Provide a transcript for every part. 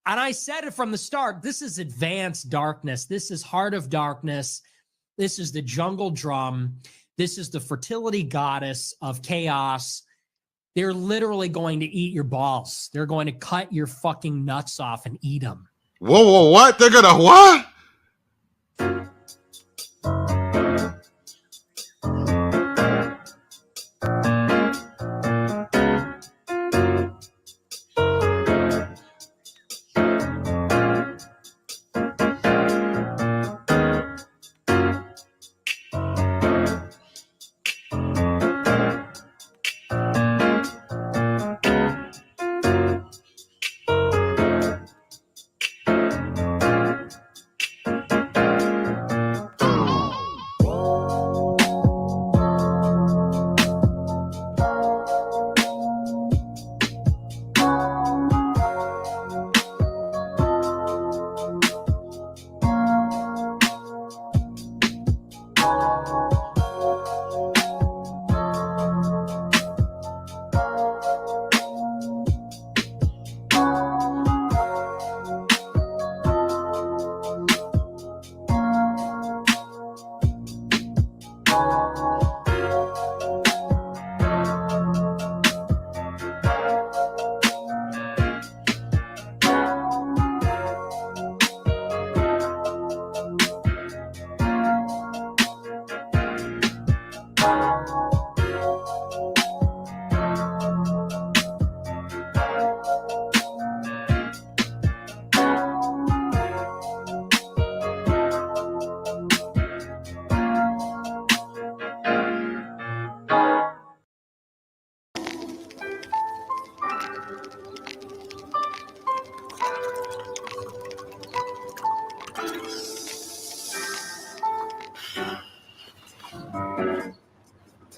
And I said it from the start. This is advanced darkness. This is heart of darkness. This is the jungle drum. This is the fertility goddess of chaos. They're literally going to eat your balls. They're going to cut your fucking nuts off and eat them. Whoa, what? They're gonna what?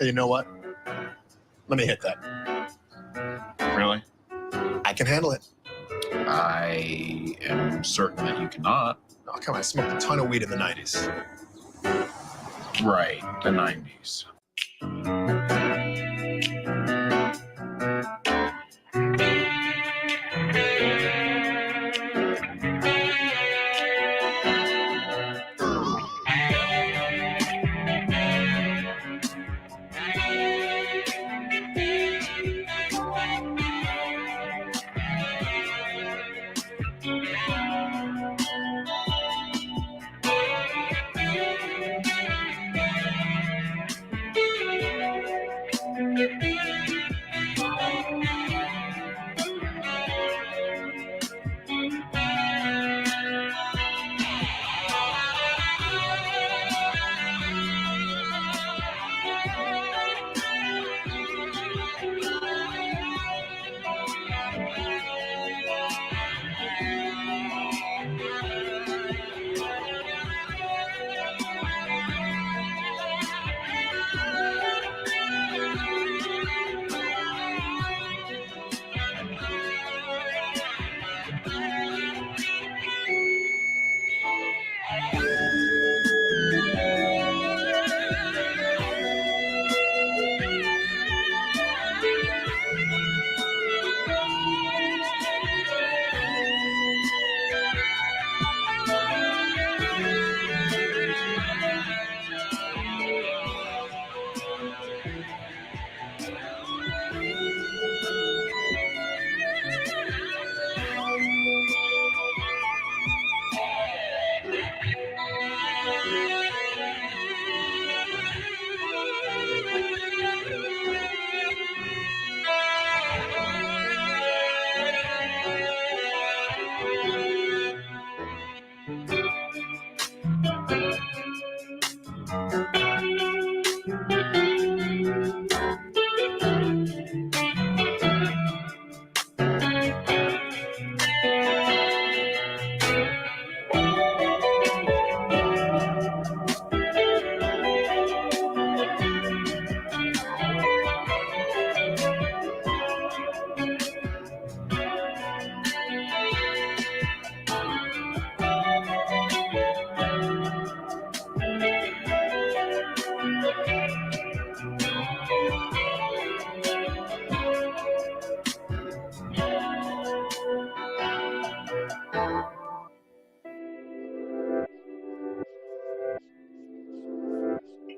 Hey, you know what? Let me hit that. Really? I can handle it. I am certain that you cannot. Oh, come on. I smoked a ton of weed in the 90s. Right, the 90s.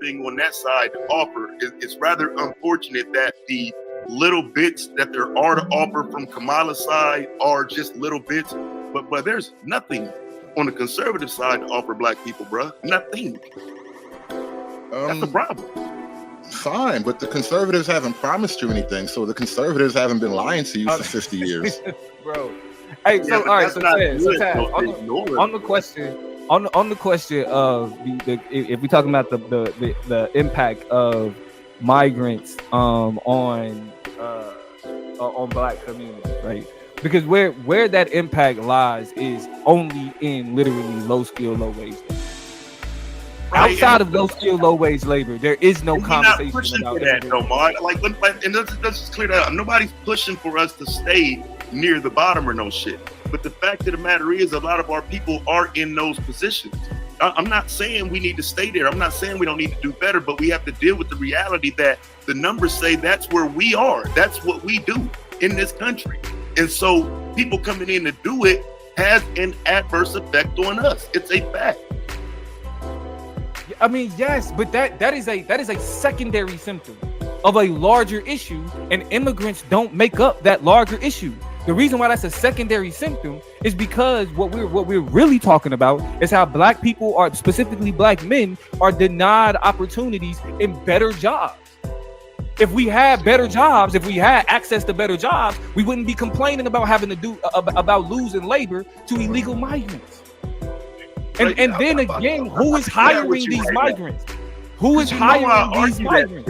anything on that side to offer. It's rather unfortunate that the little bits that there are to offer from Kamala's side are just little bits, but there's nothing on the conservative side to offer black people, bruh. Nothing. That's the problem. Fine, but the conservatives haven't promised you anything, so the conservatives haven't been lying to you for 50 years. Bro. Hey, so all right, so Taz, on the question of the if we're talking about the impact of migrants on black communities, right? Because where that impact lies is only in literally low skill, low wage labor. Right. Outside of low skill, low wage labor, there is no conversation not pushing about for that, no, Mark. And let's just clear that up. Nobody's pushing for us to stay near the bottom or no shit. But the fact of the matter is, a lot of our people are in those positions. I'm not saying we need to stay there. I'm not saying we don't need to do better, but we have to deal with the reality that the numbers say that's where we are. That's what we do in this country. And so people coming in to do it has an adverse effect on us. It's a fact. I mean, yes, but that is a secondary symptom of a larger issue, and immigrants don't make up that larger issue. The reason why that's a secondary symptom is because what we're really talking about is how black people are, specifically black men, are denied opportunities in better jobs. If we had better jobs, if we had access to better jobs, we wouldn't be complaining about having to do about losing labor to illegal migrants. And then again, who is hiring these migrants? Who is hiring these migrants?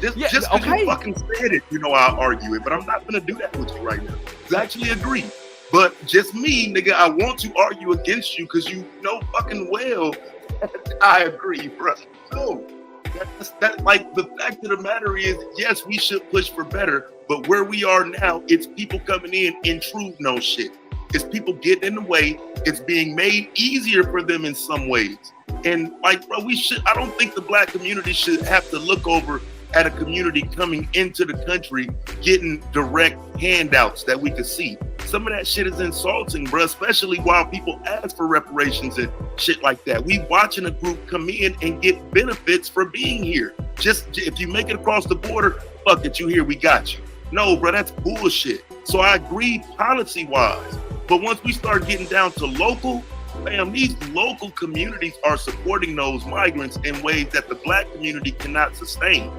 Just because you fucking said it, I'll argue it, but I'm not gonna do that with you right now. I actually agree. But just me, nigga, I want to argue against you because you know fucking well I agree, bro. No. Like the fact of the matter is, yes, we should push for better, but where we are now, it's people coming in intrude no shit. It's people getting in the way. It's being made easier for them in some ways. And like, bro, I don't think the black community should have to look over at a community coming into the country, getting direct handouts that we could see. Some of that shit is insulting, bro, especially while people ask for reparations and shit like that. We watching a group come in and get benefits for being here. Just if you make it across the border, fuck it, you here, we got you. No, bro, that's bullshit. So I agree policy-wise. But once we start getting down to local, fam, these local communities are supporting those migrants in ways that the black community cannot sustain.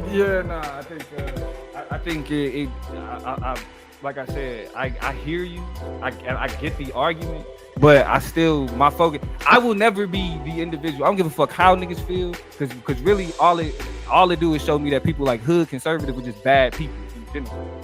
Yeah, I think it like I said, I hear you. I get the argument, but I still, my focus, I will never be the individual. I don't give a fuck how niggas feel, because really all it do is show me that people like hood conservative are just bad people in general.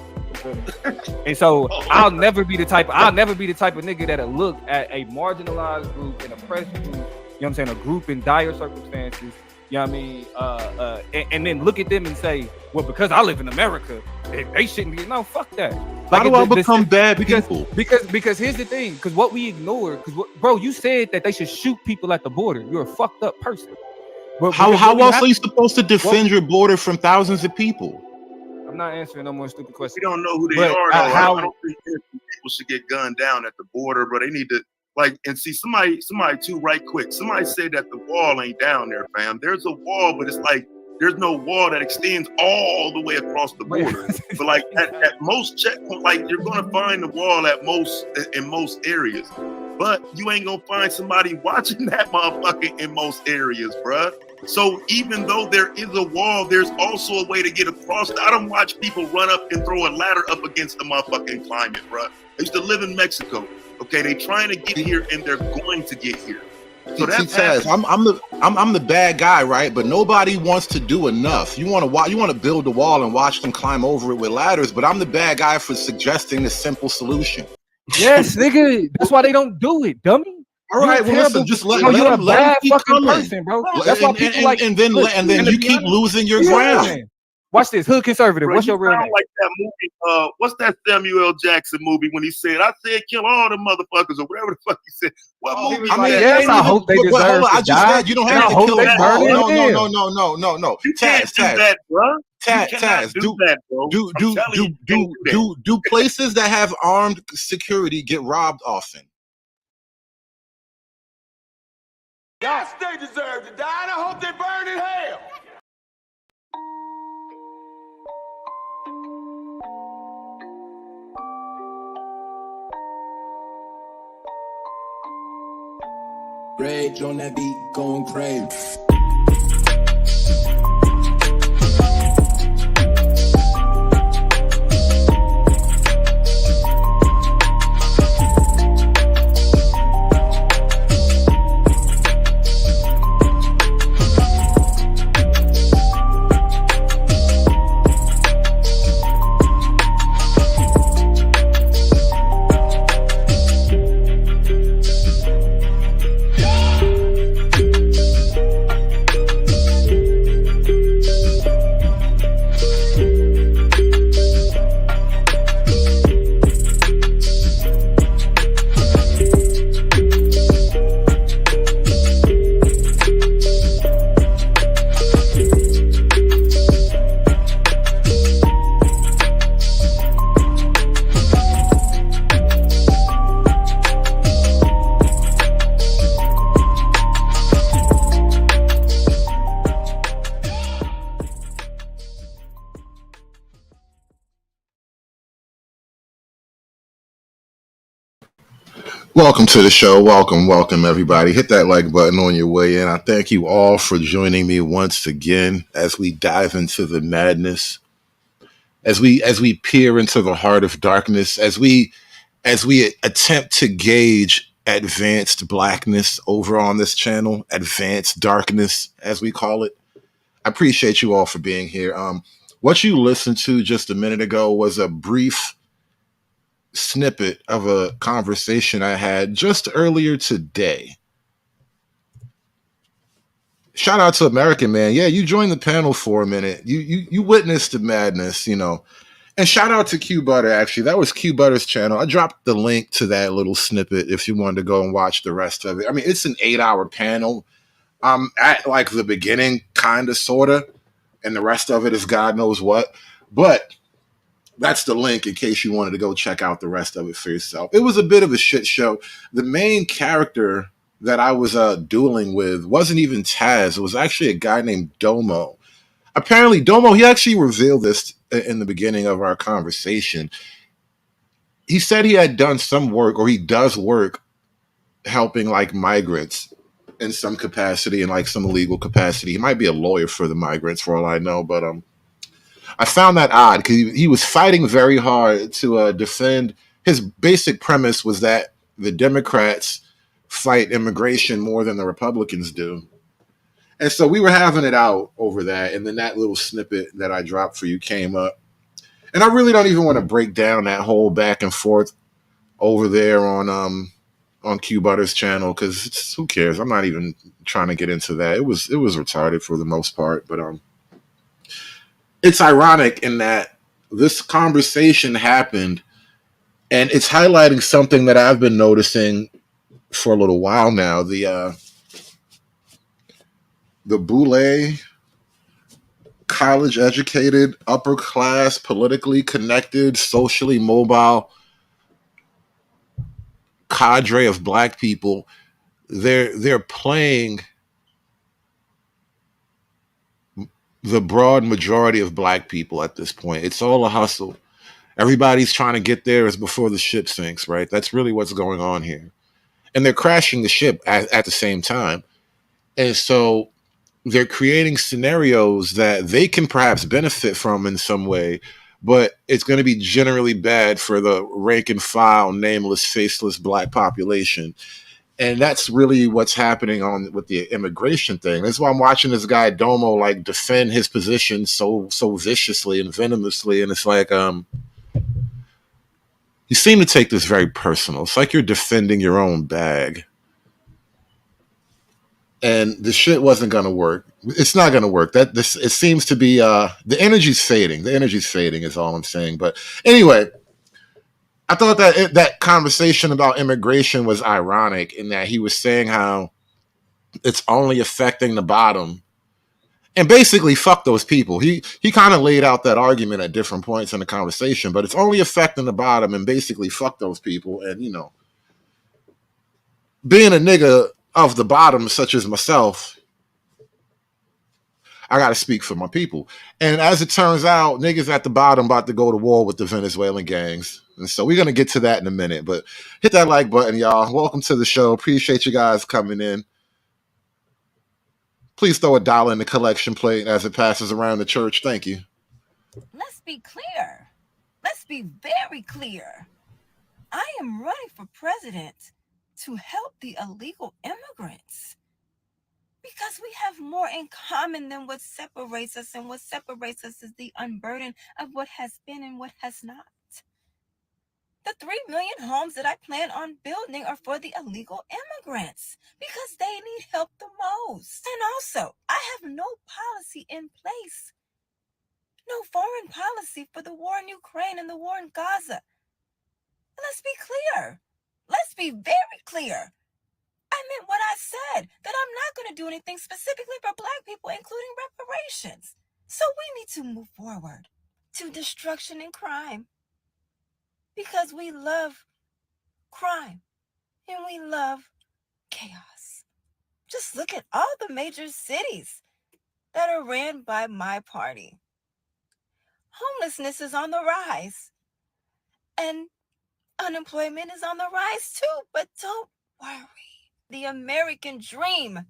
And so I'll never be the type of nigga that'll look at a marginalized group, an oppressed group, you know what I'm saying, a group in dire circumstances, you know what I mean, and then look at them and say, well, because I live in America, they shouldn't be. No, fuck that. Like, how do I become bad people? Because here's the thing, because what we ignore, bro, you said that they should shoot people at the border. You're a fucked up person. But how else are you supposed to defend your border from thousands of people? I'm not answering no more stupid questions. We don't know who they are. I don't think people should get gunned down at the border, but they need to and see somebody too, right quick. Somebody said that the wall ain't down there, fam. There's a wall, but it's like there's no wall that extends all the way across the border. But like at most checkpoints, you're gonna find the wall in most areas. But you ain't gonna find somebody watching that motherfucker in most areas, bruh. So even though there is a wall, there's also a way to get across. I don't watch people run up and throw a ladder up against the motherfucking climate, bruh. I used to live in Mexico. Okay, they trying to get here and they're going to get here. So that's I'm the bad guy, right? But nobody wants to do enough. You want to build a wall and watch them climb over it with ladders, but I'm the bad guy for suggesting a simple solution. Yes, nigga. That's why they don't do it, dummy. All right, well, listen, just let them keep coming, person, bro. That's why people and then you keep losing your ground. Watch this, hood conservative. Bro, what's your real name? Like that movie, what's that Samuel L. Jackson movie when he said, "I said kill all the motherfuckers," or whatever the fuck he said. What movie? I mean, yes, I hope they deserve to die. You don't have to kill them all. No. Taz, do places that have armed security get robbed often? Yes, they deserve to die, and I hope they burn in hell. Rage on that beat, going crazy. Welcome to the show. Welcome everybody. Hit that like button on your way in. I thank you all for joining me once again as we dive into the madness, as we peer into the heart of darkness, as we attempt to gauge advanced blackness over on this channel, advanced darkness as we call it. I appreciate you all for being here. What you listened to just a minute ago was a brief snippet of a conversation I had just earlier today. Shout out to American Man. Yeah, you joined the panel for a minute. You witnessed the madness, you know. And shout out to Q Butter, actually. That was Q Butter's channel. I dropped the link to that little snippet if you wanted to go and watch the rest of it. I mean, it's an 8-hour panel. I'm at like the beginning, kind of, sort of, and the rest of it is God knows what. But that's the link in case you wanted to go check out the rest of it for yourself. It was a bit of a shit show. The main character that I was dueling with wasn't even Taz. It was actually a guy named Domo. Apparently, Domo, he actually revealed this in the beginning of our conversation. He said he had done some work, or he does work, helping like migrants in some capacity, in like some illegal capacity. He might be a lawyer for the migrants for all I know, but I found that odd because he was fighting very hard to defend. His basic premise was that the Democrats fight immigration more than the Republicans do. And so we were having it out over that. And then that little snippet that I dropped for you came up. And I really don't even want to break down that whole back and forth over there on Q Butter's channel because who cares? I'm not even trying to get into that. It was retarded for the most part, but it's ironic in that this conversation happened and it's highlighting something that I've been noticing for a little while now. The boule, college educated, upper class, politically connected, socially mobile cadre of black people, they're playing the broad majority of black people at this point. It's all a hustle. Everybody's trying to get there as before the ship sinks, right? That's really what's going on here. And they're crashing the ship at the same time. And so they're creating scenarios that they can perhaps benefit from in some way, but it's going to be generally bad for the rank and file, nameless, faceless black population. And that's really what's happening with the immigration thing. That's why I'm watching this guy Domo like defend his position so viciously and venomously. And it's like, you seem to take this very personal. It's like you're defending your own bag. And the shit wasn't gonna work. It's not gonna work. It seems to be the energy's fading. The energy's fading is all I'm saying. But anyway, I thought that conversation about immigration was ironic in that he was saying how it's only affecting the bottom. And basically, fuck those people. He kind of laid out that argument at different points in the conversation, but it's only affecting the bottom and basically fuck those people. And, you know, being a nigga of the bottom, such as myself, I got to speak for my people. And as it turns out, niggas at the bottom about to go to war with the Venezuelan gangs. And so we're going to get to that in a minute. But hit that like button, y'all. Welcome to the show. Appreciate you guys coming in. Please throw $1 in the collection plate as it passes around the church. Thank you. Let's be clear. Let's be very clear. I am running for president to help the illegal immigrants because we have more in common than what separates us, and what separates us is the unburden of what has been and what has not. The 3 million homes that I plan on building are for the illegal immigrants because they need help the most. And also, I have no policy in place, no foreign policy for the war in Ukraine and the war in Gaza. Let's be clear. Let's be very clear. I meant what I said, that I'm not going to do anything specifically for Black people, including reparations. So we need to move forward to destruction and crime because we love crime and we love chaos. Just look at all the major cities that are ran by my party. Homelessness is on the rise and unemployment is on the rise too, but don't worry. The American dream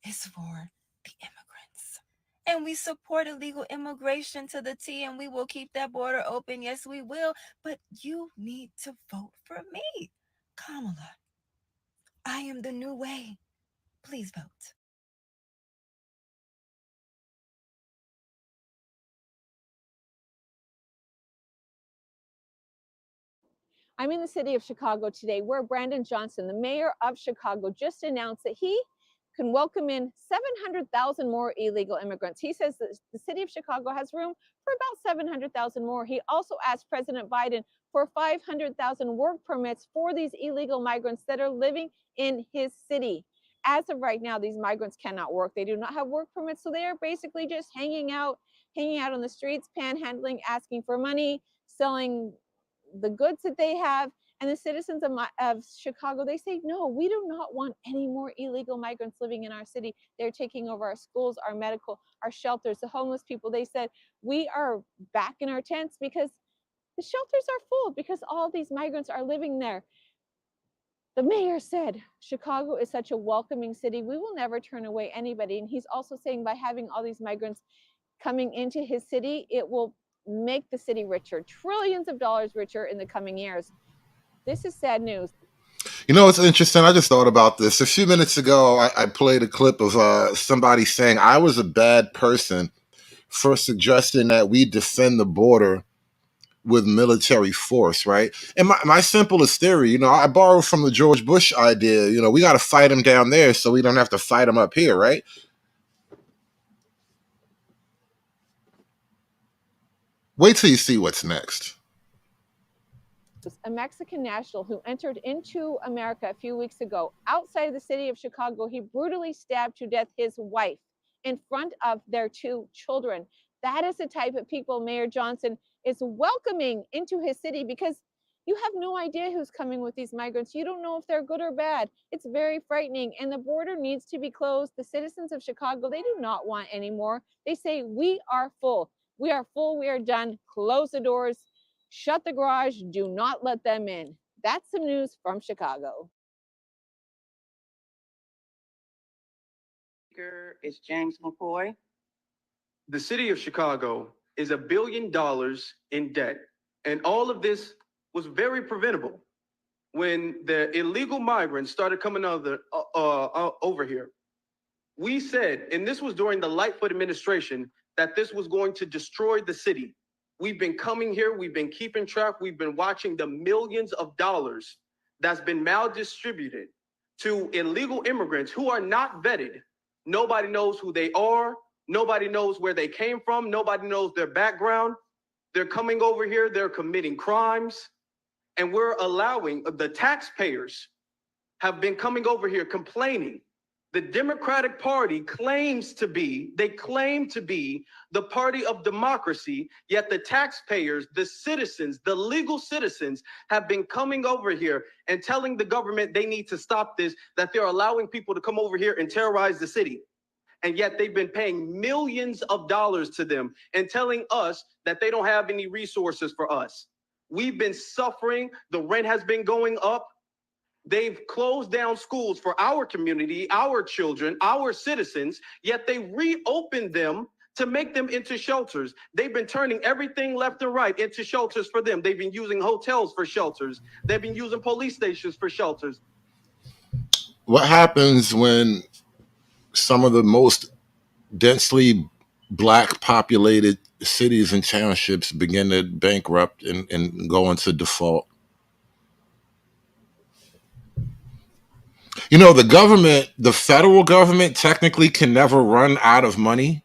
is for the immigrants. And we support illegal immigration to the T, and we will keep that border open. Yes, we will. But you need to vote for me, Kamala. I am the new way. Please vote. I'm in the city of Chicago today, where Brandon Johnson, the mayor of Chicago, just announced that he can welcome in 700,000 more illegal immigrants. He says that the city of Chicago has room for about 700,000 more. He also asked President Biden for 500,000 work permits for these illegal migrants that are living in his city. As of right now, these migrants cannot work. They do not have work permits, so they are basically just hanging out on the streets, panhandling, asking for money, selling the goods that they have. And the citizens of Chicago, they say, no, we do not want any more illegal migrants living in our city. They're taking over our schools, our medical, our shelters, the homeless people. They said, we are back in our tents because the shelters are full because all these migrants are living there. The mayor said, Chicago is such a welcoming city. We will never turn away anybody. And he's also saying by having all these migrants coming into his city, it will make the city richer, trillions of dollars richer in the coming years. This is sad news. You know, it's interesting. I just thought about this. A few minutes ago, I played a clip of somebody saying I was a bad person for suggesting that we defend the border with military force, right? And my simplest theory, you know, I borrowed from the George Bush idea, you know, we got to fight them down there so we don't have to fight them up here, right? Wait till you see what's next. A Mexican national who entered into America a few weeks ago outside the city of Chicago, he brutally stabbed to death his wife in front of their 2 children. That is the type of people Mayor Johnson is welcoming into his city because you have no idea who's coming with these migrants. You don't know if they're good or bad. It's very frightening, and the border needs to be closed. The citizens of Chicago, they do not want any more. They say, we are full. We are full. We are done. Close the doors. Shut the garage. Do not let them in. That's some news from Chicago. Is James McCoy. The city of Chicago is $1 billion in debt. And all of this was very preventable when the illegal migrants started coming over here. We said, and this was during the Lightfoot administration, that this was going to destroy the city. We've been coming here, we've been keeping track, we've been watching the millions of dollars that's been maldistributed to illegal immigrants who are not vetted. Nobody knows who they are. Nobody knows where they came from. Nobody knows their background. They're coming over here, they're committing crimes, and we're allowing, the taxpayers have been coming over here complaining The Democratic Party claims to be, they claim to be the party of democracy, yet the taxpayers, the citizens, the legal citizens have been coming over here and telling the government they need to stop this, that they're allowing people to come over here and terrorize the city. And yet they've been paying millions of dollars to them and telling us that they don't have any resources for us. We've been suffering. The rent has been going up. They've closed down schools for our community, our children, our citizens, yet they reopened them to make them into shelters. They've been turning everything left and right into shelters for them. They've been using hotels for shelters. They've been using police stations for shelters. What happens when some of the most densely black populated cities and townships begin to bankrupt and go into default? You know, the government, the federal government technically can never run out of money.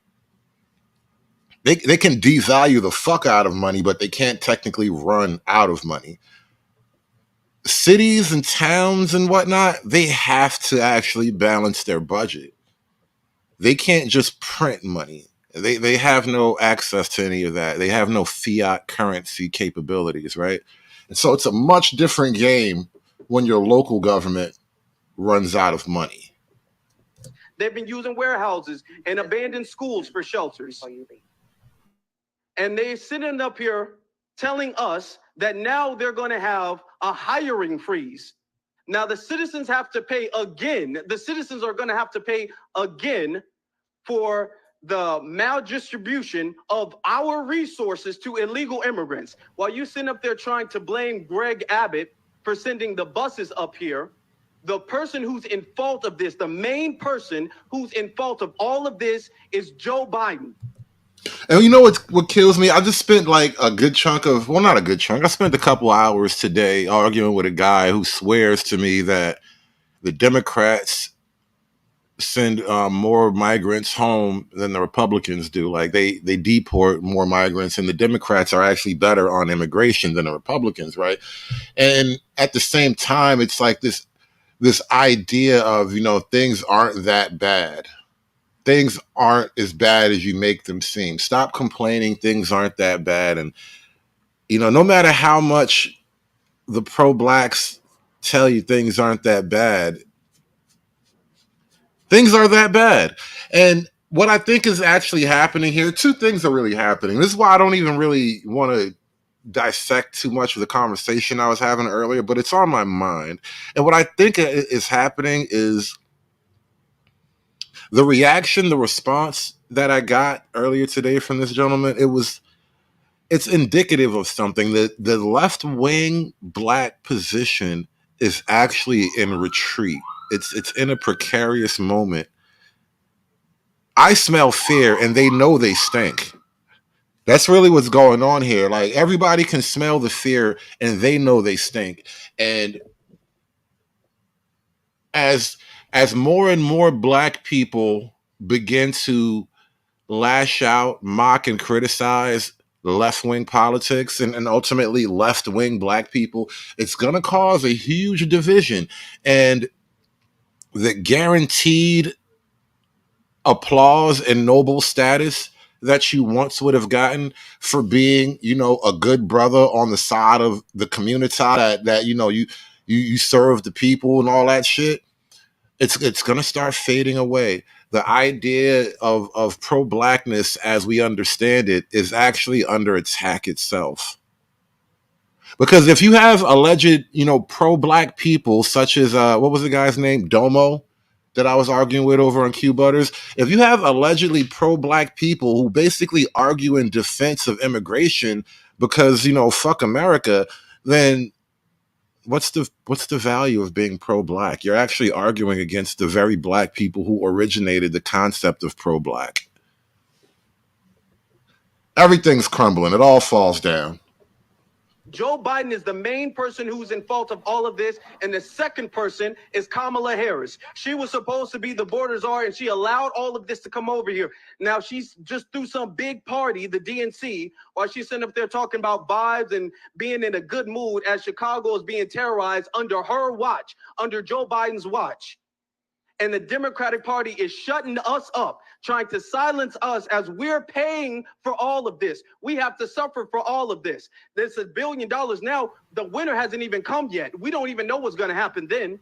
They can devalue the fuck out of money, but they can't technically run out of money. Cities and towns and whatnot, they have to actually balance their budget. They can't just print money. They have no access to any of that. They have no fiat currency capabilities, right? And so it's a much different game when your local government runs out of money. They've been using warehouses and abandoned schools for shelters. And they're sitting up here telling us that now they're going to have a hiring freeze. Now the citizens have to pay again. The citizens are going to have to pay again for the maldistribution of our resources to illegal immigrants. While you sit up there trying to blame Greg Abbott for sending the buses up here, the person who's in fault of this, the main person who's in fault of all of this is Joe Biden. And you know what kills me? I just spent like a good chunk of, well, not a good chunk. I spent a couple hours today arguing with a guy who swears to me that the Democrats send more migrants home than the Republicans do. Like they deport more migrants, and the Democrats are actually better on immigration than the Republicans, right? And at the same time, it's like this idea of, you know, things aren't that bad. Things aren't as bad as you make them seem. Stop complaining. Things aren't that bad. And, you know, no matter how much the pro-blacks tell you things aren't that bad, things are that bad. And what I think is actually happening here, two things are really happening. This is why I don't even really want to dissect too much of the conversation I was having earlier, but it's on my mind. And what I think is happening is the reaction, the response that I got earlier today from this gentleman, it's indicative of something. That the left-wing black position is actually in retreat. It's in a precarious moment. I smell fear, and they know they stink. That's really what's going on here. Like, everybody can smell the fear, and they know they stink. And as more and more black people begin to lash out, mock, and criticize left-wing politics and ultimately left-wing black people, it's going to cause a huge division. And the guaranteed applause and noble status that you once would have gotten for being, you know, a good brother on the side of the community that you know, you serve the people and all that shit, it's going to start fading away. The idea of pro-blackness as we understand it is actually under attack itself. Because if you have alleged, you know, pro-black people such as, what was the guy's name? Domo, that I was arguing with over on Q Butters. If you have allegedly pro-black people who basically argue in defense of immigration because, you know, fuck America, then what's the value of being pro-black? You're actually arguing against the very black people who originated the concept of pro-black. Everything's crumbling. It all falls down. Joe Biden is the main person who's in fault of all of this, and the second person is Kamala Harris. She was supposed to be the border czar, and she allowed all of this to come over here. Now she's just threw some big party, the DNC, while she's sitting up there talking about vibes and being in a good mood as Chicago is being terrorized under her watch, under Joe Biden's watch. And the Democratic Party is shutting us up, trying to silence us as we're paying for all of this. We have to suffer for all of this. There's $1 billion now. The winter hasn't even come yet. We don't even know what's going to happen then.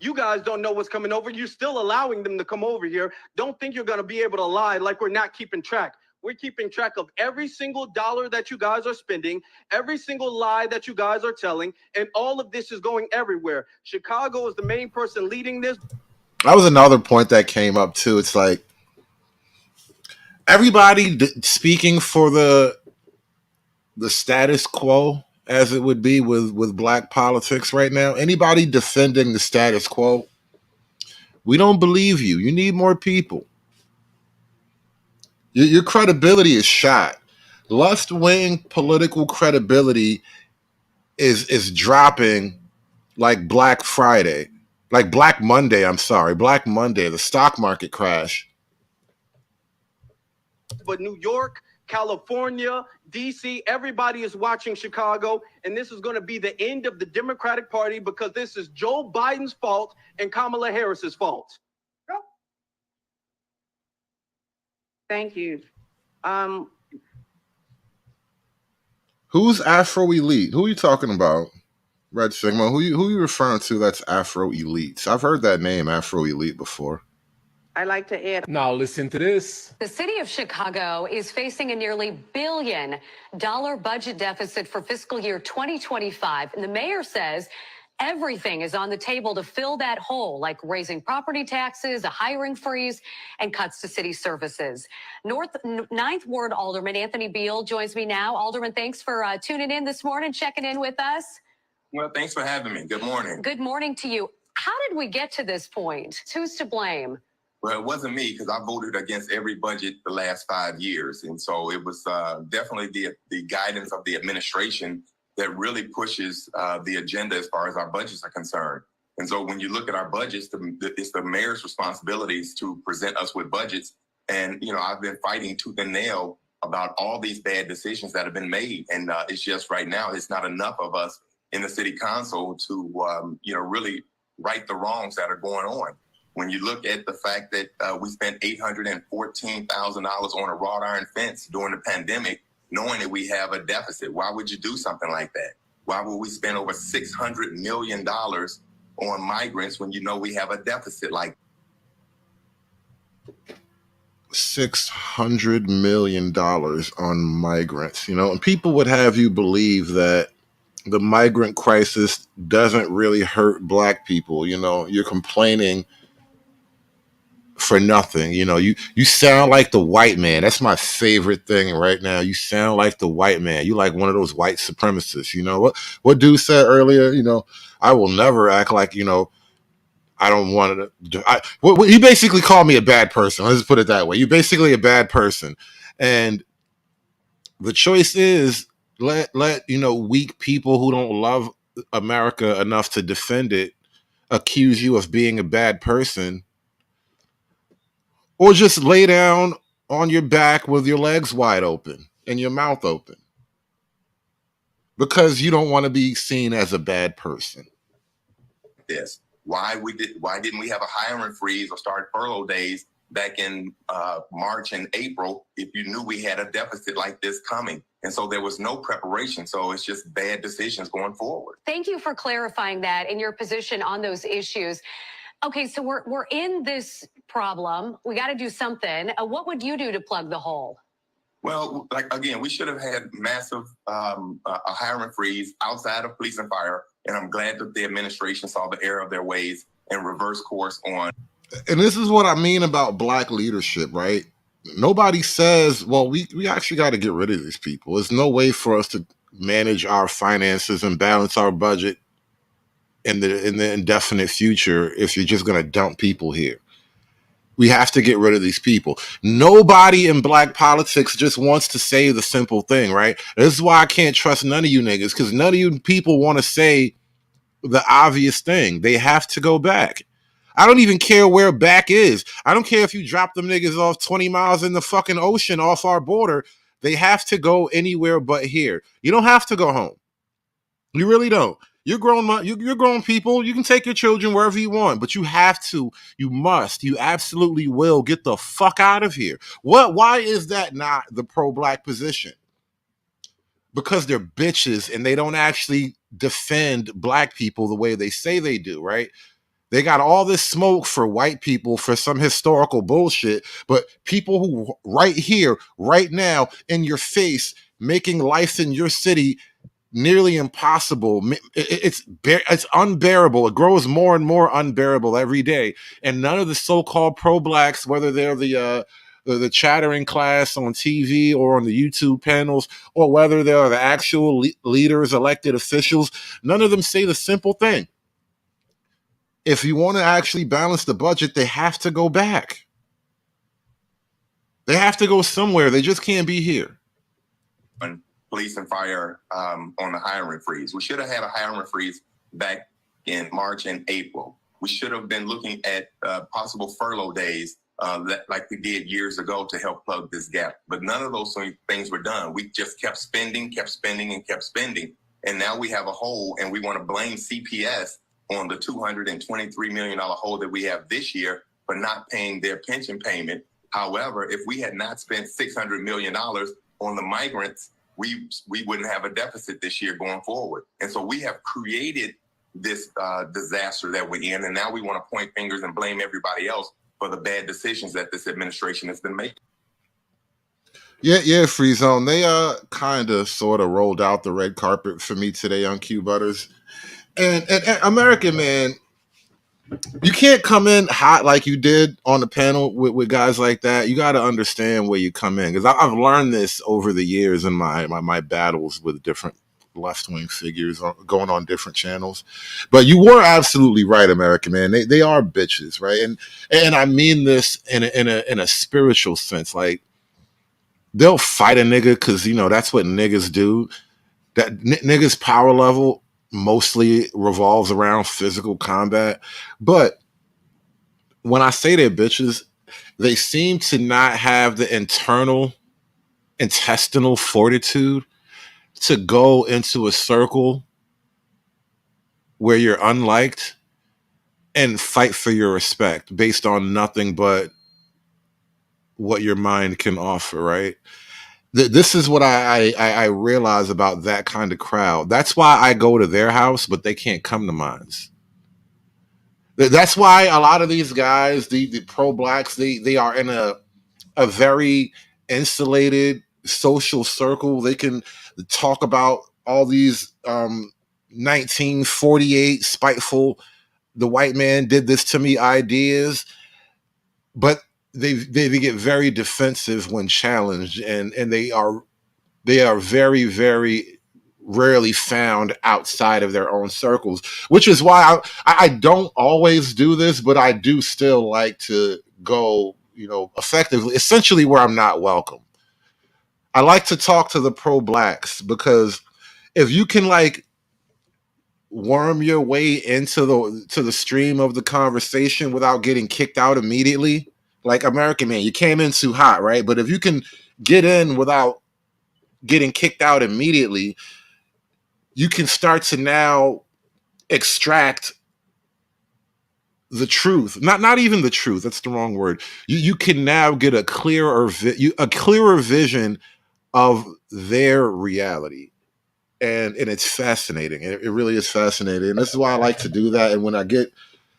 You guys don't know what's coming over. You're still allowing them to come over here. Don't think you're going to be able to lie like we're not keeping track. We're keeping track of every single dollar that you guys are spending, every single lie that you guys are telling, and all of this is going everywhere. Chicago is the main person leading this. That was another point that came up too. It's like everybody speaking for the status quo, as it would be with black politics right now. Anybody defending the status quo, we don't believe you. You need more people. Your credibility is shot. Left-wing political credibility is dropping like Black Friday, like Black Monday. I'm sorry, Black Monday, the stock market crash. But New York, California, DC, everybody is watching Chicago, and this is going to be the end of the Democratic Party because this is Joe Biden's fault and Kamala Harris's fault. Thank you. Who's Afro Elite? Who are you talking about? Red Sigma. Who you referring to? That's Afro Elites. I've heard that name, Afro Elite, before. I like to add. Now listen to this. The city of Chicago is facing a nearly $1 billion budget deficit for fiscal year 2025. And the mayor says everything is on the table to fill that hole, like raising property taxes, a hiring freeze, and cuts to city services. Ninth Ward Alderman Anthony Beal joins me now. Alderman, thanks for tuning in this morning, checking in with us. Well, thanks for having me. Good morning. Good morning to you. How did we get to this point? Who's to blame? Well, it wasn't me because I voted against every budget the last 5 years. And so it was definitely the guidance of the administration that really pushes the agenda as far as our budgets are concerned. And so when you look at our budgets, it's the mayor's responsibilities to present us with budgets. And, you know, I've been fighting tooth and nail about all these bad decisions that have been made. And it's just right now, it's not enough of us in the city council to, really right the wrongs that are going on. When you look at the fact that we spent $814,000 on a wrought iron fence during the pandemic, knowing that we have a deficit, why would you do something like that? Why would we spend over $600 million on migrants when you know we have a deficit like $600 million on migrants, and people would have you believe that the migrant crisis doesn't really hurt black people. You're complaining for nothing. You sound like the white man. That's my favorite thing right now. You sound like the white man. You like one of those white supremacists. What dude said earlier, I will never act like, I don't want to. He basically called me a bad person. Let's put it that way. You're basically a bad person. And the choice is let weak people who don't love America enough to defend it accuse you of being a bad person, or just lay down on your back with your legs wide open and your mouth open because you don't want to be seen as a bad person. this. Why didn't we have a hiring freeze or start furlough days back in March and April if you knew we had a deficit like this coming? And so there was no preparation. So it's just bad decisions going forward. Thank you for clarifying that in your position on those issues. Okay, so we're in this problem. We got to do something. What would you do to plug the hole? Well, again, we should have had massive a hiring freeze outside of police and fire. And I'm glad that the administration saw the error of their ways and reverse course on. And this is what I mean about black leadership, right? Nobody says, well, we actually got to get rid of these people. There's no way for us to manage our finances and balance our budget in the indefinite future if you're just going to dump people here. We have to get rid of these people. Nobody in black politics just wants to say the simple thing, right? This is why I can't trust none of you niggas, because none of you people want to say the obvious thing. They have to go back. I don't even care where back is. I don't care if you drop them niggas off 20 miles in the fucking ocean off our border. They have to go anywhere but here. You don't have to go home. You really don't. You're grown, you're grown people. You can take your children wherever you want, but you have to, you must, you absolutely will get the fuck out of here. What? Why is that not the pro-black position? Because they're bitches and they don't actually defend black people the way they say they do, right? They got all this smoke for white people for some historical bullshit, but people who right here, right now, in your face, making life in your city nearly impossible. It's unbearable. It grows more and more unbearable every day. And none of the so-called pro-blacks, whether they're the chattering class on TV or on the YouTube panels, or whether they're the actual leaders, elected officials, none of them say the simple thing. If you want to actually balance the budget, they have to go back. They have to go somewhere. They just can't be here. Police and fire on the hiring freeze. We should have had a hiring freeze back in March and April. We should have been looking at possible furlough days like we did years ago to help plug this gap. But none of those things were done. We just kept spending, and kept spending. And now we have a hole, and we want to blame CPS on the $223 million hole that we have this year for not paying their pension payment. However, if we had not spent $600 million on the migrants, we wouldn't have a deficit this year going forward. And so we have created this disaster that we're in, and now we want to point fingers and blame everybody else for the bad decisions that this administration has been making. Yeah, Free Zone. They kind of sort of rolled out the red carpet for me today on Q Butters. And American man, you can't come in hot like you did on the panel with guys like that. You got to understand where you come in, because I've learned this over the years in my battles with different left-wing figures going on different channels. But you were absolutely right, American man. They are bitches, right? And I mean this in a spiritual sense. Like, they'll fight a nigga because, you know, that's what niggas do. That niggas' power level mostly revolves around physical combat. But when I say they're bitches, they seem to not have the internal intestinal fortitude to go into a circle where you're unliked and fight for your respect based on nothing but what your mind can offer, right? This is what I realize about that kind of crowd. That's why I go to their house, but they can't come to mine. That's why a lot of these guys, the pro-blacks, they are in a very insulated social circle. They can talk about all these 1948 spiteful, the white man did this to me ideas, but they get very defensive when challenged, and they are very, very rarely found outside of their own circles, which is why I don't always do this, but I do still like to go, you know, effectively, essentially where I'm not welcome. I like to talk to the pro-blacks, because if you can like worm your way into the stream of the conversation without getting kicked out immediately, like American man, you came in too hot, right? But if you can get in without getting kicked out immediately, you can start to now extract the truth. Not even the truth. That's the wrong word. You can now get a clearer vision of their reality. And it's fascinating. It really is fascinating. And this is why I like to do that. And when I get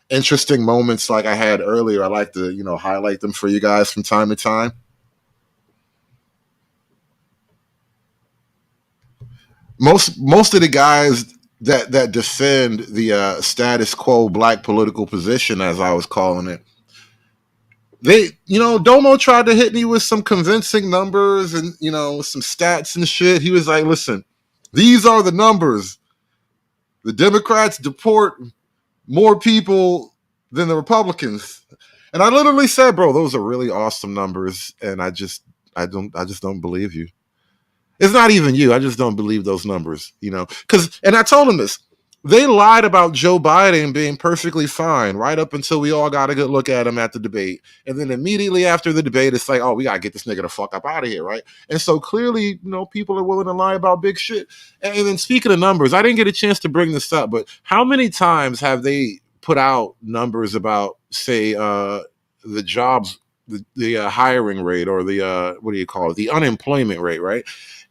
interesting moments like I had earlier, I like to, you know, highlight them for you guys from time to time. Most of the guys that defend the status quo black political position, as I was calling it, they, you know, Domo tried to hit me with some convincing numbers and, you know, some stats and shit. He was like, listen, these are the numbers. The Democrats deport more people than the Republicans. And I literally said, bro, those are really awesome numbers. And I just don't believe you. It's not even you. I just don't believe those numbers, you know, and I told him this. They lied about Joe Biden being perfectly fine right up until we all got a good look at him at the debate. And then immediately after the debate, it's like, oh, we got to get this nigga the fuck up out of here, right? And so clearly, people are willing to lie about big shit. And then speaking of numbers, I didn't get a chance to bring this up, but how many times have they put out numbers about, say, the jobs, the hiring rate, or the, what do you call it, the unemployment rate, right?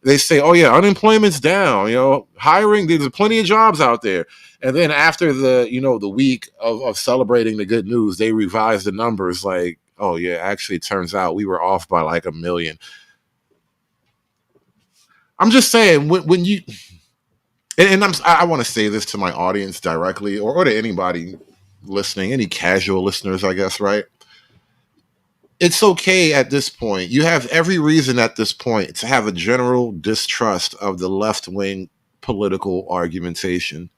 They say, oh yeah, unemployment's down, hiring, there's plenty of jobs out there. And then after the week of celebrating the good news, they revise the numbers like, oh yeah, actually it turns out we were off by like 1 million. I'm just saying, when you, and I want to say this to my audience directly, or to anybody listening, any casual listeners, I guess, right? It's okay at this point. You have every reason at this point to have a general distrust of the left-wing political argumentation.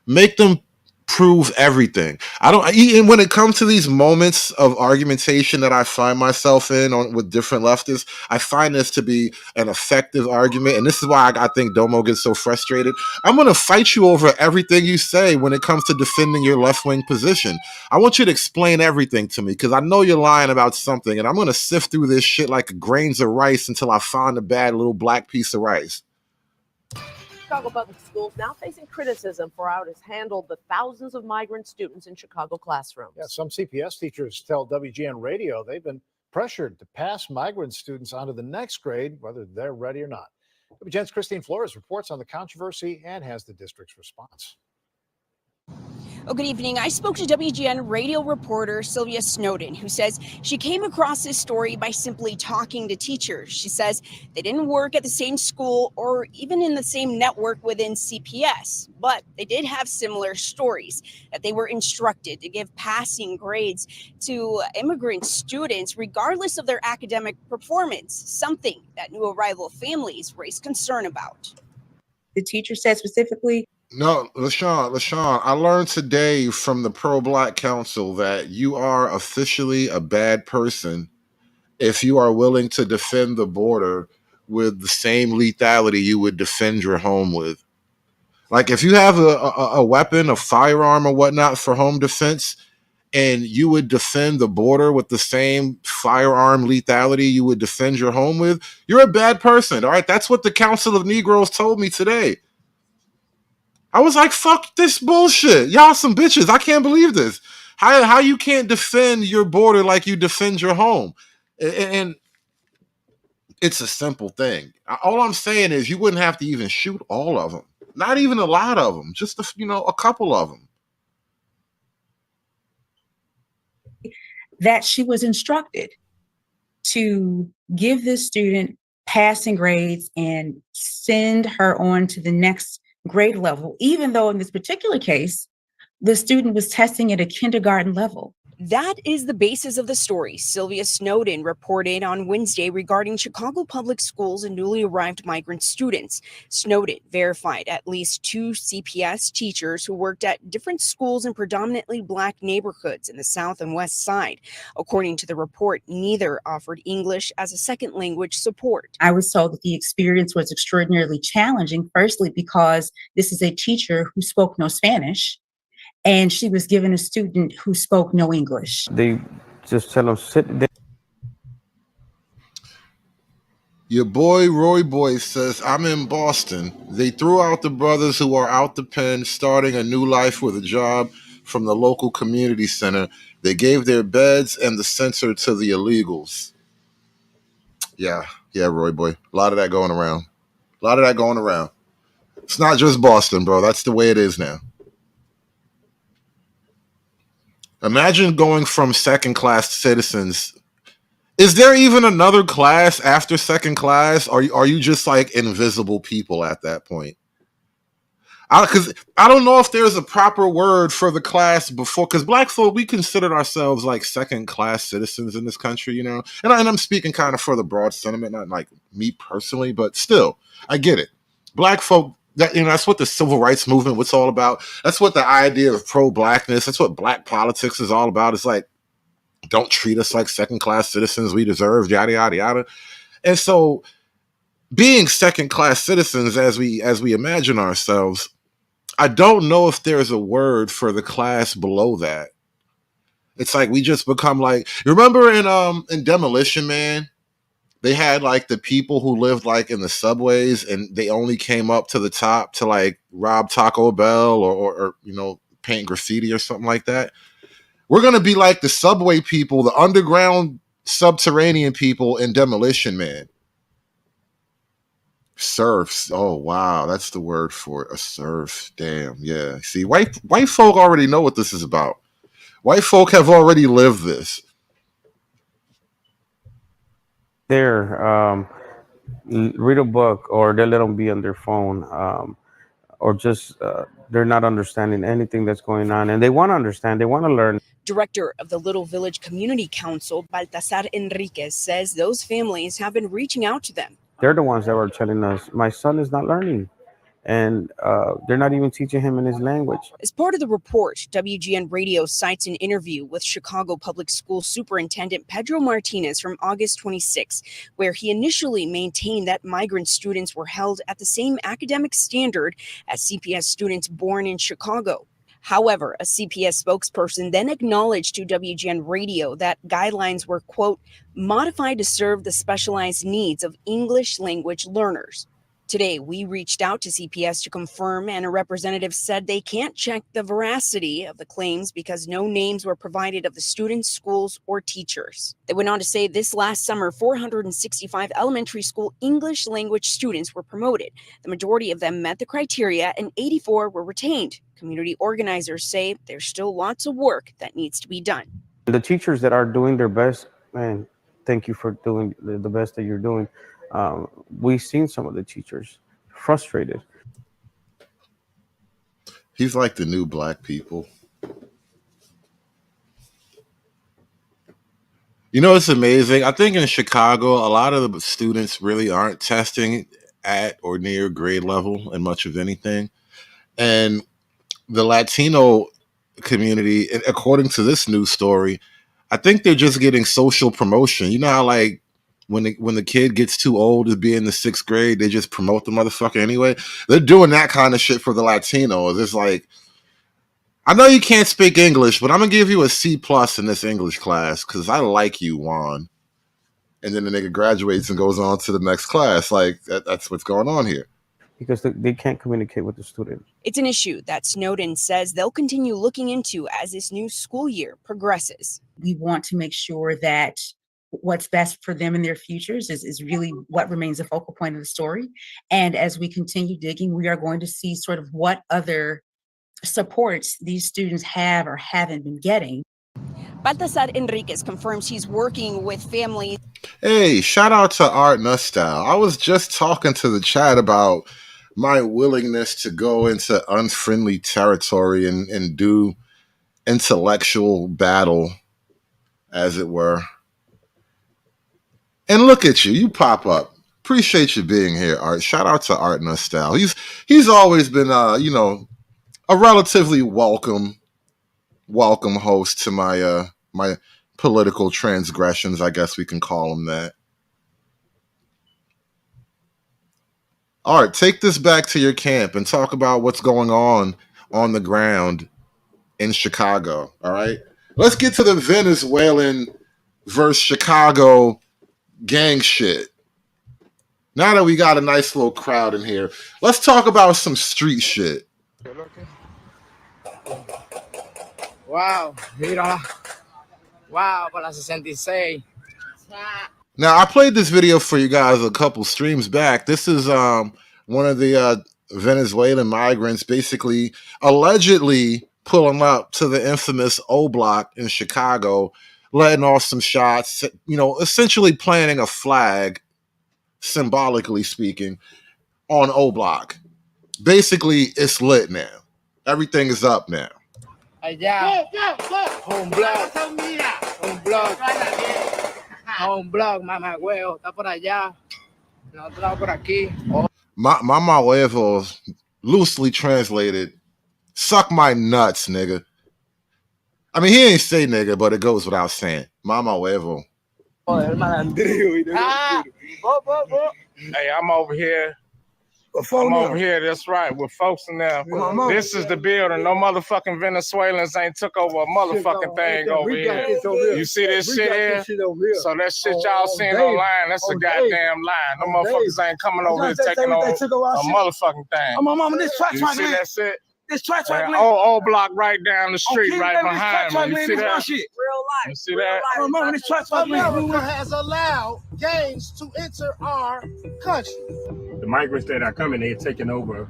Make them prove everything. I don't, even when it comes to these moments of argumentation that I find myself in with different leftists, I find this to be an effective argument. And this is why I think Domo gets so frustrated. I'm going to fight you over everything you say when it comes to defending your left-wing position. I want you to explain everything to me because I know you're lying about something, and I'm going to sift through this shit like grains of rice until I find a bad little black piece of rice. Chicago Public Schools now facing criticism for how it has handled the thousands of migrant students in Chicago classrooms. Yeah, some CPS teachers tell WGN Radio they've been pressured to pass migrant students onto the next grade, whether they're ready or not. WGN's Christine Flores reports on the controversy and has the district's response. Oh, good evening. I spoke to WGN radio reporter Sylvia Snowden, who says she came across this story by simply talking to teachers. She says they didn't work at the same school or even in the same network within CPS, but they did have similar stories that they were instructed to give passing grades to immigrant students regardless of their academic performance, something that new arrival families raised concern about. The teacher said specifically, no, LaShawn, I learned today from the Pro-Black Council that you are officially a bad person if you are willing to defend the border with the same lethality you would defend your home with. Like if you have a weapon, a firearm or whatnot for home defense, and you would defend the border with the same firearm lethality you would defend your home with, you're a bad person, all right? That's what the Council of Negroes told me today. I was like, fuck this bullshit. Y'all some bitches. I can't believe this. How you can't defend your border like you defend your home? And it's a simple thing. All I'm saying is you wouldn't have to even shoot all of them. Not even a lot of them. Just a couple of them. that she was instructed to give this student passing grades and send her on to the next grade level, even though in this particular case, the student was testing at a kindergarten level. That is the basis of the story Sylvia Snowden reported on Wednesday regarding Chicago public schools and newly arrived migrant students. Snowden verified at least 2 CPS teachers who worked at different schools in predominantly Black neighborhoods in the South and West Side. According to the report, neither offered English as a second language support. I was told that the experience was extraordinarily challenging, firstly, because this is a teacher who spoke no Spanish, and she was given a student who spoke no English. They just tell them, sit there. Your boy Roy Boy says, I'm in Boston. They threw out the brothers who are out the pen, starting a new life with a job from the local community center. They gave their beds and the censor to the illegals. Yeah, Roy Boy. A lot of that going around. It's not just Boston, bro. That's the way it is now. Imagine going from second-class citizens. Is there even another class after second class? Are you just like invisible people at that point? Because I don't know if there's a proper word for the class before. Because Black folk, we considered ourselves like second-class citizens in this country, you know. And I'm speaking kind of for the broad sentiment, not like me personally, but still, I get it. Black folk. That's what the civil rights movement was all about. That's what the idea of pro-blackness, that's what Black politics is all about. It's like, don't treat us like second-class citizens we deserve, yada, yada, yada. And so being second-class citizens as we imagine ourselves, I don't know if there's a word for the class below that. It's like we just become like, you remember in Demolition Man, they had like the people who lived like in the subways and they only came up to the top to like rob Taco Bell or you know, paint graffiti or something like that. We're gonna be like the subway people, the underground subterranean people in Demolition Man. Serfs. Oh wow, that's the word for it. A serf. Damn. Yeah. See, white folk already know what this is about. White folk have already lived this. There, read a book, or they let them be on their phone, or just they're not understanding anything that's going on, and they want to understand. They want to learn. Director of the Little Village Community Council, Baltasar Enriquez, says those families have been reaching out to them. They're the ones that were telling us, my son is not learning. And they're not even teaching him in his language. As part of the report, WGN Radio cites an interview with Chicago Public School Superintendent Pedro Martinez from August 26, where he initially maintained that migrant students were held at the same academic standard as CPS students born in Chicago. However, a CPS spokesperson then acknowledged to WGN Radio that guidelines were, quote, modified to serve the specialized needs of English language learners. Today, we reached out to CPS to confirm, and a representative said they can't check the veracity of the claims because no names were provided of the students, schools, or teachers. They went on to say this last summer, 465 elementary school English language students were promoted. The majority of them met the criteria, and 84 were retained. Community organizers say there's still lots of work that needs to be done. The teachers that are doing their best, man, thank you for doing the best that you're doing. We've seen some of the teachers frustrated. He's like the new black people. You know, it's amazing. I think in Chicago, a lot of the students really aren't testing at or near grade level in much of anything. And the Latino community, according to this news story, I think they're just getting social promotion. You know how like when the kid gets too old to be in the 6th grade, they just promote the motherfucker anyway. They're doing that kind of shit for the Latinos. It's like, I know you can't speak English, but I'm gonna give you a C+ in this English class because I like you, Juan. And then the nigga graduates and goes on to the next class. Like that's what's going on here. Because they can't communicate with the student. It's an issue that Snowden says they'll continue looking into as this new school year progresses. We want to make sure that what's best for them in their futures is really what remains the focal point of the story. And as we continue digging, we are going to see sort of what other supports these students have or haven't been getting. Baltasar Enriquez confirms he's working with families. Hey, shout out to Art Nustyle. I was just talking to the chat about my willingness to go into unfriendly territory and do intellectual battle, as it were. And look at you pop up. Appreciate you being here, Art. Shout out to Art Nustyle. He's always been you know, a relatively welcome host to my my political transgressions, I guess we can call them that. All right, take this back to your camp and talk about what's going on the ground in Chicago. All right, let's get to the Venezuelan versus Chicago gang shit. Now that we got a nice little crowd in here, let's talk about some street shit. Wow, mira. Wow, para la 66. Now, I played this video for you guys a couple streams back. This is one of the Venezuelan migrants basically allegedly pulling up to the infamous O Block in Chicago, letting off some shots, you know, essentially planting a flag, symbolically speaking, on O Block. Basically, it's lit now. Everything is up now. Allá. Un blog. Un blog. Un blog, mamá huevo. Está por allá. Nosotros estamos por aquí. Mama huevos, loosely translated, suck my nuts, nigga. I mean, he ain't say nigga, but it goes without saying. Mama huevo. Hey, I'm over here I'm over here, that's right, with folks in there. This is the building. No motherfucking Venezuelans ain't took over a motherfucking thing over here. You see this shit here? So that shit y'all seen online, that's a goddamn lie. No motherfuckers ain't coming over here taking over a motherfucking thing. Oh, my mama, this track You see land. that shit? This track Man, land. old block right down the street, King right David, this behind track me. You land see is my that? shit. Real life. You see that? Oh, mama, this track land. America has allowed gangs to enter our country. The migrants that are coming, they're taking over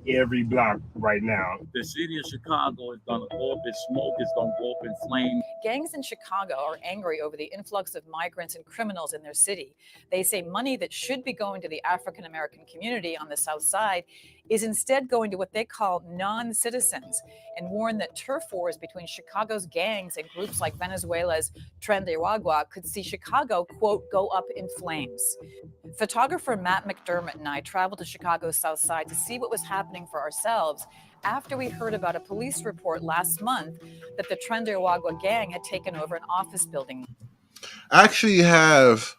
every block right now. The city of Chicago is going to go up in smoke. It's going to go up in flames. Gangs in Chicago are angry over the influx of migrants and criminals in their city. They say money that should be going to the African American community on the South Side is instead going to what they call non-citizens, and warn that turf wars between Chicago's gangs and groups like Venezuela's Tren de Aragua could see Chicago, quote, go up in flames. Photographer Matt McDermott and I traveled to Chicago's South Side to see what was happening for ourselves after we heard about a police report last month that the Tren de Aragua gang had taken over an office building. I actually have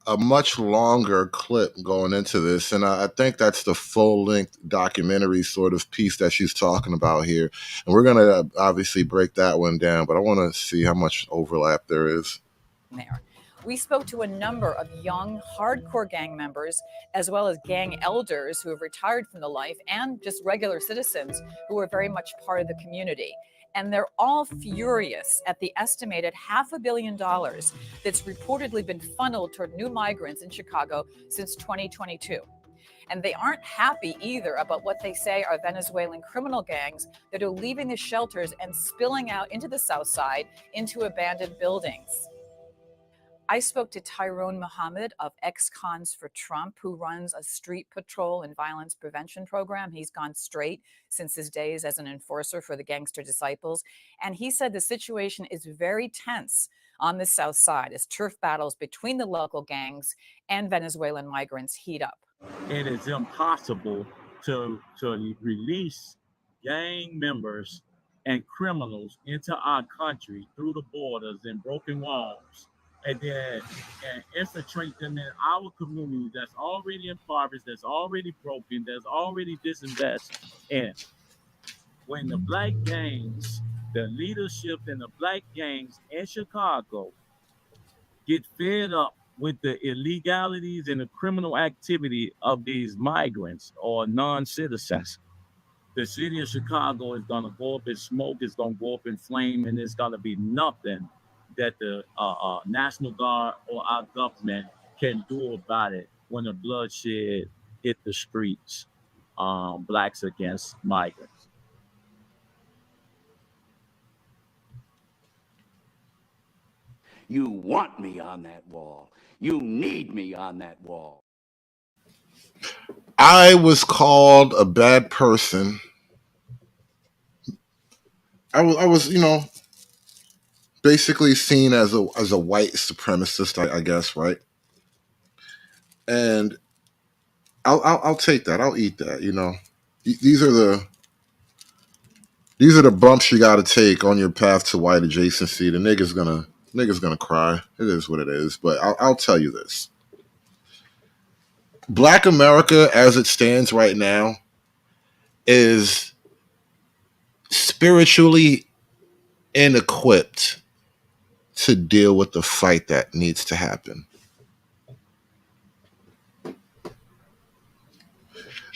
a much longer clip going into this, and I think that's the full-length documentary sort of piece that she's talking about here. And we're going to obviously break that one down, but I want to see how much overlap there is. There. We spoke to a number of young, hardcore gang members, as well as gang elders who have retired from the life, and just regular citizens who are very much part of the community. And they're all furious at the estimated $500 million that's reportedly been funneled toward new migrants in Chicago since 2022. And they aren't happy either about what they say are Venezuelan criminal gangs that are leaving the shelters and spilling out into the South Side into abandoned buildings. I spoke to Tyrone Muhammad of Ex-Cons for Trump, who runs a street patrol and violence prevention program. He's gone straight since his days as an enforcer for the Gangster Disciples. And he said the situation is very tense on the South Side as turf battles between the local gangs and Venezuelan migrants heat up. It is impossible to release gang members and criminals into our country through the borders and broken walls, and then infiltrate them in our community that's already impoverished, that's already broken, that's already disinvested. And when the black gangs, the leadership in the black gangs in Chicago get fed up with the illegalities and the criminal activity of these migrants or non-citizens, the city of Chicago is going to go up in smoke, it's going to go up in flame, and there's going to be nothing that the National Guard or our government can do about it when the bloodshed hit the streets, blacks against migrants. You want me on that wall. You need me on that wall. I was called a bad person. I was, basically seen as a white supremacist, I guess, right? And I'll take that. I'll eat that. These are the bumps you got to take on your path to white adjacency. The nigga's gonna cry. It is what it is. But I'll tell you this: Black America, as it stands right now, is spiritually inequipped to deal with the fight that needs to happen.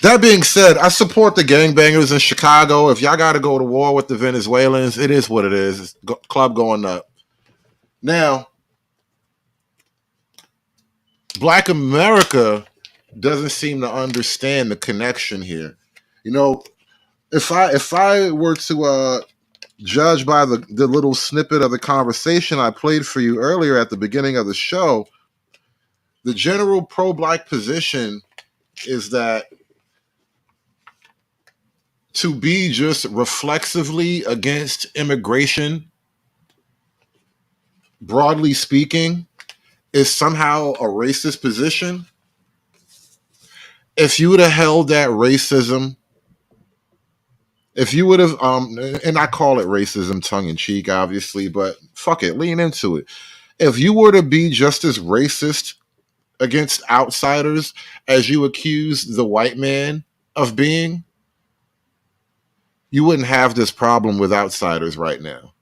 That being said, I support the gangbangers in Chicago. If y'all got to go to war with the Venezuelans, it is what it is. It's club going up. Now, Black America doesn't seem to understand the connection here. If I were to judge by the little snippet of the conversation I played for you earlier at the beginning of the show, the general pro-Black position is that to be just reflexively against immigration, broadly speaking, is somehow a racist position. If you would have held that racism, if you would have, and I call it racism tongue in cheek, obviously, but fuck it, lean into it. If you were to be just as racist against outsiders as you accuse the white man of being, you wouldn't have this problem with outsiders right now.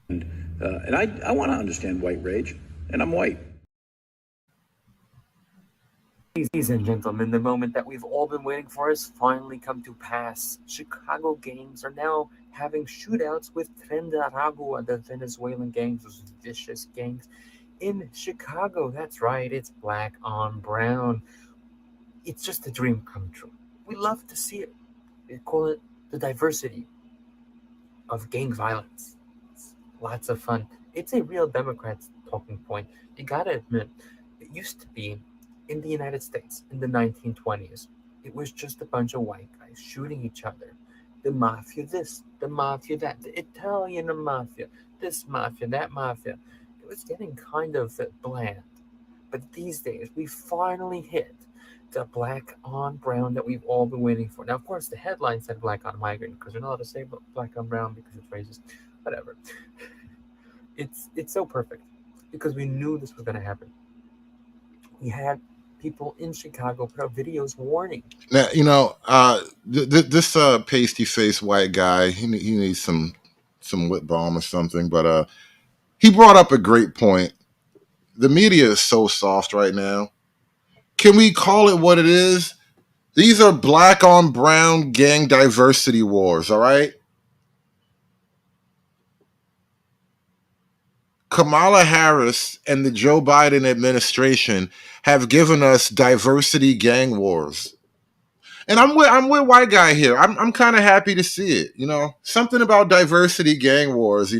And I want to understand white rage, and I'm white. Ladies and gentlemen, the moment that we've all been waiting for has finally come to pass. Chicago gangs are now having shootouts with Trendaragua, the Venezuelan gangs, those vicious gangs in Chicago. That's right, it's black on brown. It's just a dream come true. We love to see it. We call it the diversity of gang violence. It's lots of fun. It's a real Democrats talking point. You gotta admit, it used to be in the United States in the 1920s. It was just a bunch of white guys shooting each other. The mafia this, the mafia that, the Italian mafia, this mafia, that mafia. It was getting kind of bland. But these days, we finally hit the black on brown that we've all been waiting for. Now, of course, the headline said black on migrant because we're not allowed to say black on brown because it's racist. Whatever. It's so perfect because we knew this was going to happen. We had people in Chicago put out videos warning. Now, this pasty faced white guy, he needs some lip balm or something. But he brought up a great point. The media is so soft right now. Can we call it what it is? These are black on brown gang diversity wars, all right? Kamala Harris and the Joe Biden administration have given us diversity gang wars. And I'm with white guy here. I'm kind of happy to see it, Something about diversity gang wars,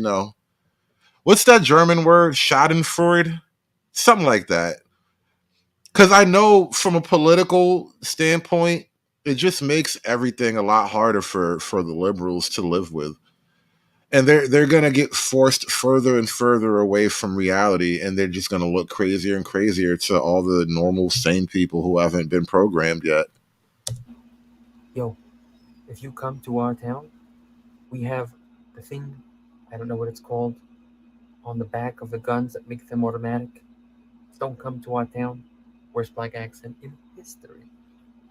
What's that German word? Schadenfreude? Something like that. Because I know from a political standpoint, it just makes everything a lot harder for the liberals to live with. And they're going to get forced further and further away from reality, and they're just going to look crazier and crazier to all the normal, sane people who haven't been programmed yet. Yo, if you come to our town, we have the thing, I don't know what it's called, on the back of the guns that make them automatic. Don't come to our town. Worst black accent in history.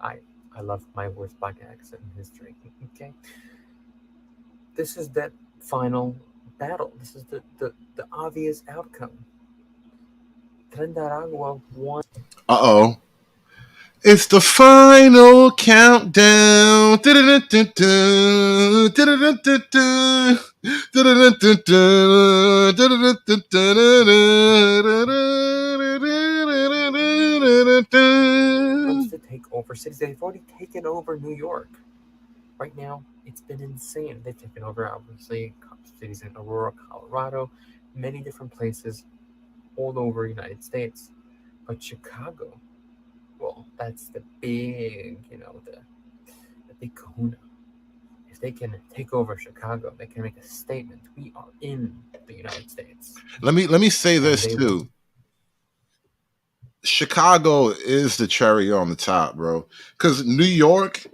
I love my worst black accent in history. Okay. This is that final battle. This is the obvious outcome. Trendaragua won. Uh-oh. It's the final countdown. Wants to take over cities. They've already taken over New York. Right now, it's been insane. They've taken over, obviously, cities in Aurora, Colorado, many different places all over the United States. But Chicago, well, that's the big, the big kahuna. If they can take over Chicago, they can make a statement. We are in the United States. Let me say this too. Chicago is the cherry on the top, bro. Because New York,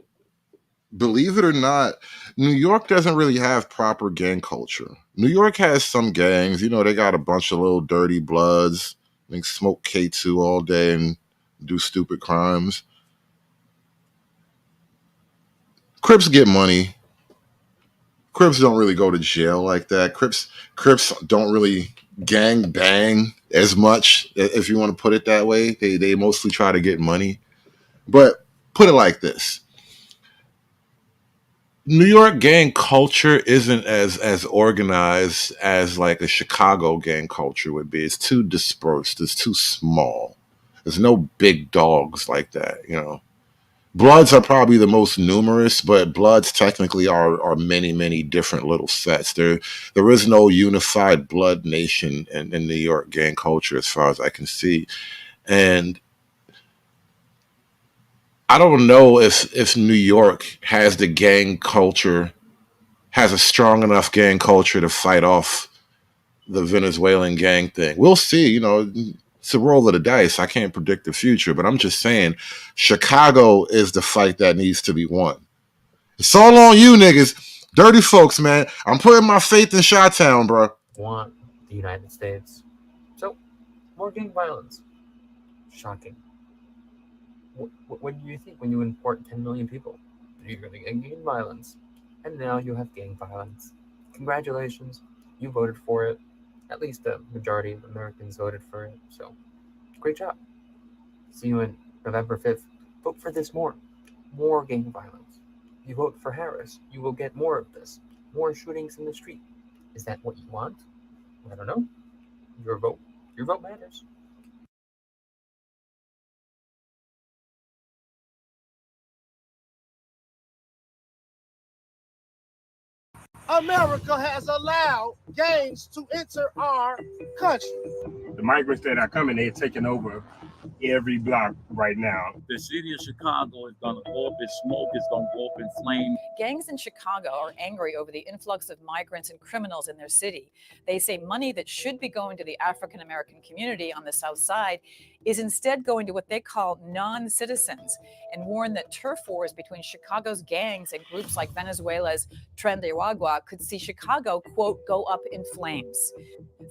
believe it or not, New York doesn't really have proper gang culture. New York has some gangs. They got a bunch of little dirty bloods. They smoke K2 all day and do stupid crimes. Crips get money. Crips don't really go to jail like that. Crips don't really gang bang as much, if you want to put it that way. They mostly try to get money. But put it like this. New York gang culture isn't as organized as like a Chicago gang culture would be. It's too dispersed. It's too small. There's no big dogs like that, Bloods are probably the most numerous, but Bloods technically are many, many different little sets. There is no unified Blood nation in New York gang culture as far as I can see. And I don't know if New York has the gang culture, has a strong enough gang culture to fight off the Venezuelan gang thing. We'll see, it's a roll of the dice. I can't predict the future, but I'm just saying Chicago is the fight that needs to be won. It's all on you niggas. Dirty folks, man. I'm putting my faith in Chi-Town, bro. Want the United States. So More gang violence. Shocking. What do you think when you import 10 million people? You're going to get gang violence. And now you have gang violence. Congratulations, you voted for it. At least the majority of Americans voted for it. So, great job. See you in November 5th. Vote for this more. More gang violence. You vote for Harris, you will get more of this. More shootings in the street. Is that what you want? I don't know. Your vote matters. America has allowed gangs to enter our country. The migrants that are coming, they're taking over every block right now. The city of Chicago is going to go up in smoke. It's going to go up in flame. Gangs in Chicago are angry over the influx of migrants and criminals in their city. They say money that should be going to the African American community on the South Side is instead going to what they call non-citizens, and warn that turf wars between Chicago's gangs and groups like Venezuela's Tren de Aragua could see Chicago, quote, go up in flames.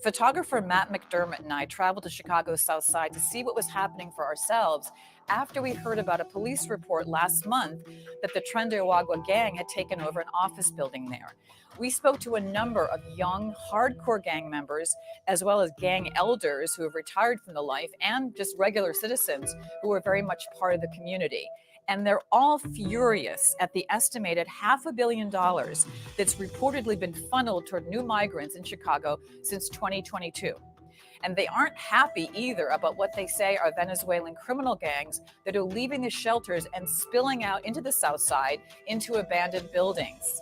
Photographer Matt McDermott and I traveled to Chicago's South Side to see what was happening for ourselves after we heard about a police report last month that the Tren de Aragua gang had taken over an office building there. We spoke to a number of young, hardcore gang members, as well as gang elders who have retired from the life, and just regular citizens who are very much part of the community. And they're all furious at the estimated $500 million that's reportedly been funneled toward new migrants in Chicago since 2022. And they aren't happy either about what they say are Venezuelan criminal gangs that are leaving the shelters and spilling out into the South Side into abandoned buildings.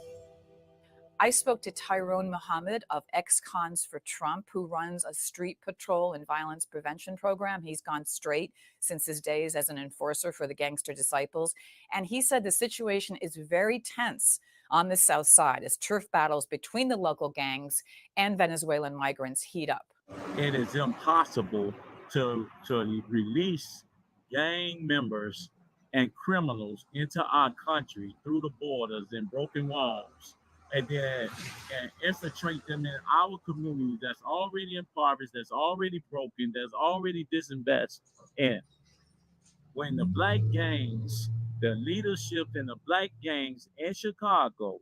I spoke to Tyrone Muhammad of Ex-Cons for Trump, who runs a street patrol and violence prevention program. He's gone straight since his days as an enforcer for the Gangster Disciples. And he said the situation is very tense on the South Side as turf battles between the local gangs and Venezuelan migrants heat up. It is impossible to release gang members and criminals into our country through the borders and broken walls, and then infiltrate them in our community that's already impoverished, that's already broken, that's already disinvested. And when the black gangs, the leadership in the black gangs in Chicago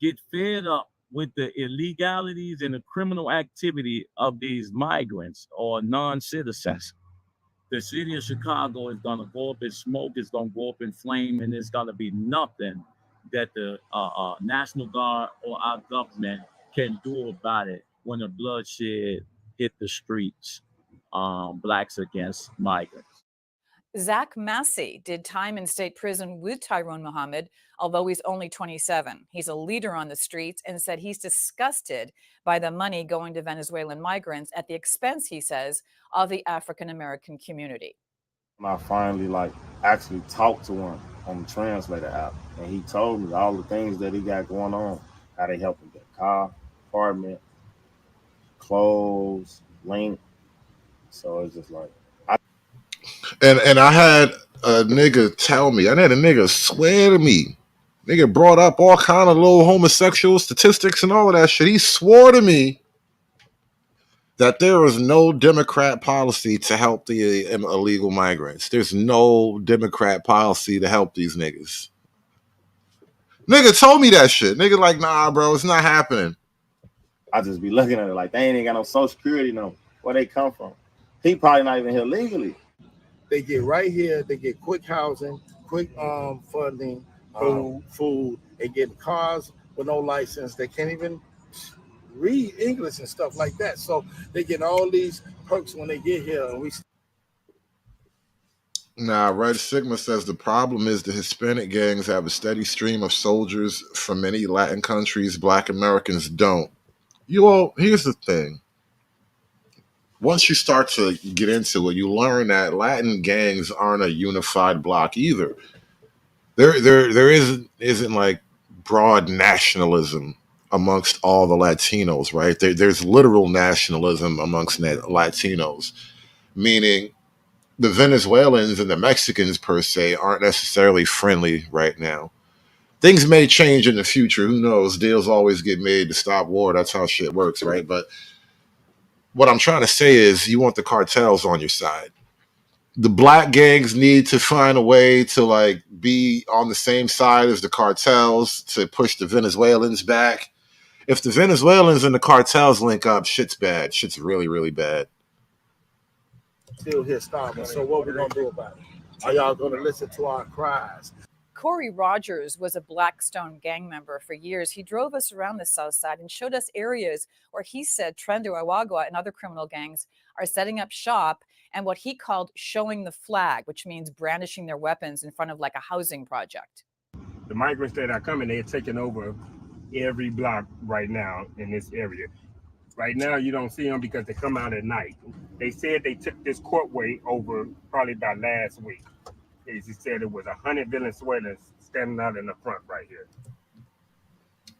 get fed up with the illegalities and the criminal activity of these migrants or non-citizens, the city of Chicago is going to go up in smoke, it's going to go up in flame, and there's going to be nothing that the National Guard or our government can do about it when the bloodshed hit the streets, blacks against migrants. Zach Massey did time in state prison with Tyrone Muhammad, although he's only 27. He's a leader on the streets and said he's disgusted by the money going to Venezuelan migrants at the expense, he says, of the African American community. I finally actually talked to him on the translator app, and he told me all the things that he got going on, how they help him get a car, apartment, clothes, link. So it's just like, And I had a nigga tell me, I had a nigga swear to me, nigga brought up all kind of little homosexual statistics and all of that shit. He swore to me that there was no Democrat policy to help the illegal migrants. There's no Democrat policy to help these niggas. Nigga told me that shit. Nigga like, nah, bro, it's not happening. I just be looking at it like they ain't got no Social Security, no. Where they come from? He probably not even here legally. They get right here. They get quick housing, quick funding, food. They get cars with no license. They can't even read English and stuff like that. So they get all these perks when they get here. And Nah, Red Sigma says the problem is the Hispanic gangs have a steady stream of soldiers from many Latin countries. Black Americans don't. Here's the thing. Once you start to get into it, you learn that Latin gangs aren't a unified bloc either. There isn't like broad nationalism amongst all the Latinos, right? There's literal nationalism amongst Latinos, meaning the Venezuelans and the Mexicans per se aren't necessarily friendly right now. Things may change in the future. Who knows? Deals always get made to stop war. That's how shit works, right? But what I'm trying to say is you want the cartels on your side. The black gangs need to find a way to like be on the same side as the cartels to push the Venezuelans back. If the Venezuelans and the cartels link up, shit's bad. Shit's really, really bad. Still here starving. So what we gonna do about it? Are y'all gonna listen to our cries? Corey Rogers was a Blackstone gang member for years. He drove us around the South Side and showed us areas where he said Trendo Awagwa and other criminal gangs are setting up shop and what he called showing the flag, which means brandishing their weapons in front of like a housing project. The migrants that are coming, they're taking over every block right now in this area. Right now, you don't see them because they come out at night. They said they took this courtway over probably about last week. He said it was 100 Venezuelans standing out in the front right here.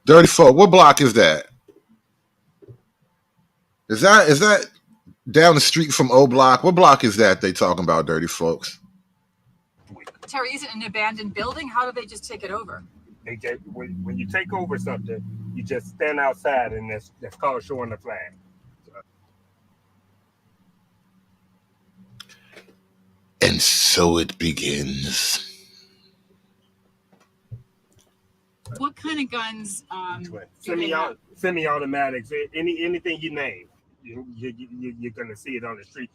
Dirty folk. What block is that? Is that down the street from O Block? What block is that they talking about, dirty folks? Terry, is it an abandoned building? How do they just take it over? They just, when you take over something, you just stand outside, and that's called showing the flag. And so it begins. What kind of guns? Semi-automatics, anything you name, you're gonna see it on the street.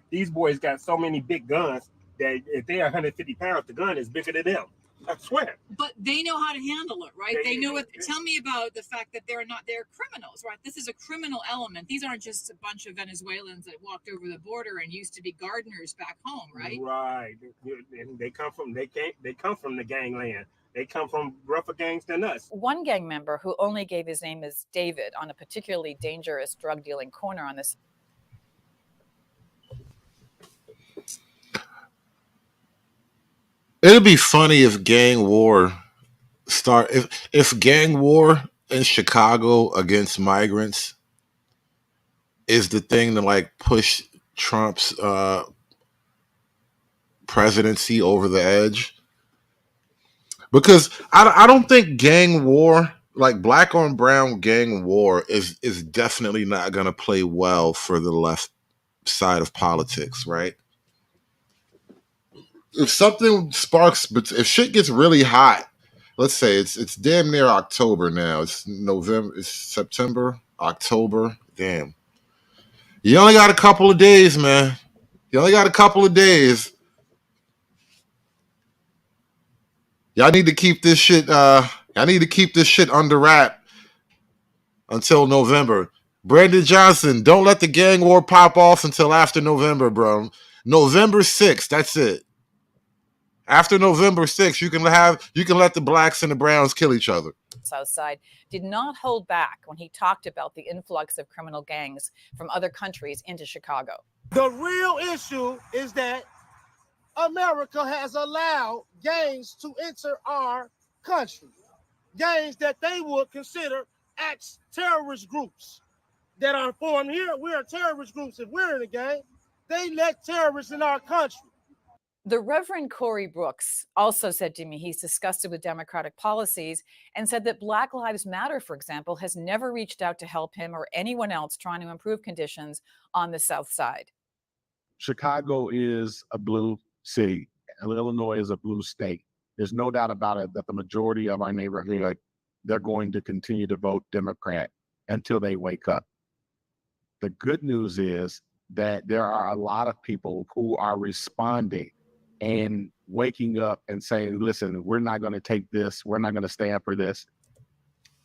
These boys got so many big guns that if they're 150 pounds, the gun is bigger than them. I swear. But they know how to handle it, right? They know what. Tell me about the fact that they're criminals, right? This is a criminal element. These aren't just a bunch of Venezuelans that walked over the border and used to be gardeners back home, right? Right. They come from the gangland. They come from rougher gangs than us. One gang member who only gave his name as David on a particularly dangerous drug dealing corner on this. It'd be funny if gang war if gang war in Chicago against migrants is the thing to like push Trump's presidency over the edge. Because I don't think gang war, like black on brown gang war, is definitely not going to play well for the left side of politics, right? If something sparks, but if shit gets really hot, let's say it's damn near October now. It's November, it's September, October. Damn. You only got a couple of days, man. You only got a couple of days. Y'all need to keep this shit. Y'all need to keep this shit under wrap until November. Brandon Johnson, don't let the gang war pop off until after November, bro. November 6th, that's it. After November 6th, you can let the blacks and the browns kill each other. Southside did not hold back when he talked about the influx of criminal gangs from other countries into Chicago. The real issue is that America has allowed gangs to enter our country. Gangs that they would consider terrorist groups that are formed here. We are terrorist groups. If we're in a gang, they let terrorists in our country. The Reverend Corey Brooks also said to me he's disgusted with Democratic policies and said that Black Lives Matter, for example, has never reached out to help him or anyone else trying to improve conditions on the South Side. Chicago is a blue city. Illinois is a blue state. There's no doubt about it that the majority of our neighborhood, they're going to continue to vote Democrat until they wake up. The good news is that there are a lot of people who are responding and waking up and saying, listen, we're not going to take this. We're not going to stand for this.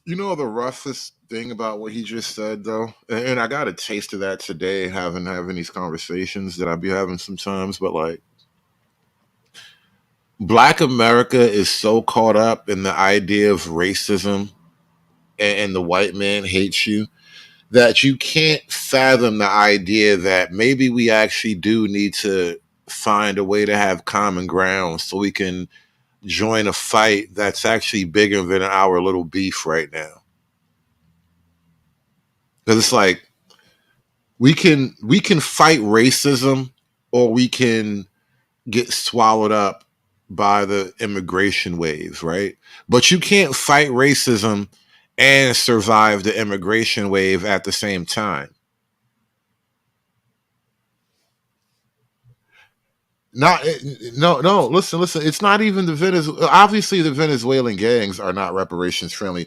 You know the roughest thing about what he just said, though? And I got a taste of that today, having these conversations that I be having sometimes, but like, Black America is so caught up in the idea of racism and the white man hates you that you can't fathom the idea that maybe we actually do need to find a way to have common ground so we can join a fight that's actually bigger than our little beef right now. Because it's like we can fight racism, or we can get swallowed up by the immigration wave, right? But you can't fight racism and survive the immigration wave at the same time. Not no. Listen. It's not even the Venezuela. Obviously, the Venezuelan gangs are not reparations friendly.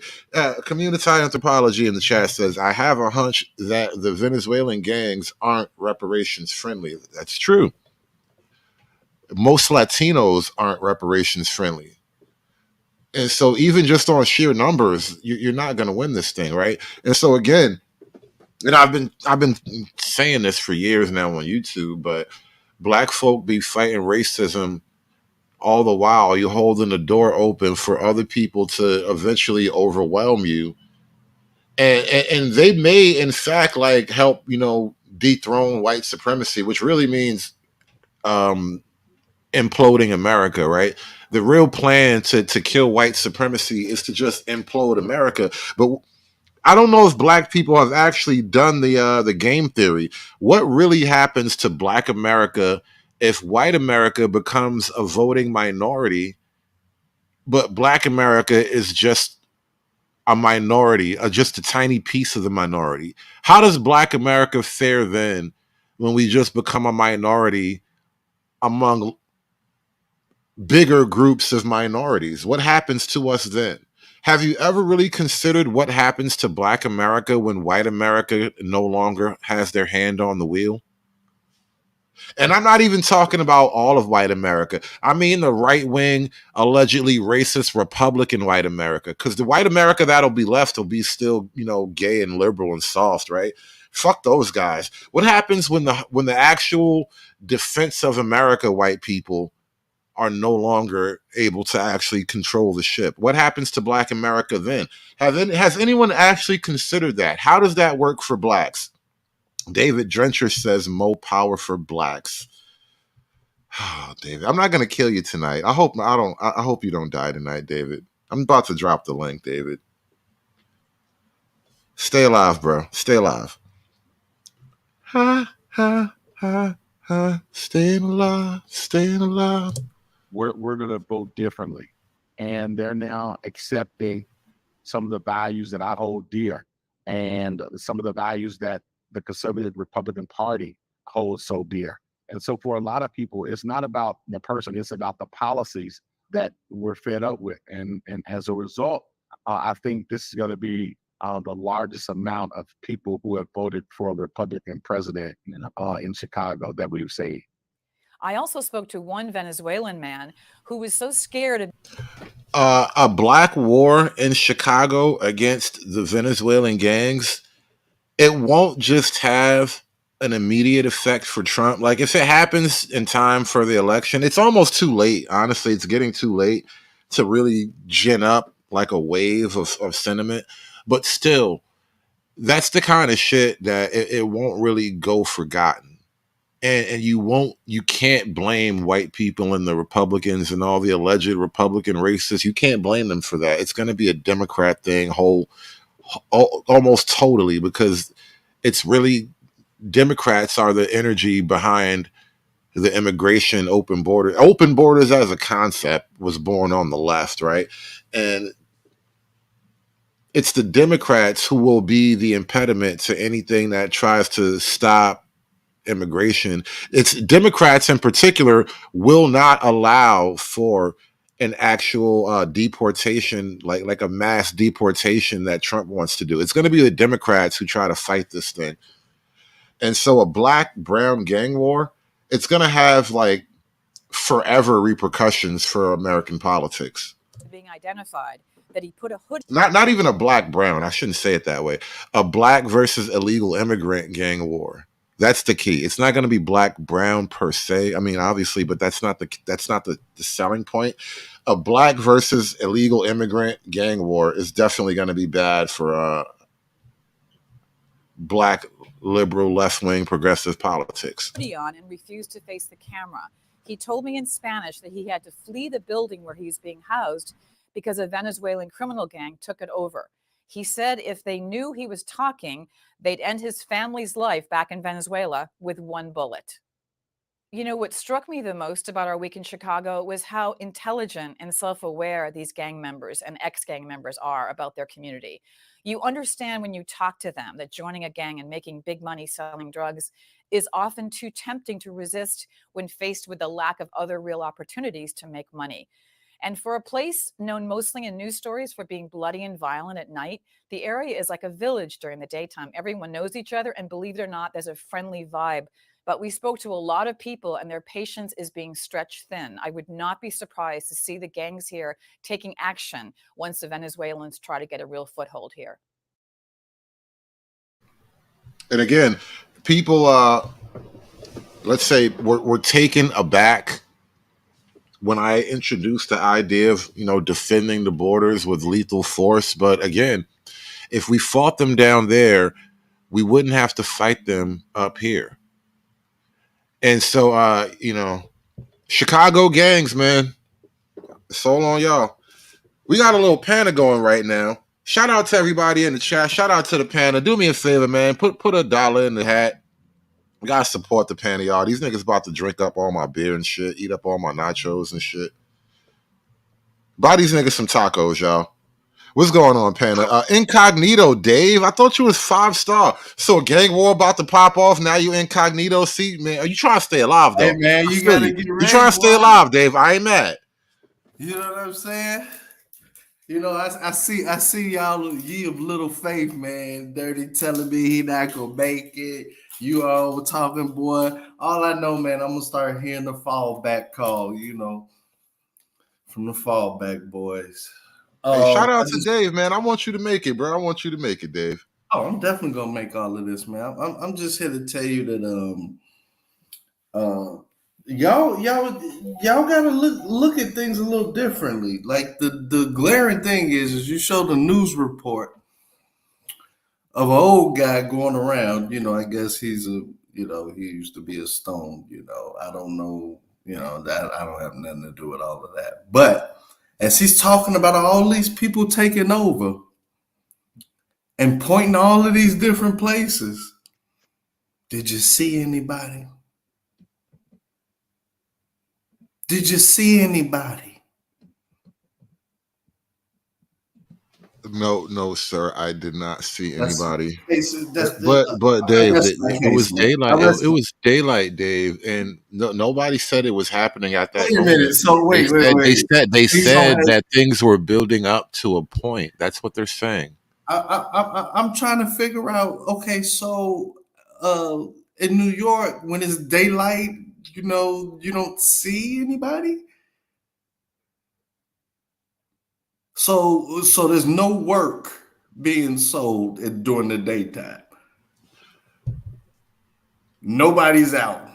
Community anthropology in the chat says I have a hunch that the Venezuelan gangs aren't reparations friendly. That's true. Most Latinos aren't reparations friendly, and so even just on sheer numbers, you're not going to win this thing, right? And so again, and I've been saying this for years now on YouTube, but black folk be fighting racism all the while you're holding the door open for other people to eventually overwhelm you, and they may in fact like help dethrone white supremacy, which really means um imploding America, right? The real plan to kill white supremacy is to just implode America. But I don't know if black people have actually done the game theory. What really happens to black America if white America becomes a voting minority, but black America is just a minority, just a tiny piece of the minority? How does black America fare then when we just become a minority among bigger groups of minorities? What happens to us then? Have you ever really considered what happens to black America when white America no longer has their hand on the wheel? And I'm not even talking about all of white America. I mean the right wing, allegedly racist Republican white America. Because the white America that'll be left will be still, gay and liberal and soft, right? Fuck those guys. What happens when the actual defense of America white people are no longer able to actually control the ship? What happens to black America then? Has anyone actually considered that? How does that work for blacks? David Drencher says more power for blacks. Oh, David, I'm not gonna kill you tonight. I hope you don't die tonight, David. I'm about to drop the link, David. Stay alive, bro. Stay alive. Ha ha ha ha. Staying alive. Staying alive. We're going to vote differently, and they're now accepting some of the values that I hold dear, and some of the values that the conservative Republican Party holds so dear. And so for a lot of people, it's not about the person, it's about the policies that we're fed up with. And as a result, I think this is going to be the largest amount of people who have voted for a Republican president in Chicago that we've seen. I also spoke to one Venezuelan man who was so scared of A black war in Chicago against the Venezuelan gangs, it won't just have an immediate effect for Trump. Like if it happens in time for the election, it's almost too late. Honestly, it's getting too late to really gin up like a wave of sentiment. But still, that's the kind of shit that it won't really go forgotten. And you can't blame white people and the Republicans and all the alleged Republican racists. You can't blame them for that. It's going to be a Democrat thing, almost totally, because it's really Democrats are the energy behind the immigration open borders as a concept was born on the left, right? And it's the Democrats who will be the impediment to anything that tries to stop immigration. It's Democrats in particular will not allow for an actual deportation, like a mass deportation that Trump wants to do. It's going to be the Democrats who try to fight this thing. And so a black brown gang war, it's going to have like forever repercussions for American politics. being identified, that he put a hood. Not even a black brown. I shouldn't say it that way. A black versus illegal immigrant gang war. That's the key. It's not going to be black brown per se. I mean, obviously, but that's not the selling point. A black versus illegal immigrant gang war is definitely going to be bad for black liberal left wing progressive politics. On and refused to face the camera. He told me in Spanish that he had to flee the building where he's being housed because a Venezuelan criminal gang took it over. He said if they knew he was talking, they'd end his family's life back in Venezuela with one bullet. You know, what struck me the most about our week in Chicago was how intelligent and self-aware these gang members and ex-gang members are about their community. You understand when you talk to them that joining a gang and making big money selling drugs is often too tempting to resist when faced with the lack of other real opportunities to make money. And for a place known mostly in news stories for being bloody and violent at night, the area is like a village during the daytime. Everyone knows each other, and believe it or not, there's a friendly vibe. But we spoke to a lot of people, and their patience is being stretched thin. I would not be surprised to see the gangs here taking action once the Venezuelans try to get a real foothold here. And again, people, let's say, were taken aback when I introduced the idea of, defending the borders with lethal force. But again, if we fought them down there, we wouldn't have to fight them up here. And so, Chicago gangs, man, it's all on y'all. We got a little panda going right now. Shout out to everybody in the chat. Shout out to the panda. Do me a favor, man. Put $1 in the hat. We gotta support the panda, y'all. These niggas about to drink up all my beer and shit, eat up all my nachos and shit. Buy these niggas some tacos, y'all. What's going on, Panda? Incognito, Dave. I thought you was 5-star. So a gang war about to pop off. Now you incognito. See, man, are you trying to stay alive though? Hey man, you gotta get ready. You trying to stay alive, Dave? I ain't mad. You know what I'm saying? I see y'all, ye of little faith, man. Dirty telling me he not gonna make it. You all were talking, boy. All I know, man, I'm gonna start hearing the fallback call, from the fallback boys. Hey, shout out to Dave, man. I want you to make it, bro. I want you to make it, Dave. Oh, I'm definitely gonna make all of this, man. I'm just here to tell you that y'all gotta look at things a little differently. Like the glaring thing is you show the news report of an old guy going around. I guess he's he used to be a stone. I don't know. That I don't have nothing to do with all of that. But as he's talking about all these people taking over and pointing to all of these different places, did you see anybody? Did you see anybody? No, sir. I did not see anybody. But Dave, it was daylight. It was daylight, Dave, and nobody said it was happening at that moment. Wait a minute. So wait. They said that things were building up to a point. That's what they're saying. I'm trying to figure out. Okay, so in New York, when it's daylight, you don't see anybody. So there's no work being sold during the daytime. Nobody's out.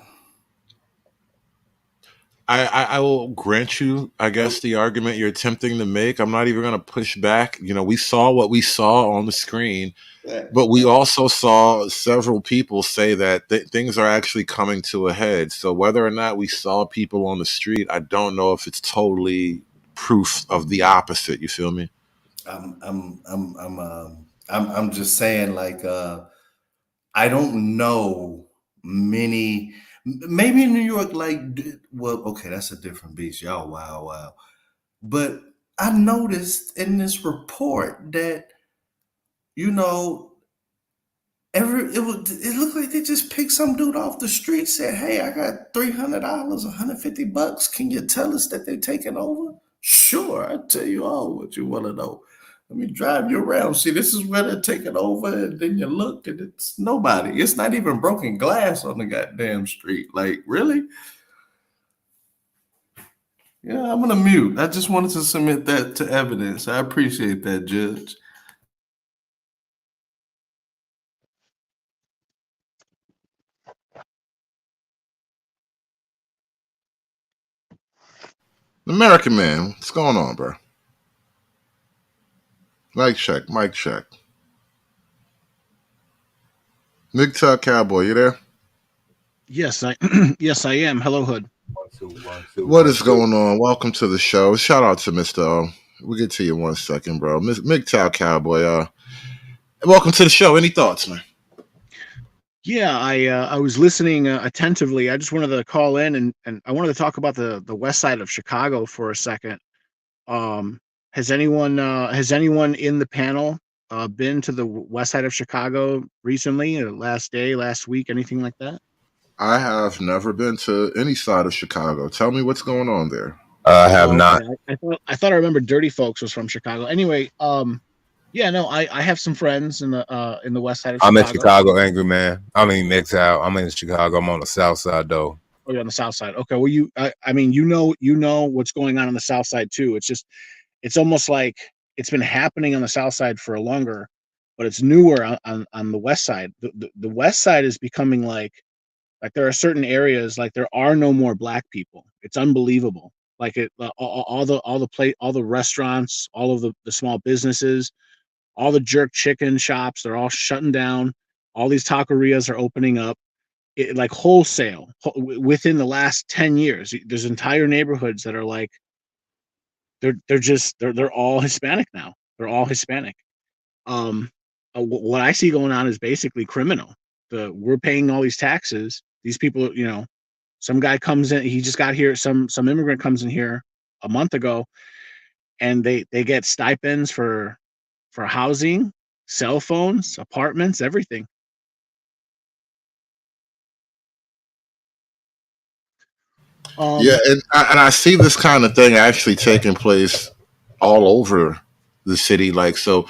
I will grant you, I guess, the argument you're attempting to make. I'm not even going to push back. We saw what we saw on the screen, but we also saw several people say that things are actually coming to a head. So whether or not we saw people on the street, I don't know if it's totally proof of the opposite. You feel me? I'm just saying, like, I don't know many. Maybe in New York, okay, that's a different beast, y'all. Wow. But I noticed in this report that it looked like they just picked some dude off the street, said, "Hey, I got $300, $150. Can you tell us that they're taking over?" Sure, I'll tell you all what you want to know. Let me drive you around. See, this is where they're taking over, and then you look, and it's nobody. It's not even broken glass on the goddamn street. Like, really? Yeah, I'm gonna mute. I just wanted to submit that to evidence. I appreciate that, Judge. American man, what's going on, bro? Mic check. MGTOW Cowboy, you there? Yes, I am. Hello, Hood. 1, 2. What is going on? Welcome to the show. Shout out to Mr. O. We'll get to you in 1 second, bro. MGTOW Cowboy, welcome to the show. Any thoughts, man? Yeah, I was listening attentively. I just wanted to call in and I wanted to talk about the west side of Chicago for a second. Has anyone in the panel been to the west side of Chicago recently, last day, last week, anything like that? I have never been to any side of Chicago. Tell me what's going on there. I have Oh, not. okay. I thought I remember Dirty Folks was from Chicago. Anyway, yeah, no, I have some friends in the west side of I'm in Chicago. Chicago, angry man. I'm in mix out. I'm in Chicago. I'm on the south side though. Oh, you're on the south side. Okay, well, I mean, you know what's going on the south side too. It's almost like it's been happening on the south side for longer, but it's newer on the west side. The west side is becoming like there are certain areas like there are no more black people. It's unbelievable. Like all the restaurants, all of the small businesses, all the jerk chicken shops, they're all shutting down. All these taquerias are opening up. Like wholesale within the last 10 years. There's entire neighborhoods that are like they're all Hispanic now. They're all Hispanic. What I see going on is basically criminal. We're paying all these taxes. These people, some guy comes in. He just got here. Some immigrant comes in here a month ago, and they get stipends for housing, cell phones, apartments, everything. Yeah, and I see this kind of thing actually taking place all over the city. Like, so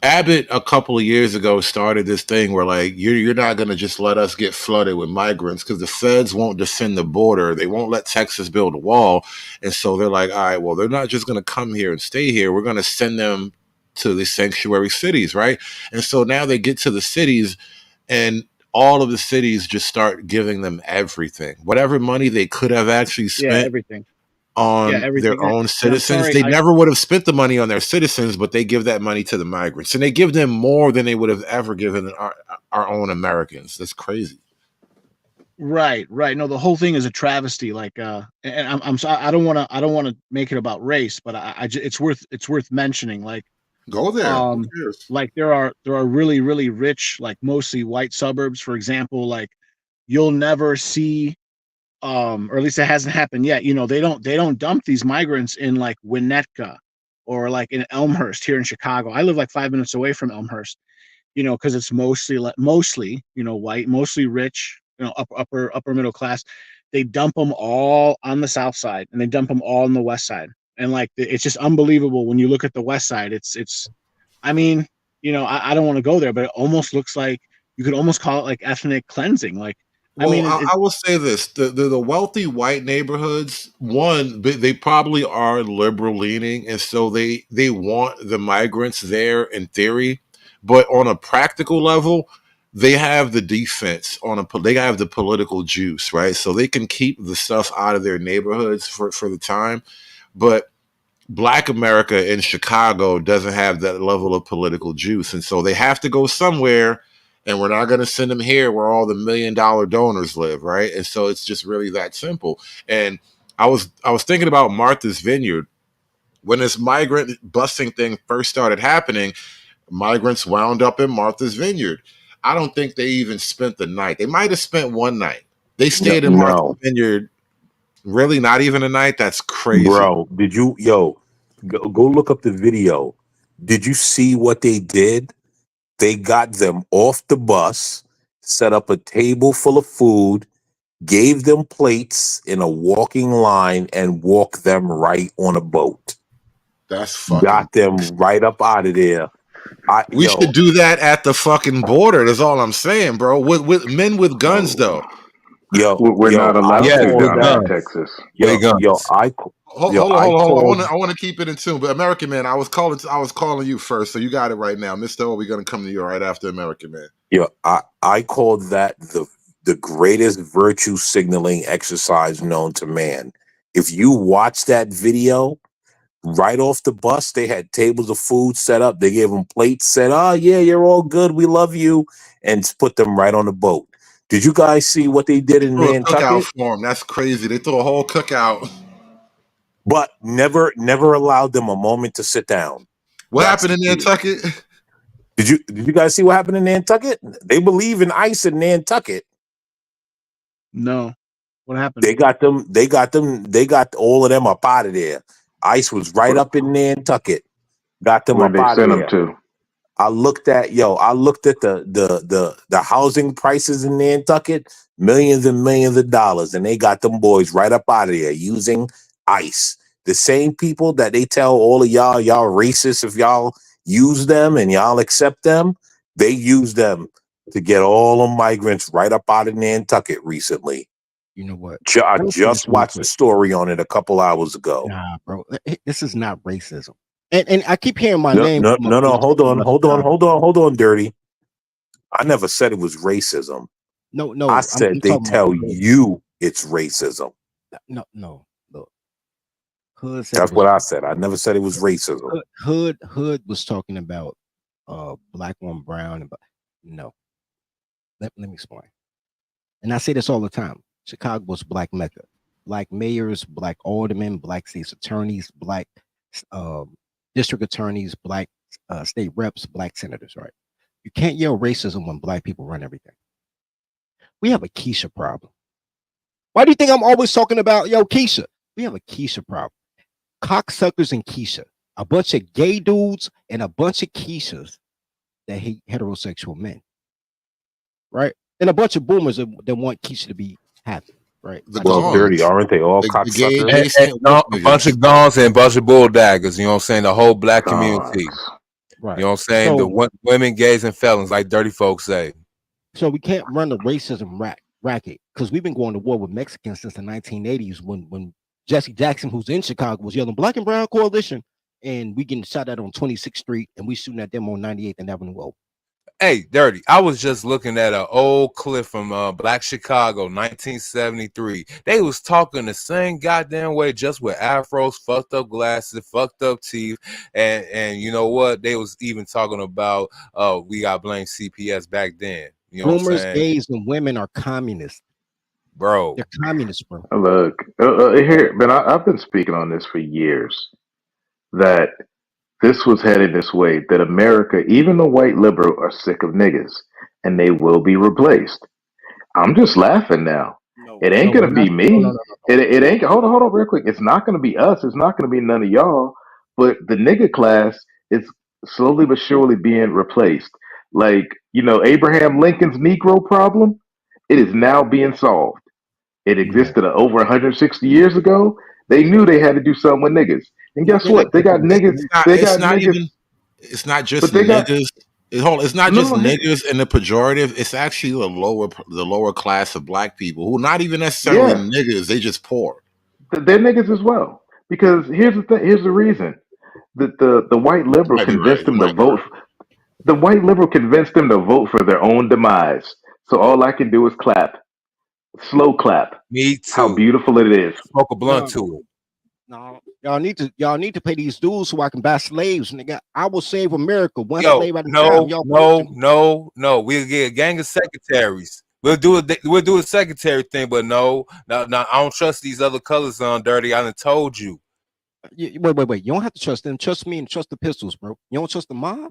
Abbott a couple of years ago started this thing where like you're not going to just let us get flooded with migrants because the feds won't defend the border. They won't let Texas build a wall, and so they're like, all right, well, they're not just going to come here and stay here. We're going to send them to the sanctuary cities, right? And so now they get to the cities, and all of the cities just start giving them everything, whatever money they could have actually Yeah, spent everything. Yeah, on their everything. own And I'm citizens. sorry, They never would have spent the money on their citizens, but they give that money to the migrants, and they give them more than they would have ever given our own Americans. That's crazy. Right. No, the whole thing is a travesty. Like, and I'm sorry, I don't want to make it about race, but it's worth mentioning. Like, Go there. Who cares? like there are really really rich, like mostly white suburbs, for example. Like, you'll never see, or at least it hasn't happened yet. They don't dump these migrants in like Winnetka or like in Elmhurst here in Chicago. I live like 5 minutes away from Elmhurst. Because it's mostly white, mostly rich, upper middle class. They dump them all on the south side, and they dump them all on the west side. And like it's just unbelievable when you look at the west side. It's I mean, I don't want to go there, but it almost looks like you could almost call it like ethnic cleansing. Like, I Well, mean, I will say this: the wealthy white neighborhoods, one, they probably are liberal leaning, and so they want the migrants there in theory, but on a practical level, they have the defense they have the political juice, right? So they can keep the stuff out of their neighborhoods for the time, but Black America in Chicago doesn't have that level of political juice. And so they have to go somewhere, and we're not going to send them here where all the $1 million donors live, right? And so it's just really that simple. And I was thinking about Martha's Vineyard. When this migrant busing thing first started happening, migrants wound up in Martha's Vineyard. I don't think they even spent the night. They might have spent one night. They stayed in Martha's Vineyard. Really, not even a night? That's crazy. Bro, go look up the video. Did you see what they did? They got them off the bus, set up a table full of food, gave them plates in a walking line, and walked them right on a boat. That's fucking. Got them right up out of there. We should do that at the fucking border. That's all I'm saying, bro. With men with guns, though. We're not allowed to down in Texas. Hold on. I want to keep it in tune. But American Man, I was calling you first, so you got it right now, Mr. O. We're gonna come to you right after American Man. I call that the greatest virtue signaling exercise known to man. If you watch that video, right off the bus, they had tables of food set up. They gave them plates, said, "Oh yeah, you're all good. We love you," and put them right on the boat. Did you guys see what they did in Nantucket? Cookout for them. That's crazy. They threw a whole cookout, but never allowed them a moment to sit down. What happened in Nantucket? Did you guys see what happened in Nantucket? They believe in ICE in Nantucket. No. What happened? They got all of them up out of there. ICE was right up in Nantucket. Got them Where'd up out they of send there. them to? I looked at the housing prices in Nantucket, millions and millions of dollars, and they got them boys right up out of there using ICE. The same people that they tell all of y'all racist if y'all use them and y'all accept them, they use them to get all the migrants right up out of Nantucket recently. You know what? I Let me say just this real watched the quick. story on it a couple hours ago. Nah, bro, this is not racism. And I keep hearing my No, name. no, come no, up no. with Hold something on, about Dirty. I never said it was racism. No, I I'm said they talking about tell hood. you it's racism. No. Look, Hood said it That's was what I said. I never said it was racism. Hood was talking about black on brown, and no. Let me explain. And I say this all the time. Chicago was black Mecca. Black mayors, black aldermen, black state's attorneys, black district attorneys, black state reps, black senators, right? You can't yell racism when black people run everything. We have a Keisha problem. Why do you think I'm always talking about, Keisha? We have a Keisha problem. Cocksuckers and Keisha. A bunch of gay dudes and a bunch of Keishas that hate heterosexual men. Right? And a bunch of boomers that want Keisha to be happy. Right? Well, Dirty, aren't they all cocksuckers? A bunch of guns and a bunch of bulldaggers. You know what I'm saying? The whole black community. Right. You know what I'm saying? So- The women, gays, and felons, like dirty folks say. So we can't run the racism racket because we've been going to war with Mexicans since the 1980s when Jesse Jackson, who's in Chicago, was yelling black and brown coalition, and we getting shot at on 26th Street, and we shooting at them on 98th and Avenue O. Hey, Dirty, I was just looking at an old clip from Black Chicago, 1973. They was talking the same goddamn way, just with afros, fucked up glasses, fucked up teeth, and you know what? They was even talking about we got blame CPS back then. You know what I'm Boomers, saying? gays, and women are communists. Bro. They're communists, bro. Look, here, man, I've been speaking on this for years that this was headed this way, that America, even the white liberal, are sick of niggas and they will be replaced. I'm just laughing now. It ain't No, gonna be me. It ain't. Hold on, real quick. It's not gonna be us. It's not gonna be none of y'all. But the nigga class is slowly but surely being replaced. Like Abraham Lincoln's Negro problem. It is now being solved. It existed over 160 years ago. They knew they had to do something with niggas. And guess what? They got niggas. They got niggas. It's not just But they got niggas. It's not just no. niggas in the pejorative. It's actually the lower class of black people who not even necessarily Yeah, niggas. They just poor. they're niggas as well. Because here's the thing. Here's the reason that the white liberal Might be convinced right. You them to might be vote. right. The white liberal convinced them to vote for their own demise. So all I can do is clap, slow clap. Me How too. beautiful it is. Smoke a blunt to it. No, y'all need to pay these dues so I can buy slaves, nigga. I will save America one Yo, slave at a time. no. Y'all We'll get a gang of secretaries. We'll do a secretary thing, but no, I don't trust these other colors on Dirty. I done told you. Wait. You don't have to trust them. Trust me and trust the pistols, bro. You don't trust the mob?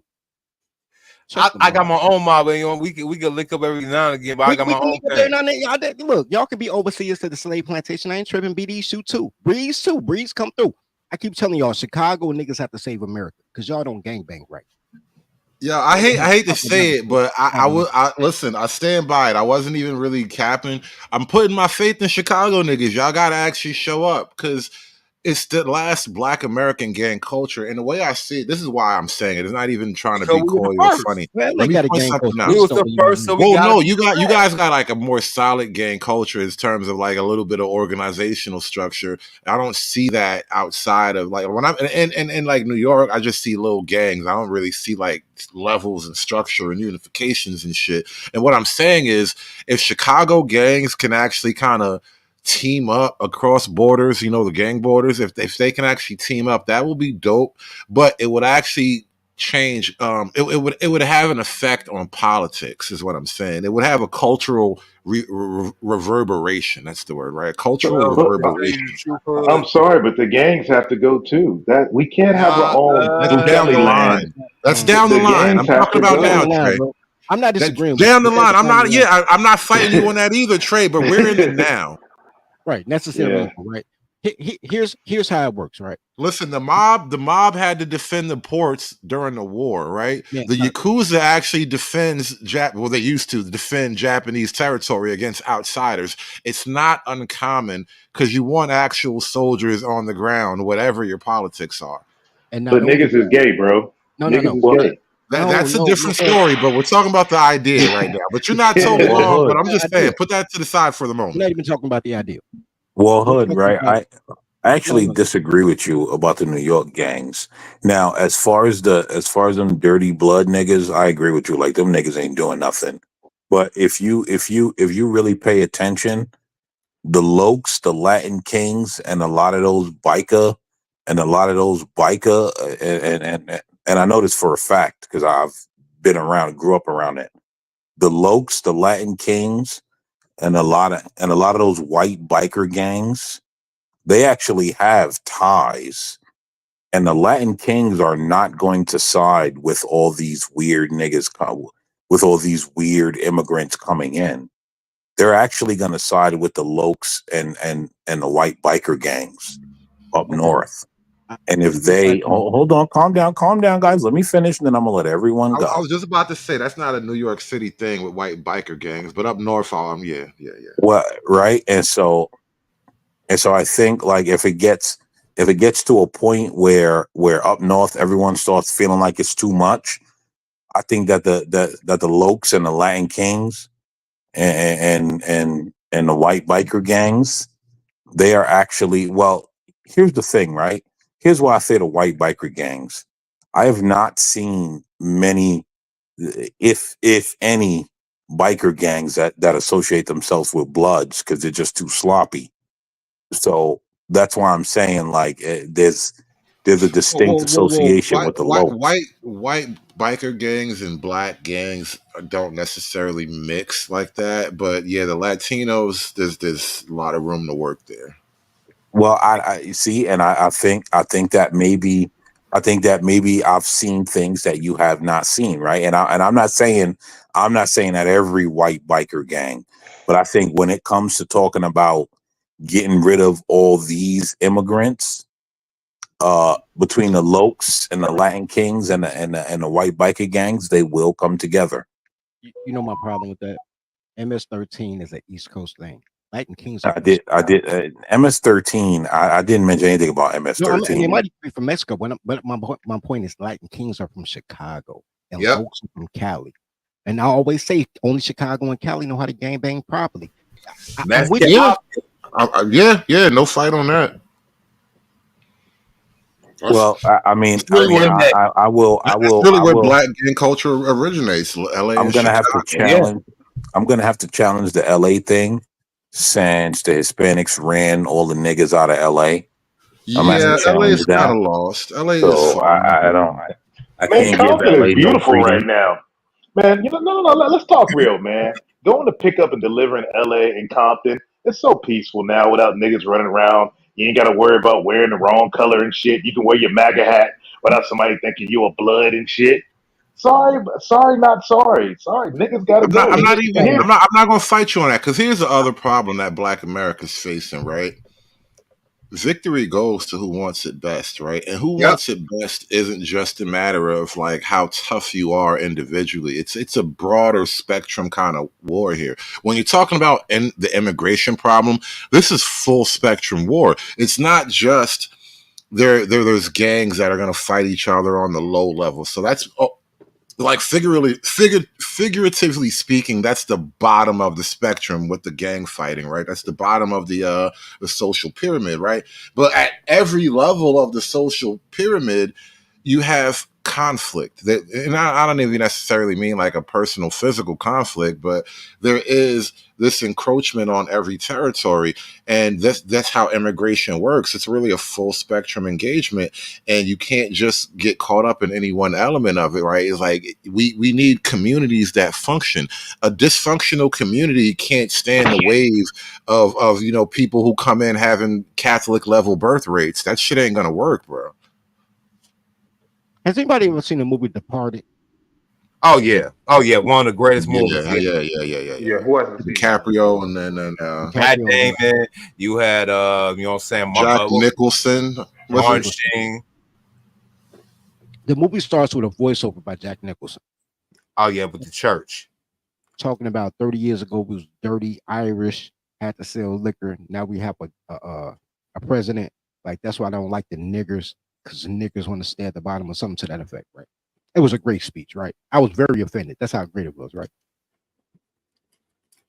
I got my own mob, and we can link up every now and again, but I got my own thing. Look, y'all can be overseers to the slave plantation. I ain't tripping. BD shoot too. Breeze come through. I keep telling y'all, Chicago niggas have to save America because y'all don't gangbang right. Yeah, I hate to say it, but I listen, I stand by it. I wasn't even really capping. I'm putting my faith in Chicago niggas. Y'all gotta actually show up because it's the last black American gang culture. And the way I see it, this is why I'm saying it. It's not even trying to So be we were coy the or first. funny. Man, Let me got a point gang something culture. out. We was the first, so we Well, got no, you guys got like a more solid gang culture in terms of like a little bit of organizational structure. I don't see that outside of like when I'm in like New York, I just see little gangs. I don't really see like levels and structure and unifications and shit. And what I'm saying is if Chicago gangs can actually kind of team up across borders, the gang borders, if they can actually team up, that will be dope. But it would actually change it would have an effect on politics is what I'm saying. It would have a cultural reverberation. That's the word, right? Cultural reverberation. I'm sorry, but the gangs have to go too. That we can't have our own That's down the Dookie land. line. That's down the The line. gangs I'm have talking to about go. now, Trey. I'm not disagreeing That's down the with line. I'm not fighting you on that either, Trey, but we're in the now. Right, necessary Yeah. evil, right? Here's how it works, right? Listen, the mob had to defend the ports during the war, right? Yeah, The Yakuza actually defends well, they used to defend Japanese territory against outsiders. It's not uncommon because you want actual soldiers on the ground, whatever your politics are. and But niggas is gay, bro. No, Niggas is Well, gay. That's a different story, but we're talking about the idea right now. But you're not totally well, wrong, but Hood. I'm just saying, put that to the side for the We're moment. not even talking about the idea. Well, We're Hood, talking right? about I actually no. disagree with you about the New York gangs. Now, as far as them dirty blood niggas, I agree with you. Like them niggas ain't doing nothing. But if you really pay attention, the Lokes, the Latin Kings, and a lot of those biker, and I know this for a fact because I've been around, grew up around it. The Lokes, the Latin Kings, and a lot of those white biker gangs, they actually have ties. And the Latin Kings are not going to side with all these weird niggas, with all these weird immigrants coming in. They're actually going to side with the Lokes and the white biker gangs up north. And if they hold on, calm down, guys. Let me finish, and then I'm gonna let everyone I go. was just about to say that's not a New York City thing with white biker gangs, but up north, yeah. Well, right, and so I think like if it gets to a point where up north everyone starts feeling like it's too much, I think that the Lokes and the Latin Kings and the white biker gangs, they are actually, well, here's the thing, right? Here's why I say the white biker gangs. I have not seen many, if any, biker gangs that associate themselves with Bloods because they're just too sloppy. So that's why I'm saying like there's a distinct association with the Lokes. White biker gangs and black gangs don't necessarily mix like that, but yeah, the Latinos, there's a lot of room to work there. Well, I see, and I think that maybe I've seen things that you have not seen, right? And I'm not saying that every white biker gang, but I think when it comes to talking about getting rid of all these immigrants, between the Lokes and the Latin Kings and the white biker gangs, they will come together. You know my problem with that. MS-13 is an East Coast thing. Latin Kings. I did. MS-13. I didn't mention anything about MS-13. No, it might be from Mexico, but my point is Latin Kings are from Chicago and Lokes are from Cali. And I always say only Chicago and Cali know how to gangbang properly. No fight on that. Well, I will. That's really where black gang culture originates. LA. I'm gonna have to challenge. I'm gonna have to challenge the LA thing, since the Hispanics ran all the niggas out of LA. Yeah, LA is kind of lost. LA so is fine. I Man, can't give Compton LA is no beautiful freedom. right now. Man, no. Let's talk real, man. Going to pick up and deliver in LA and Compton, it's so peaceful now without niggas running around. You ain't got to worry about wearing the wrong color and shit. You can wear your MAGA hat without somebody thinking you a blood and shit. Sorry, not sorry. Sorry, niggas gotta go. I'm not gonna fight you on that because here's the other problem that Black America's facing, right? Victory goes to who wants it best, right? And who wants it best isn't just a matter of like how tough you are individually. It's a broader spectrum kind of war here. When you're talking about the immigration problem, this is full spectrum war. It's not just there's gangs that are going to fight each other on the low level. So that's like figuratively speaking, that's the bottom of the spectrum with the gang fighting, right? That's the bottom of the social pyramid, right? But at every level of the social pyramid, you have conflict. And I don't even necessarily mean like a personal physical conflict, but there is this encroachment on every territory, and that's how immigration works. It's really a full spectrum engagement, and you can't just get caught up in any one element of it, right? It's like we need communities that function. A dysfunctional community can't stand the wave of people who come in having Catholic level birth rates. That shit ain't gonna work, bro. Has anybody ever seen the movie Departed? Oh yeah, one of the greatest movies. Yeah, who hasn't seen that? DiCaprio and then Matt DiCaprio, Damon. You had you know what I'm saying, Jack Nicholson. Was Martin it? Sheen. The movie starts with a voiceover by Jack Nicholson Oh yeah, with the church. talking about 30 years ago we was dirty, Irish, had to sell liquor. Now we have a president. Like that's why I don't like the niggers, because the niggers want to stay at the bottom or something to that effect, right? It was a great speech, right? I was very offended. That's how great it was, right?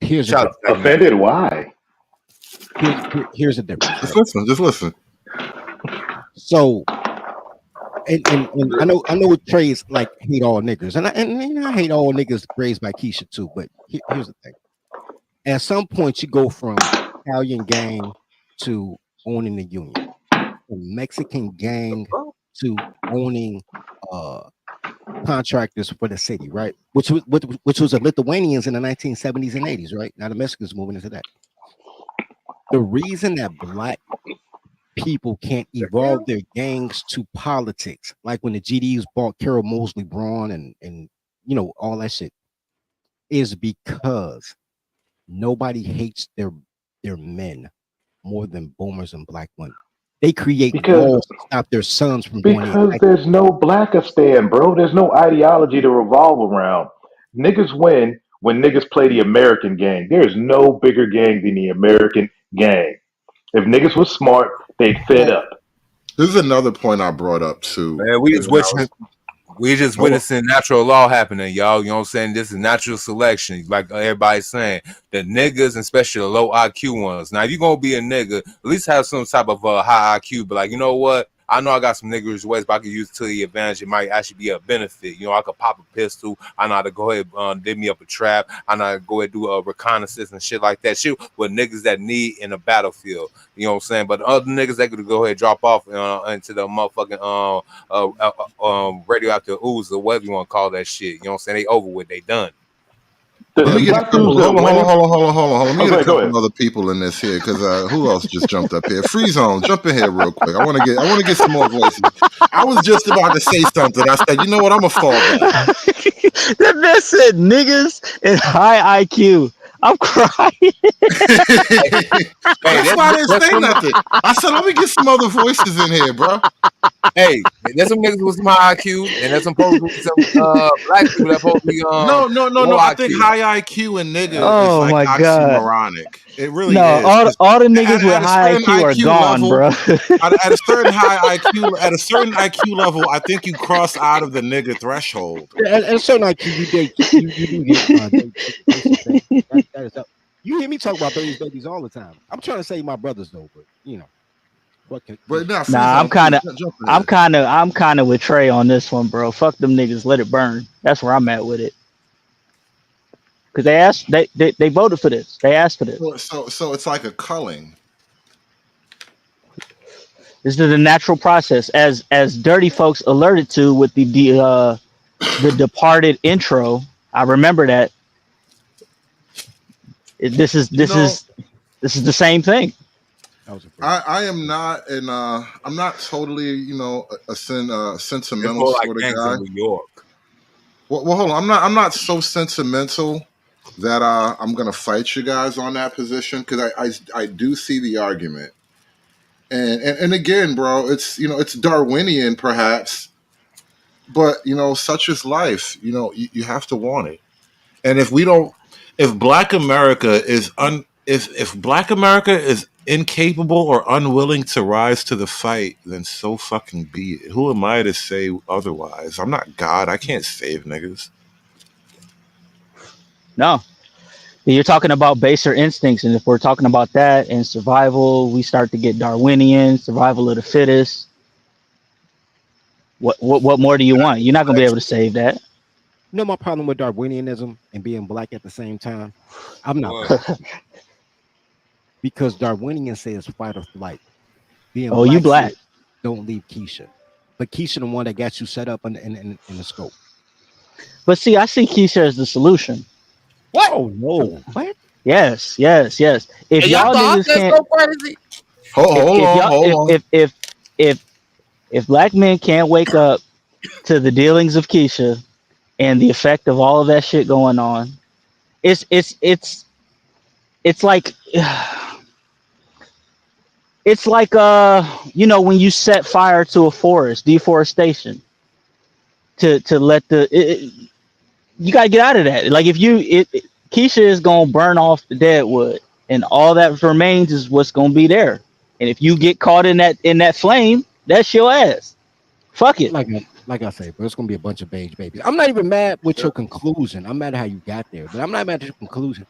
Here's the difference. Offended? Why? Here's the difference. Just Right? listen. Just listen. So, and I know Trey's like hate all niggers, and I hate all niggers raised by Keisha too. But here's the thing: at some point, you go from Italian gang to owning the union, from Mexican gang to owning contractors for the city, right? Which was the Lithuanians in the 1970s and 80s, right? Now the Mexicans moving into that. The reason that black people can't evolve their gangs to politics, like when the GDs bought Carol Mosley Braun and you know all that shit, is because nobody hates their men more than boomers and black women. They create walls to stop their sons from doing Because it. there's no Blackistan, bro. There's no ideology to revolve around. Niggas win when niggas play the American gang. There's no bigger gang than the American gang. If niggas was smart, they'd fed up. This is another point I brought up too. Man, we just witnessing natural law happening, y'all. You know what I'm saying? This is natural selection, like everybody's saying. The niggas, and especially the low IQ ones. Now, if you're gonna be a nigga, at least have some type of high IQ. But like, you know what? I know I got some niggerish ways, but I can use it to the advantage. It might actually be a benefit. You know, I could pop a pistol. I know how to go ahead dig me up a trap. I know how to go ahead and do a reconnaissance and shit like that. Shit with niggas that need in a battlefield. You know what I'm saying? But other niggas that could go ahead and drop off into the motherfucking radioactive ooze or whatever you want to call that shit. You know what I'm saying? They over with. They done. Let me get a couple. Hold on. Let me get a couple other people in this here, because who else just jumped up here? Free Zone, jump in here real quick. I want to get some more voices. I was just about to say something. I said, you know what? I'm gonna fall back. That man said niggas and high IQ. I'm crying. That's why I didn't say nothing. I said, let me get some other voices in here, bro. Hey, there's some niggas with some high IQ, and there's some black people that supposed to be No. I think high IQ and nigga is like oxymoronic. It really is. All the niggas with high IQ are gone, level, bro. at a certain certain IQ level, I think you cross out of the nigga threshold. At a certain IQ, you do get that is up. You hear me talk about babies all the time. I'm trying to save my brothers though, but you know. I'm kind of with Trey on this one, bro. Fuck them niggas, let it burn. That's where I'm at with it. Because they voted for this. They asked for this. So it's like a culling. This is the natural process, as dirty folks alerted to with the Departed intro. I remember that. This is the same thing. I am not, and I'm not totally, you know, a sentimental like sort of guy. In New York. Well, hold on. I'm not so sentimental that I'm gonna fight you guys on that position, because I do see the argument, and again, bro, it's, you know, it's Darwinian perhaps, but you know, such is life. You know, you have to want it, and if Black America is if Black America is incapable or unwilling to rise to the fight, then so fucking be it. Who am I to say otherwise? I'm not God. I can't save niggas. No. You're talking about baser instincts, and if we're talking about that and survival, we start to get Darwinian, survival of the fittest. What more do you want? You're not gonna be able to save that. You know my problem with Darwinianism and being black at the same time? I'm not. Because Darwinian says fight or flight. Being you black. says, don't leave Keisha. But Keisha the one that got you set up in the scope. But see, I see Keisha as the solution. What? Oh no. What? Yes. If y'all niggas can't, hold on. If black men can't wake up to the dealings of Keisha, and the effect of all of that shit going on. It's like it's like you know, when you set fire to a forest, deforestation, to let you gotta get out of that. Like if Keisha is gonna burn off the dead wood, and all that remains is what's gonna be there. And if you get caught in that flame, that's your ass. Fuck it. Like I say, bro, it's gonna be a bunch of beige babies. I'm not even mad with your conclusion. I'm mad at how you got there, but I'm not mad at your conclusion.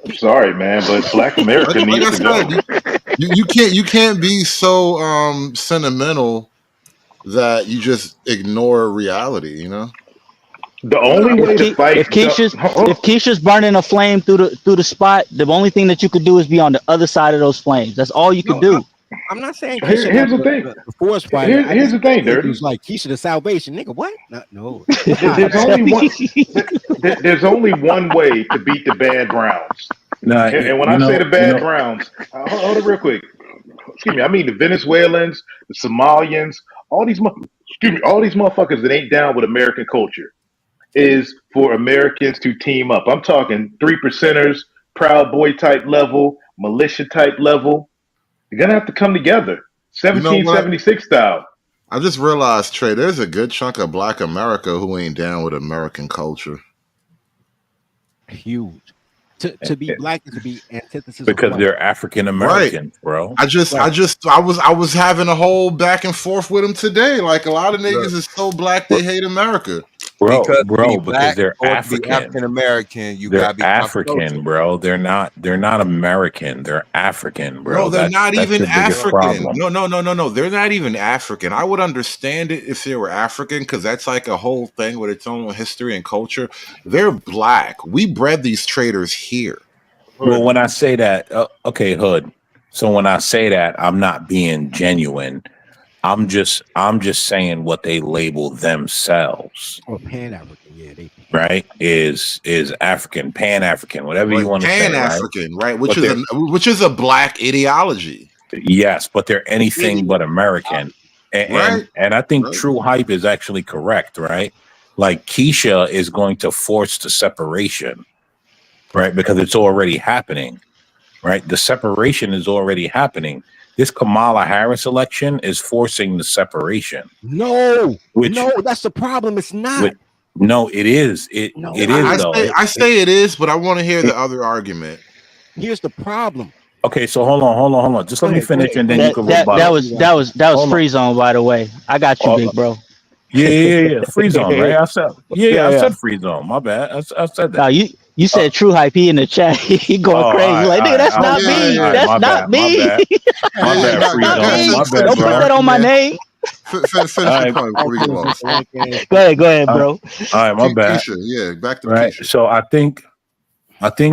I'm sorry, man, but Black America like needs I to said, go. you can't be so sentimental that you just ignore reality. You know. The only way to fight. If Keisha's burning a flame through the spot, the only thing that you could do is be on the other side of those flames. That's all you could do. I'm not saying Keisha Here's not the thing. the forest fire. Here's the thing, Dirty. It was like Keisha the salvation, nigga. What? No. There's only one. There's only one way to beat the bad Browns. Nah, And when I say the bad Browns, hold it real quick. Excuse me. I mean the Venezuelans, the Somalians, all these motherfuckers that ain't down with American culture is for Americans to team up. I'm talking 3%ers, Proud Boy type level, militia type level. You're gonna have to come together. You know what? 1776 style. I just realized, Trey, there's a good chunk of Black America who ain't down with American culture. Huge. To be black is to be antithesis because of they're African Americans, bro. I was having a whole back and forth with them today. Like a lot of niggas is so black they hate America. Bro, because because they're or African. to be African American, you They're gotta be African, bro. They're not American. They're African, bro. No, they're not even the biggest African. problem. No. They're not even African. I would understand it if they were African because that's like a whole thing with its own history and culture. They're black. We bred these traders here. Well, when I say that, okay, Hood. So when I say that, I'm not being genuine. I'm just saying what they label themselves. Or Pan-African, yeah, right? Is African, Pan-African, whatever you want to say, Pan-African, right? Which is a black ideology. Yes, but they're anything but American. And I think True Hype is actually correct, right? Like Keisha is going to force the separation, right? Because it's already happening, right? The separation is already happening. This Kamala Harris election is forcing the separation. No, that's the problem. It's not. No, it is. It is though. I say it is, but I want to hear the other argument. Here's the problem. Okay, so hold on. Just let me finish, and then you can rebuttal. That was free zone, by the way. I got you, big bro. Yeah. Free zone, right? I said, I said free zone. My bad. I said that. No, you said True Hype. He in the chat. He going crazy. Like, nigga, that's not me. That's not me. My bad. Free zone. My bad, Don't put that on my name. Finish your point before we get lost. Go ahead, bro. All right, my bad. Keisha, yeah, back to Keisha. So I think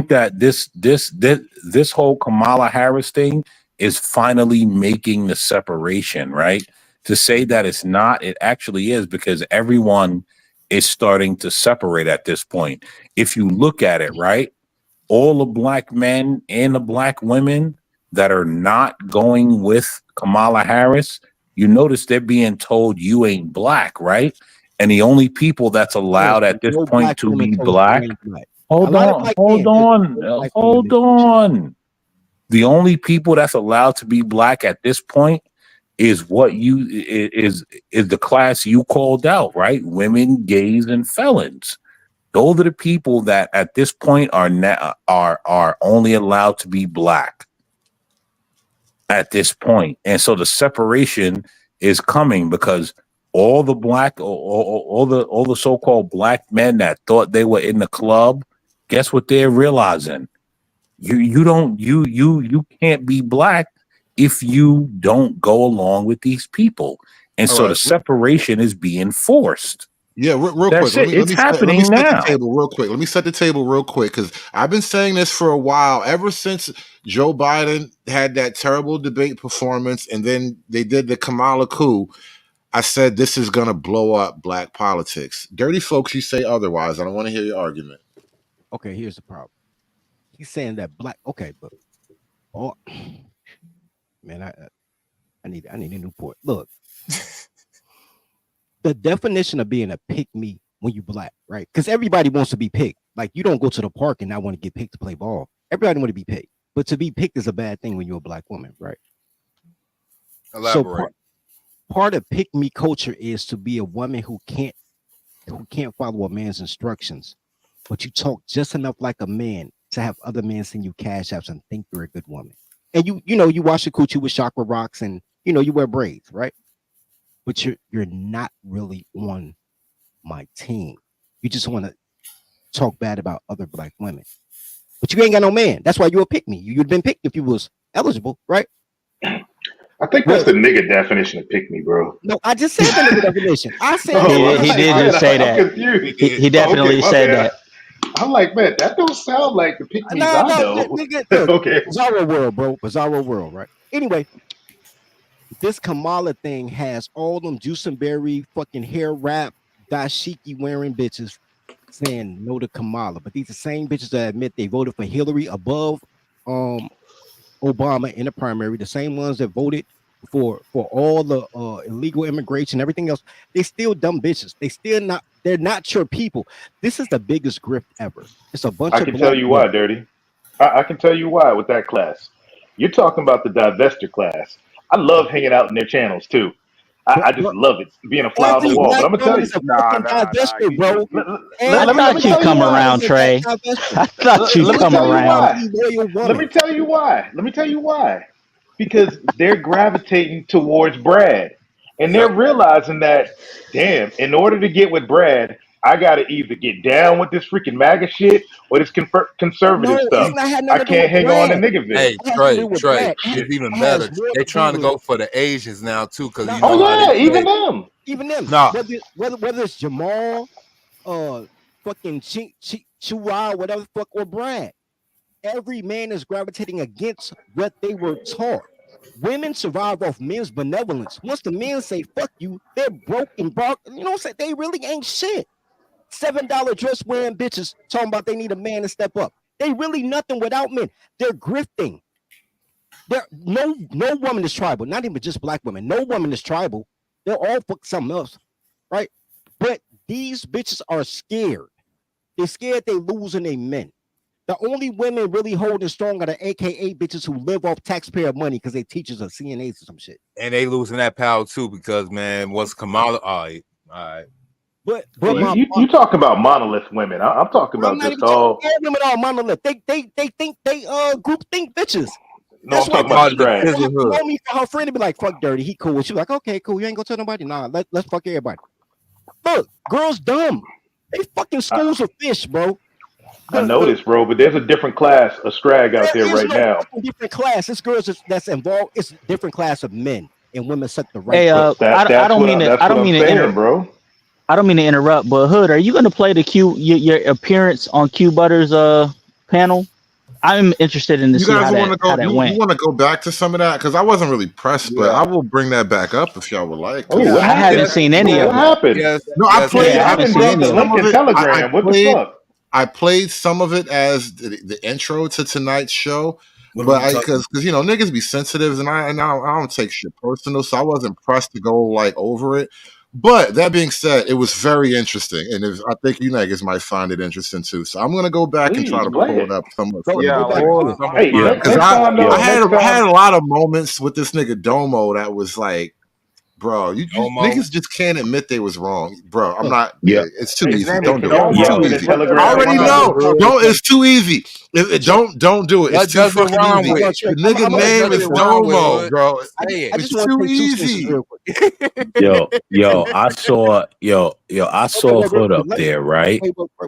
that this whole Kamala Harris thing is finally making the separation, right? To say that it's not, it actually is, because everyone is starting to separate at this point. If you look at it, right, all the black men and the black women that are not going with Kamala Harris, you notice they're being told you ain't black, right? And the only people that's allowed at this point to be black. Hold on. The only people that's allowed to be black at this point is is the class you called out, right? Women, gays, and felons. Those are the people that at this point are only allowed to be black at this point. And so the separation is coming because all the black, all the so-called black men that thought they were in the club, guess what they're realizing? You can't be black if you don't go along with these people. And so the separation is being forced. Yeah, real quick. Let me set the table real quick. Let me set the table real quick because I've been saying this for a while. Ever since Joe Biden had that terrible debate performance and then they did the Kamala coup, I said this is going to blow up black politics. Dirty folks, you say otherwise. I don't want to hear your argument. Okay, here's the problem. He's saying that black. Okay, but man, I need a new port. Look, the definition of being a pick me when you black, right? Because everybody wants to be picked. Like you don't go to the park and not want to get picked to play ball. Everybody want to be picked, but to be picked is a bad thing when you're a black woman, right? Elaborate. So part of pick me culture is to be a woman who can't follow a man's instructions, but you talk just enough like a man to have other men send you cash apps and think you're a good woman. And you wash your coochie with chakra rocks and you wear braids, right? But you're not really on my team. You just want to talk bad about other black women. But you ain't got no man. That's why you would pick me. You'd been picked if you was eligible, right? I think that's the nigga definition of pick me, bro. No, I just said the nigga definition. I said he did just say I'm that. confused. He definitely my said bad. that. I'm like, man, that don't sound like the pick me's No, I know. nigga, look, Okay. Bizarro world, bro. Bizarro world, right? Anyway, this Kamala thing has all them juice and berry fucking hair wrap dashiki wearing bitches saying no to Kamala, but these are the same bitches that admit they voted for Hillary above Obama in the primary, the same ones that voted for all the illegal immigration, everything else. They still dumb bitches. They're not your people. This is the biggest grift ever. It's a bunch I of can black tell you men. why, Dirty. I can tell you why with that class. You're talking about the divester class. I love hanging out in their channels too. I just love it, being a fly on the Every wall. But black I'm gonna tell woman you, is a fucking divester, bro. I Every let me thought you'd tell you come why. around, Trey. I thought you'd Let me come tell you around. why. Let me tell you why. Let me tell you why. Because they're gravitating towards Brad, and they're Yep. realizing that, damn, in order to get with Brad, I got to either get down with this freaking MAGA shit or this No, conservative it's stuff. not had I nothing to do can't with hang on to Brad. Niggerville. Hey, It has nothing to do with Trey, Brad. it's even It has better. more They to do trying to with go for the Asians now too, because you no, Oh know how they yeah, even say. them. even them. Nah, Whether it's Jamal, fucking Chihuahua, whatever the fuck, or Brad. Every man is gravitating against what they were taught. Women survive off men's benevolence. Once the men say fuck you, they're broken, bro. You know what I'm saying? They really ain't shit. $7 dress wearing bitches talking about they need a man to step up. They really nothing without men. They're grifting. No woman is tribal, not even just black women. No woman is tribal. They're all fuck something else, right? But these bitches are scared. They're scared they losing their men. The only women really holding strong are the AKA bitches who live off taxpayer money because they teachers or CNAs or some shit. and they losing that power too because man, what's Kamala? All right. But You talking about monolith women? I'm talking I'm about not just even talking all. all women are monolith. They think they group think bitches. No, I'm That's why talking about the Part of the scratch. have to sisterhood. know me for her friend to be like, fuck Dirty, he cool. She like, okay, cool. You ain't gonna tell nobody. Nah, let's fuck everybody. Look, girls dumb. They fucking schools of fish, bro. I know this, bro, but there's a different class of scrag out there There is right no now. fucking different class. It's girls that's involved. It's a different class of men and women suck the right Hey, dick. But I don't mean to. that's I what don't I'm mean to saying, bro. I don't mean to interrupt, but Hood, are you going to play the your appearance on Q Butter's panel? I'm interested in to You see guys want to how go? that You went. want to go back to some of that because I wasn't really pressed, but I will bring that back up if y'all would like. Oh, Because what I haven't happened? seen any What of it. happened? Yes, no, I yes, played. Yeah, I I haven't Kevin seen played dropped the any of some it. link of in it. I Telegram. What the played. fuck? I played some of it as the intro to tonight's show, What are but we talking? because niggas be sensitive and I don't take shit personal, so I wasn't pressed to go like over it. But that being said, it was very interesting, and I think you niggas might find it interesting too. So I'm gonna go back and try Please to play pull it. it up some of Go the back videos. to it. Someone Hey, find Yeah, because next time though, I next had time. a lot of moments with this nigga Domo that was like, bro, you Domo. niggas just can't admit they was wrong, bro. I'm Look, not. Yeah. It's too His easy. name is Don't do it. It's Domo too in the easy. I Telegram Doesn't already rhyme channel. with know. hood. Don't. It's too easy. Trey, Don't do it. It's What too does it fucking rhyme easy. with? Trey, The I'm nigga What gonna name does say it is this real rhyme quick. with, Domo, hood? bro. Say I It's just want too to say two sentences easy. real quick. I saw Wait, Hood up let me there, right?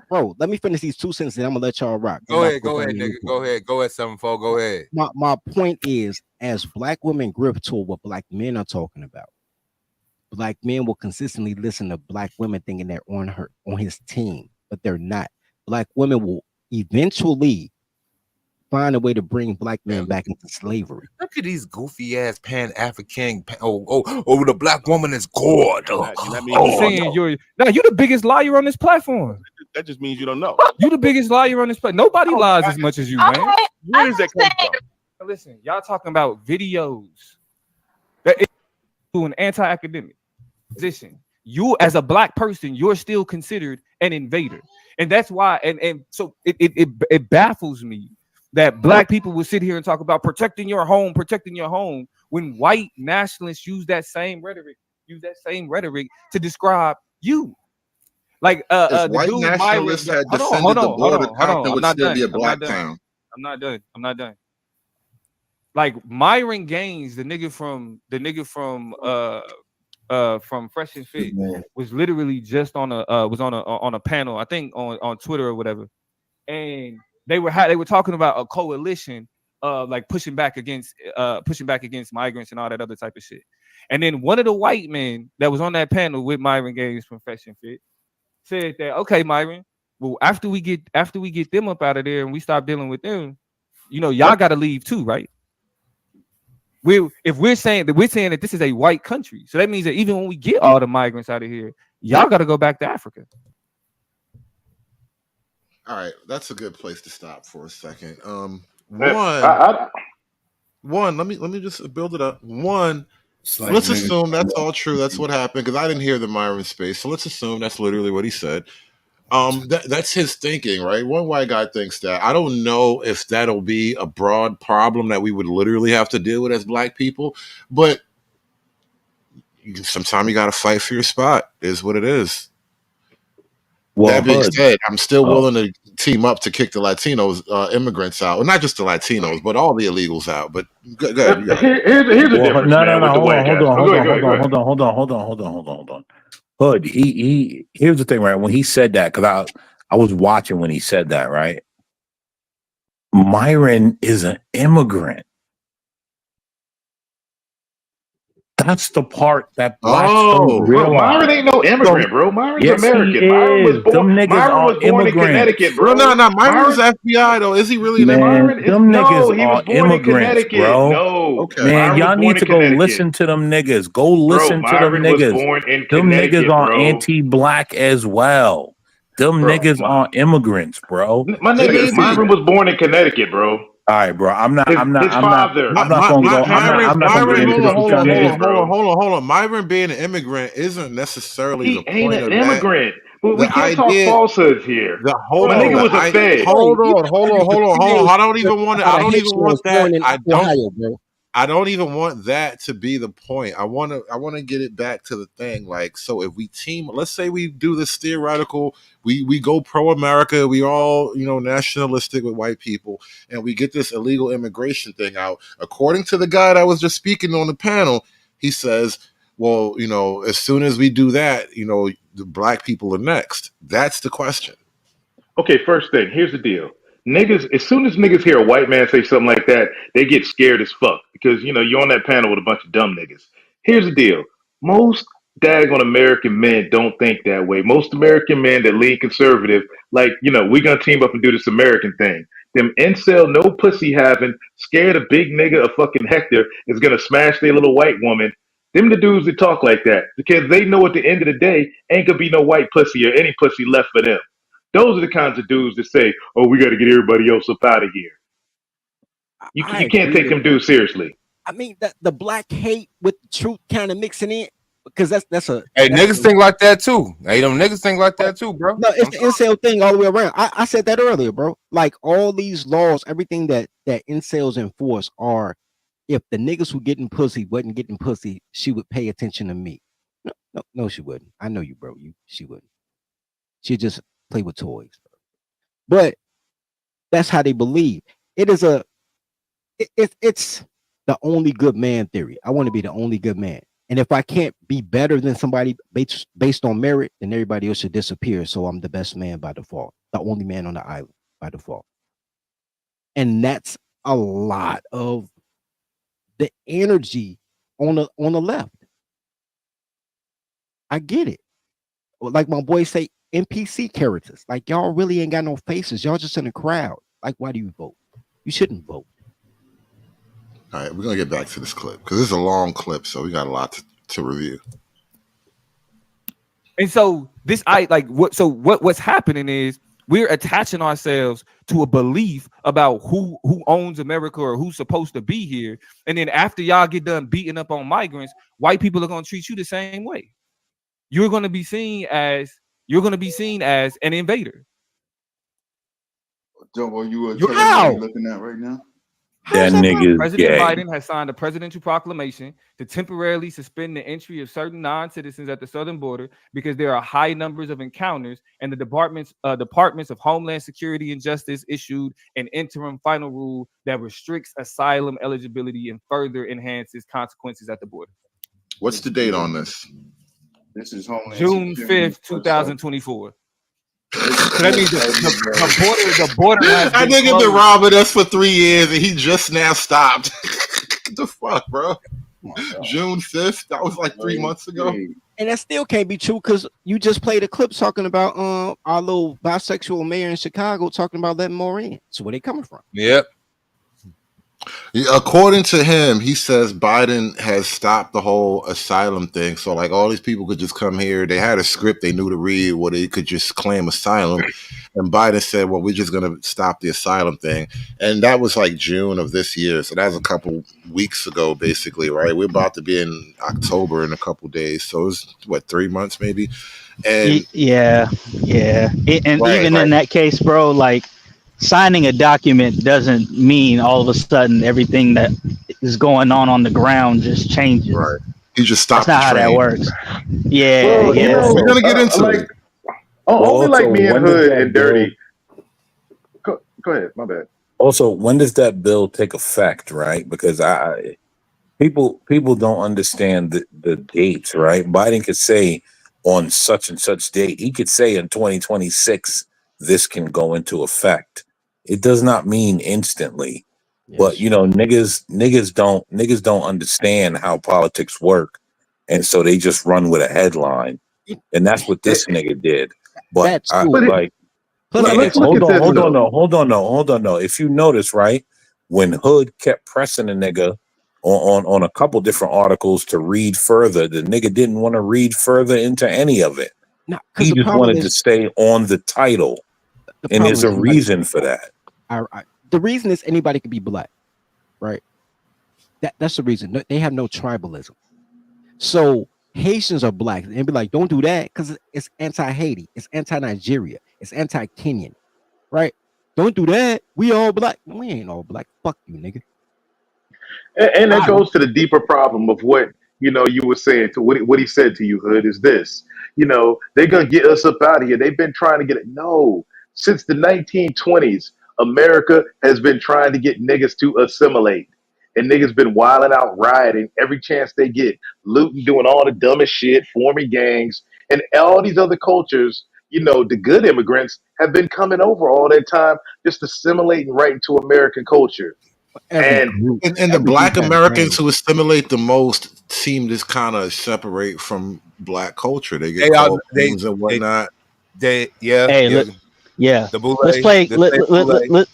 bro. Let me finish these two sentences. And I'm gonna let y'all rock. I'm Go about to ahead, go go find ahead, a new nigga. point. Go ahead. Go ahead, 7-4. Go ahead. My point is, as black women grip to what black men are talking about, black men will consistently listen to black women thinking they're on his team, but they're not. Black women will eventually find a way to bring black men back into slavery. Look at these goofy ass Pan African. The black woman is God. That means I'm you don't saying know. you're the biggest liar on this platform. That just means you don't know. You the biggest liar on this platform. Nobody lies as much as you, man. Where does that come from? Listen, y'all talking about videos that is an anti-academic position. you as a black person, you're still considered an invader. And that's why, and so it baffles me that black people will sit here and talk about protecting your home, when white nationalists use that same rhetoric to describe you. Like If the white dude Myron. nationalists had Hold defended the on, hold border, on, hold on. Compton I'm would not still be done. a black town. I'm not done. Like Myron Gaines, the nigga from Fresh and Fit, was literally just on a panel, I think on Twitter or whatever, and they were talking about a coalition like pushing back against migrants and all that other type of shit. And then one of the white men that was on that panel with Myron Gaines from Fresh and Fit said that, okay, Myron, well, after we get them up out of there and we stop dealing with them, y'all got to leave too, right? We're saying that this is a white country, so that means that even when we get all the migrants out of here, y'all got to go back to Africa. All right, that's a good place to stop for a second. One, let me just build it up. One, like let's niggas- assume that's all true. That's what happened, because I didn't hear the Myron space. So let's assume that's literally what he said. That's his thinking, right? One white guy thinks that. I don't know if that'll be a broad problem that we would literally have to deal with as black people, but sometimes you got to fight for your spot. Is what it is. Well, that being Hood. said, I'm still Oh. willing to team up to kick the Latinos, immigrants out. Well, not just the Latinos, but all the illegals out. But go ahead. You got it. Here's the difference, man, with the white guys. Hold on. Hood, he here's the thing, right? When he said that, because I was watching when he said that, right? Myron is an immigrant. That's the part that blacks don't realize. Myron ain't no immigrant, bro. Myron's yes, American. He Myron was is. born. Them niggas Myron was are born in immigrants. Connecticut, bro. No. Myron's FBI though. Is he really an immigrant? Them niggas he was are born in immigrants, Connecticut. bro. No, Okay. Man, Myron y'all was born need in to go Connecticut. listen to them niggas. Go listen to them Myron was niggas. born in Them Connecticut, niggas are bro. anti-black as well. Them niggas are immigrants, bro. My nigga, Myron was born in Connecticut, bro. All right, bro. I'm not gonna go. Myron, into this with y'all niggas. Hold on. Myron being an immigrant isn't necessarily the Ain't point an of immigrant. that. We can't talk falsehoods here. My nigga was a fed. Hold on. I don't even want that. I don't even want that to be the point. I want to get it back to the thing. Like, so if we team, let's say we do this theoretical, we go pro-America, we all, nationalistic with white people, and we get this illegal immigration thing out. According to the guy that was just speaking on the panel, he says, well, as soon as we do that, the black people are next. That's the question. Okay, first thing, here's the deal. Niggas, as soon as niggas hear a white man say something like that, they get scared as fuck because you're on that panel with a bunch of dumb niggas. Here's the deal. Most daggone American men don't think that way. Most American men that lean conservative, like, we're gonna team up and do this American thing. Them incel, no pussy having, scared a big nigga of fucking Hector is gonna smash their little white woman. Them the dudes that talk like that because they know at the end of the day ain't gonna be no white pussy or any pussy left for them. Those are the kinds of dudes that say, "Oh, we got to get everybody else up out of here." You can't take them dudes seriously. I mean, the black hate with the truth kind of mixing in because that's a. Hey, niggas think like that too. Hey, them niggas think like that too, bro. No, it's the incel thing all the way around. I said that earlier, bro. Like all these laws, everything that incels enforce are, if the niggas who getting pussy wasn't getting pussy, she would pay attention to me. No, she wouldn't. I know you, bro. She wouldn't. She'd just play with toys. But that's how they believe. It's the only good man theory. I want to be the only good man. And if I can't be better than somebody based on merit, then everybody else should disappear. So I'm the best man by default, the only man on the island by default. And that's a lot of the energy on the left. I get it. Like my boys say, NPC characters. Like y'all really ain't got no faces. Y'all just in a crowd. Like, why do you vote? You shouldn't vote. All right, we're gonna get back to this clip because this is a long clip, so we got a lot to review. And so what's happening is we're attaching ourselves to a belief about who owns America or who's supposed to be here. And then after y'all get done beating up on migrants, white people are gonna treat you the same way. you're going to be seen as an invader. Joe, are you You're telling me what how? you're looking at right now? That nigga is President gay. Biden has signed a presidential proclamation to temporarily suspend the entry of certain non-citizens at the southern border because there are high numbers of encounters, and the departments of Homeland Security and Justice issued an interim final rule that restricts asylum eligibility and further enhances consequences at the border. What's the date on this? This is Homeland June Security 5th, 2024. So that means the border has That been nigga closed. been robbing us for 3 years and he just now stopped. What the fuck, bro? June 5th? That was like 3 months ago. And that still can't be true because you just played a clip talking about our little bisexual mayor in Chicago talking about letting more in. So where they coming from? Yep. According to him, he says Biden has stopped the whole asylum thing. So like all these people could just come here. They had a script they knew to read where they could just claim asylum. And Biden said, well, we're just going to stop the asylum thing. And that was like June of this year. So that was a couple weeks ago, basically, right? We're about to be in October in a couple days. So it's what, 3 months maybe? And Yeah. And Right, even right. in that case, bro, like signing a document doesn't mean all of a sudden everything that is going on the ground just changes. Right. He just That's stopped not the how that train. works. Yeah, Well, you yeah. know, We're gonna get into like it. only Also, like me and when does Hood that and bill? Dirty. Go ahead, my bad. Also, when does that bill take effect? Right? Because people don't understand the dates. Right? Biden could say on such and such date. He could say in 2026 this can go into effect. It does not mean instantly. But you know, niggas don't understand how politics work, and so they just run with a headline, and that's what this nigga did. But That's I true. like. Let's look Hold at this on, though. hold on. No. If you notice, right, when Hood kept pressing the nigga on a couple different articles to read further, the nigga didn't want to read further into any of it. No, because He the just problem wanted to is stay on the title, the and problem there's is a somebody- reason for that. the reason is anybody can be black, right? That's the reason. They have no tribalism. So Haitians are black and be like, don't do that because it's anti-Haiti, it's anti-Nigeria, it's anti-Kenyan, right? Don't do that. We all black. We ain't all black. Fuck you, nigga. And that goes to the deeper problem of what you were saying to what he said to you, Hood, is this. They're gonna get us up out of here. They've been trying to get it. No, since the 1920s, America has been trying to get niggas to assimilate. And niggas been wilding out, rioting every chance they get, looting, doing all the dumbest shit, forming gangs, and all these other cultures. The good immigrants have been coming over all that time, just assimilating right into American culture. Every And group, And the every black group has Americans gangs. who assimilate the most seem to kind of separate from black culture. They get They are called names and whatnot. yeah. Hey, The let's boule, play. the fake boule.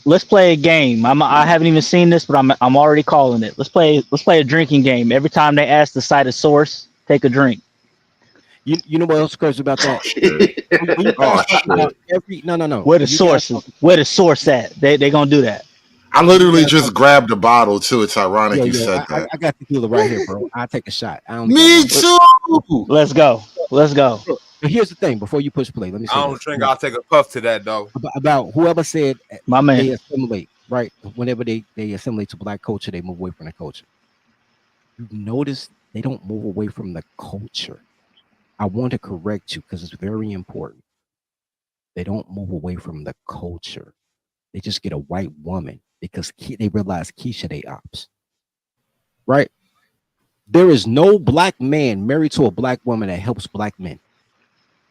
Let's play a game. I haven't even seen this, but I'm already calling it. Let's play a drinking game. Every time they ask to cite a source, take a drink. You know what else crazy about that? When you Oh, guys talking about shit. no. Where the When you guys source is? Where the source at? They gonna do that. I literally just grabbed a bottle too. It's ironic you Yo, said I that. got tequila right here, bro. I'll take a shot. I only got Me one. too. Let's go. But here's the thing. Before you push play, let me say I don't this drink. I'll take a puff to that though. about whoever said My man. they assimilate, right? Whenever they assimilate to black culture, they move away from the culture. You notice they don't move away from the culture. I want to correct you because it's very important. They don't move away from the culture. They just get a white woman because they realize Keisha they ops. Right? There is no black man married to a black woman that helps black men.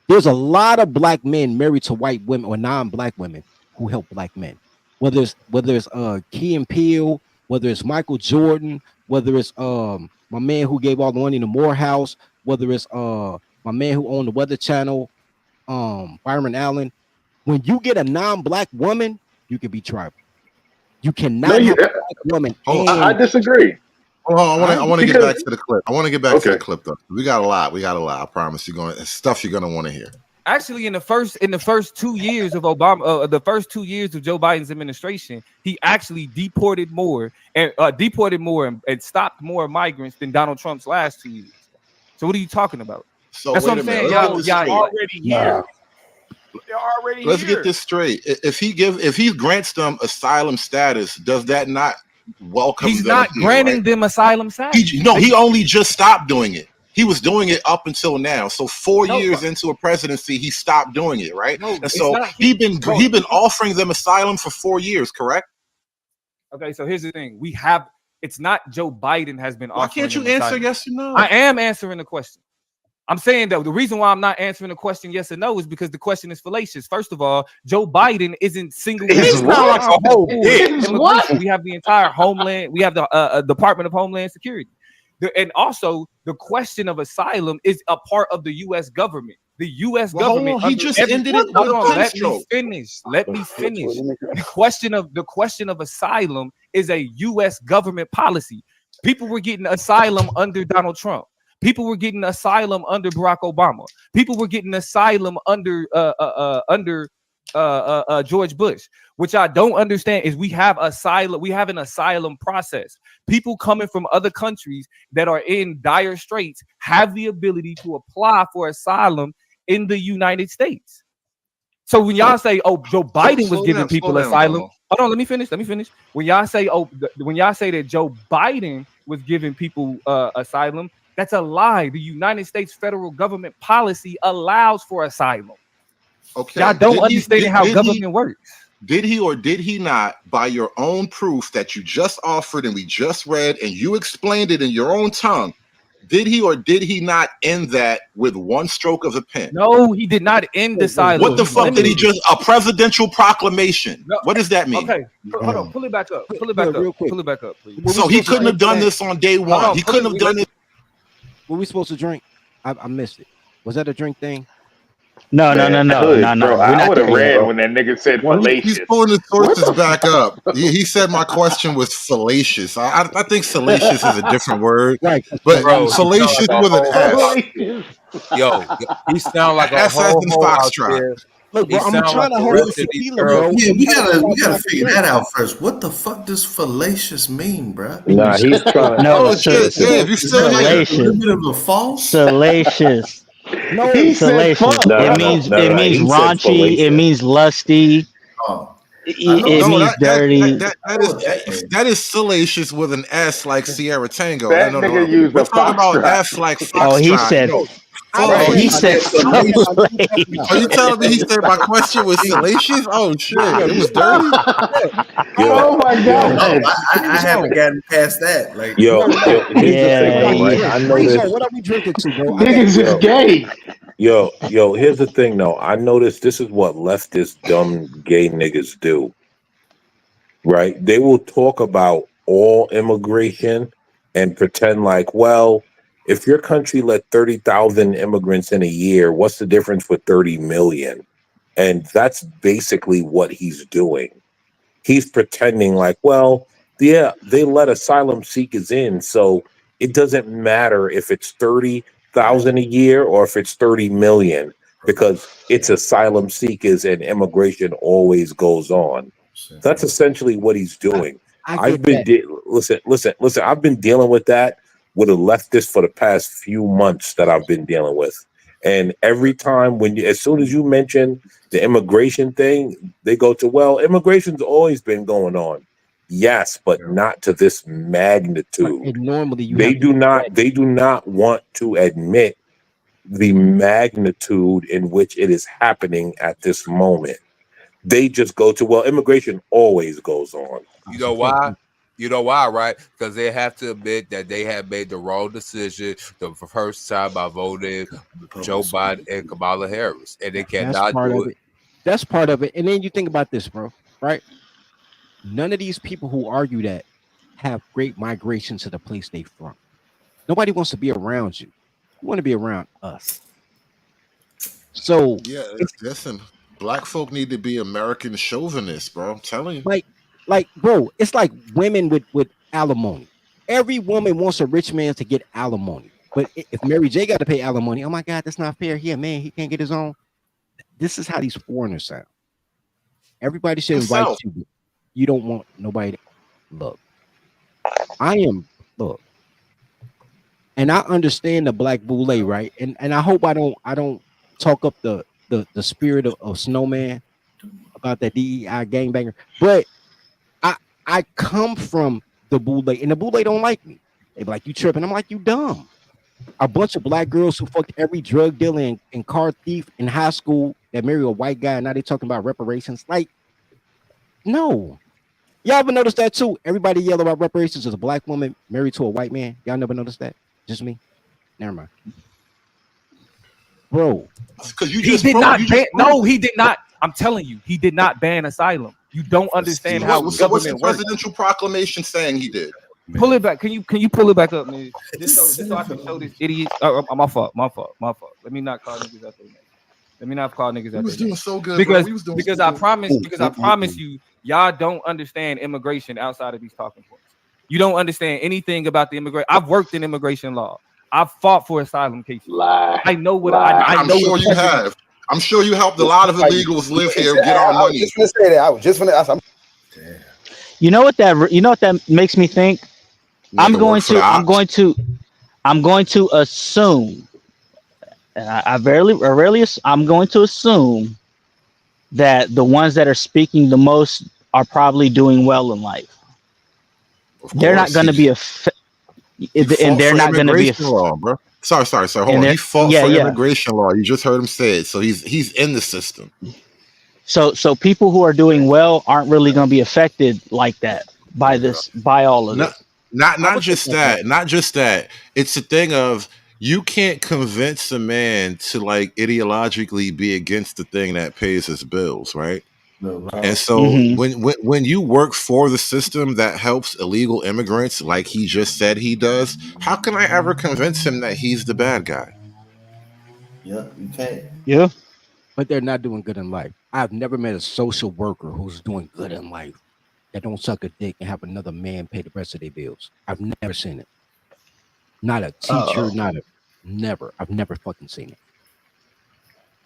There's a lot of black men married to white women or non-black women who help black men. Whether it's Key and Peele, whether it's Michael Jordan, whether it's my man who gave all the money to Morehouse, whether it's my man who owned the Weather Channel, Byron Allen. When you get a non-black woman, you can be tribal. You cannot have a black woman. I disagree. Hold on, I want to get back Because- to the clip. I want to get back to the Okay. clip though. We got a lot. I promise you're going stuff you're gonna want to hear. Actually, in the first 2 years of Obama, the first 2 years of Joe Biden's administration, he actually deported more and stopped more migrants than Donald Trump's last 2 years. So what are you talking about? So That's what wait I'm a minute. saying. Let's get Y'all, this y'all straight. already here. They're already Let's here. get this straight. If he grants them asylum status, does that not welcome He's them not here? granting Right? them asylum status. He only just stopped doing it. He was doing it up until now. So 4 No, years into a presidency, he stopped doing it, right? no, And it's so not. he been Bro, offering them asylum for 4 years, correct? okay, so here's the thing. It's not Joe Biden has been Why offering can't you them answer asylum. yes or no? I am answering the question. I'm saying that the reason why I'm not answering the question yes or no is because the question is fallacious. First of all, Joe Biden isn't single-handedly responsible for immigration. We have the entire homeland. We have the Department of Homeland Security. And also, the question of asylum is a part of the U.S. government. The U.S. government. He just ended it with Hold a on, pen let me stroke. finish. Let me finish. The question of asylum is a U.S. government policy. People were getting asylum under Donald Trump. People were getting asylum under Barack Obama. People were getting asylum under George Bush. Which I don't understand is we have an asylum process. People coming from other countries that are in dire straits have the ability to apply for asylum in the United States. So when y'all say, "Oh, Joe Biden was giving people asylum," hold on, let me finish. When y'all say, when y'all say that Joe Biden was giving people asylum, that's a lie. The United States federal government policy allows for asylum. Okay. Y'all don't understand how government works. Did he or did he not, by your own proof that you just offered and we just read and you explained it in your own tongue, did he or did he not end that with one stroke of a pen? No, he did not end asylum. What the fuck did he just? A presidential proclamation. No, what does that mean? Okay, hold on. Pull it back up. Pull it back up. Real quick. Pull it back up, please. So he couldn't have done this on day one. He couldn't have done it. What we supposed to drink? I missed it. Was that a drink thing? No. Bro, I would have ran when that nigga said fallacious. He's pulling his sources back up. He said my question was fallacious. I think salacious is a different word, right? But Bro, fallacious with an S. Yo, he sound like a S as in ho out foxtrot. there. Look, He bro, I'm sound trying like to the hold rest the of these tequila, girls. bro. Yeah, we gotta figure that out first. What the fuck does fallacious mean, bro? Nah, he's trying to. No, Oh shit, Dave, you still here? A little bit of a false. Salacious. No, he said Salacious. fuck. It means He said raunchy. It fallacious. means lusty. Oh, It means dirty. That is salacious with an S like Sierra Tango. That No. nigga used We're a talking about foxtrot. S like Oh, he foxtrot. said. He said salacious. Are you telling me he said my question was salacious? Oh shit, it was dirty. Oh my god. no, I haven't gotten past that. Like, Yo, here's the thing, though, right? I noticed. What are we drinking to, bro? Niggas is gay. Yo, here's the thing, though. I noticed this is what leftist dumb gay niggas do, right? They will talk about all immigration and pretend like, well, if your country let 30,000 immigrants in a year, what's the difference with 30 million? And that's basically what he's doing. He's pretending like, well, yeah, they let asylum seekers in, so it doesn't matter if it's 30,000 a year or if it's 30 million, because it's asylum seekers and immigration always goes on. That's essentially what he's doing. I've been listen. I've been dealing with that with a leftist for the past few months that I've been dealing with, and every time as soon as you mention the immigration thing, they go to, well, immigration's always been going on. Yes, but not to this magnitude. And normally they do not want to admit the magnitude in which it is happening at this moment. They just go to, well, immigration always goes on. You know why? You know why, right? Because they have to admit that they have made the wrong decision the first time by voting Joe Biden and Kamala Harris, and they cannot do it. That's part of it. And then you think about this, bro, right? None of these people who argue that have great migration to the place they from. Nobody wants to be around you. You want to be around us. So yeah, listen, black folk need to be American chauvinists, bro. I'm telling you. Like, bro, it's like women with alimony. Every woman wants a rich man to get alimony. But if Mary J got to pay alimony, oh my God, that's not fair. Here, man, he can't get his own. This is how these foreigners sound. Everybody should invite you. But you don't want nobody to look. And I understand the black boule, right? And I hope I don't talk up the spirit of Snowman about that DEI gangbanger. But I come from the boule, and the boule don't like me. They be like, you tripping. I'm like, you dumb. A bunch of black girls who fucked every drug dealer and car thief in high school that marry a white guy, and now they talking about reparations. Like, no. Y'all ever noticed that too? Everybody yell about reparations as a black woman married to a white man. Y'all never noticed that? Just me? Never mind. Bro. Because he did not ban. No, he did not. I'm telling you, he did not ban asylum. You don't understand how what's government the works. presidential proclamation saying he did? Pull it back. Can you pull it back up, man? Just so I can show this idiot. My fault. Let me not call niggas out there, man. Let me not call niggas out there. We was doing so good, because bro. We was doing because so I good. promise you, y'all don't understand immigration outside of these talking points. You don't understand anything about the immigration. I've worked in immigration law. I've fought for asylum cases. I know what I know. I'm sure you have. I'm sure you helped a lot of illegals live here get our money. I was just gonna say that. I was just gonna. You know what that makes me think? I'm going to assume, and I'm going to assume that the ones that are speaking the most are probably doing well in life. They're not going to be and they're not going to be law, bro. Sorry. Hold on. He fought for immigration law. You just heard him say it. So he's in the system. So people who are doing well aren't really going to be affected like that by all of this. Not just that. It's a thing of you can't convince a man to like ideologically be against the thing that pays his bills, right? And so when you work for the system that helps illegal immigrants, like he just said he does, how can I ever convince him that he's the bad guy? Yeah, you can't. Yeah. But they're not doing good in life. I've never met a social worker who's doing good in life that don't suck a dick and have another man pay the rest of their bills. I've never seen it. Not a teacher, never. I've never fucking seen it.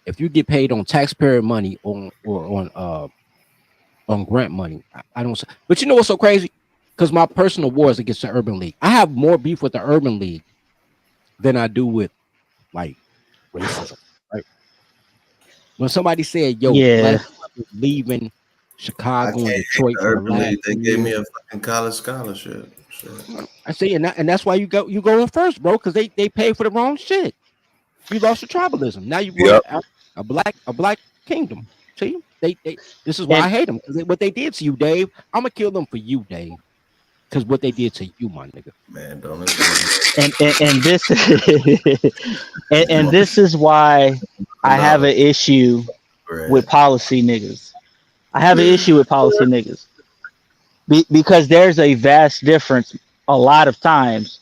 If you get paid on taxpayer money or on grant money, I don't. But you know what's so crazy? Because my personal war is against the Urban League. I have more beef with the Urban League than I do with like racism. Right? When somebody said, "Yo, black people leaving Chicago and Detroit for the last they gave me a fucking college scholarship. Shit. I see, and that's why you go in first, bro, because they paid for the wrong shit. You lost your tribalism. Now you brought a black kingdom. See, they this is why I hate them, because what they did to you, Dave. I'm gonna kill them for you, Dave, because what they did to you, my nigga. Man, don't. And this and this is why I have an issue with policy niggas. I have an issue with policy niggas because there's a vast difference a lot of times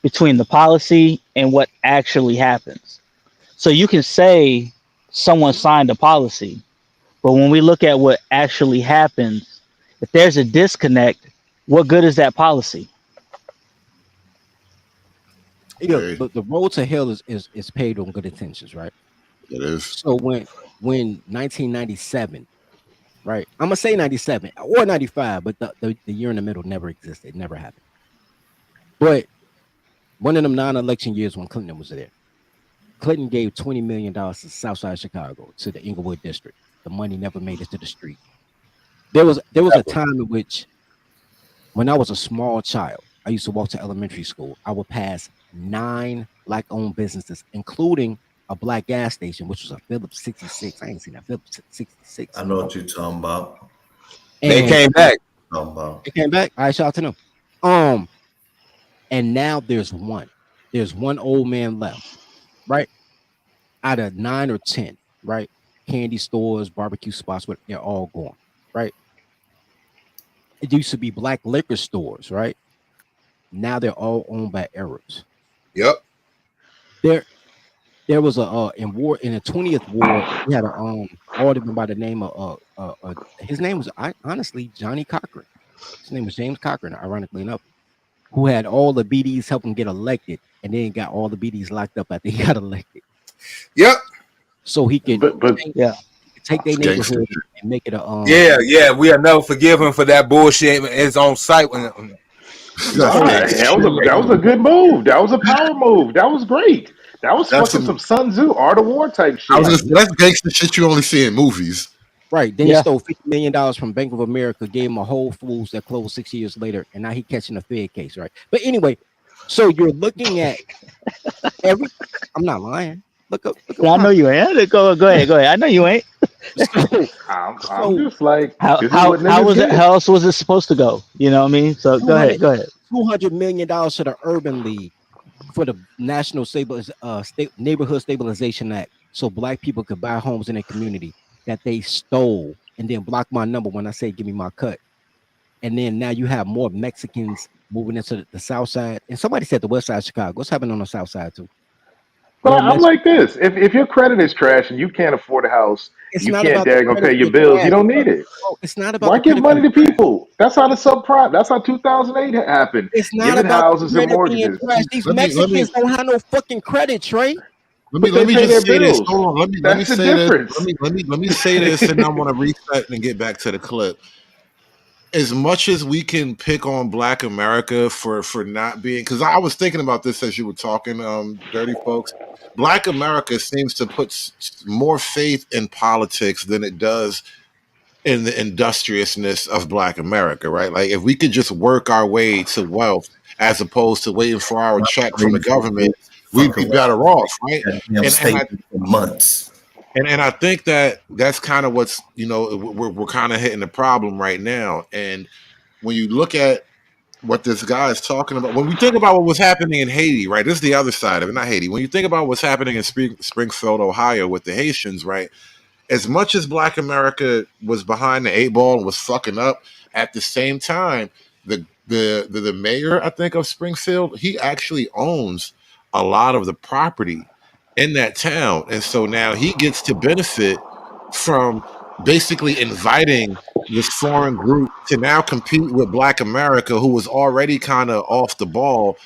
between the policy and what actually happens. So you can say someone signed a policy, but when we look at what actually happens, if there's a disconnect, what good is that policy? Yeah, but the road to hell is paved on good intentions, right? It is. So when 1997, right? I'm gonna say 97 or 95, but the year in the middle never existed. It never happened. But one of them non-election years when Clinton was there, Clinton gave $20 million to Southside Chicago, to the Inglewood district. The money never made it to the street. There was a time in which, when I was a small child, I used to walk to elementary school. I would pass 9 black-owned businesses, including a black gas station, which was a Phillips 66. I ain't seen that Phillips 66. I know what you're talking about. And they came back. It came back. I shout out to them. And now there's one. There's one old man left, right? Out of 9 or 10, right? Candy stores, barbecue spots, they're all gone, right? It used to be black liquor stores, right? Now they're all owned by Arabs. Yep. There was a in the 20th war, we had a alderman by the name of his name was honestly Johnny Cochran. His name was James Cochran, ironically enough, who had all the BDs help him get elected, and then got all the BDs locked up after he got elected. Yep. So he could take their neighborhood and make it a yeah, we'll never forgive him for that bullshit. It's on site when Why? That was a good move. That was a power move. That was great. That was That's fucking some. some Sun Tzu, Art of War type I was shit. just, that's gangster shit you only see in movies. Right. Then he Yeah. stole $50 million from Bank of America, gave him a Whole Foods that closed 6 years later, and now he catching a Fed case, right? But anyway, so you're looking at every. I'm not lying. Look up. Yeah, I know you ain't. Go ahead. I know you ain't. I'm just like, How this is how what how niggas was it? get. How else was it supposed to go? You know what I mean? So go ahead. $200 million to the Urban League for the National Neighborhood Stabilization Act, so black people could buy homes in their community that they stole, and then block my number when I say give me my cut. And then now you have more Mexicans moving into the South Side, and somebody said the West Side of Chicago. What's happening on the South Side too? But More I'm Mexican. like this. If your credit is trash and you can't afford a house, It's you not can't about the daggone credit pay your being bills, you trash, don't need it. bro. It's not about Why the give credit money being to trash. people? That's how the subprime. That's how 2008 happened. It's not Giving about the houses and credit being mortgages, trash. These Let me let me Mexicans don't have no fucking credit, Trey. but let they me pay just their say this. bills. Hold on. Let me That's the say this. difference. Let me say this, and I want to reset and get back to the clip. As much as we can pick on Black America for not being, because I was thinking about this as you were talking, dirty folks. Black America seems to put more faith in politics than it does in the industriousness of Black America, right? Like if we could just work our way to wealth as opposed to waiting for our check from the government, we'd Fuck be around. better off, right? That damn And and I statement for months. and I think that's kind of what's, we're kind of hitting the problem right now. And when you look at what this guy is talking about, when we think about what was happening in Haiti, right? This is the other side of it, not Haiti. When you think about what's happening in Springfield, Ohio, with the Haitians, right? As much as Black America was behind the 8 ball and was fucking up, at the same time, the mayor, I think, of Springfield, he actually owns a lot of the property in that town, and so now he gets to benefit from basically inviting this foreign group to now compete with Black America, who was already kind of off the ball.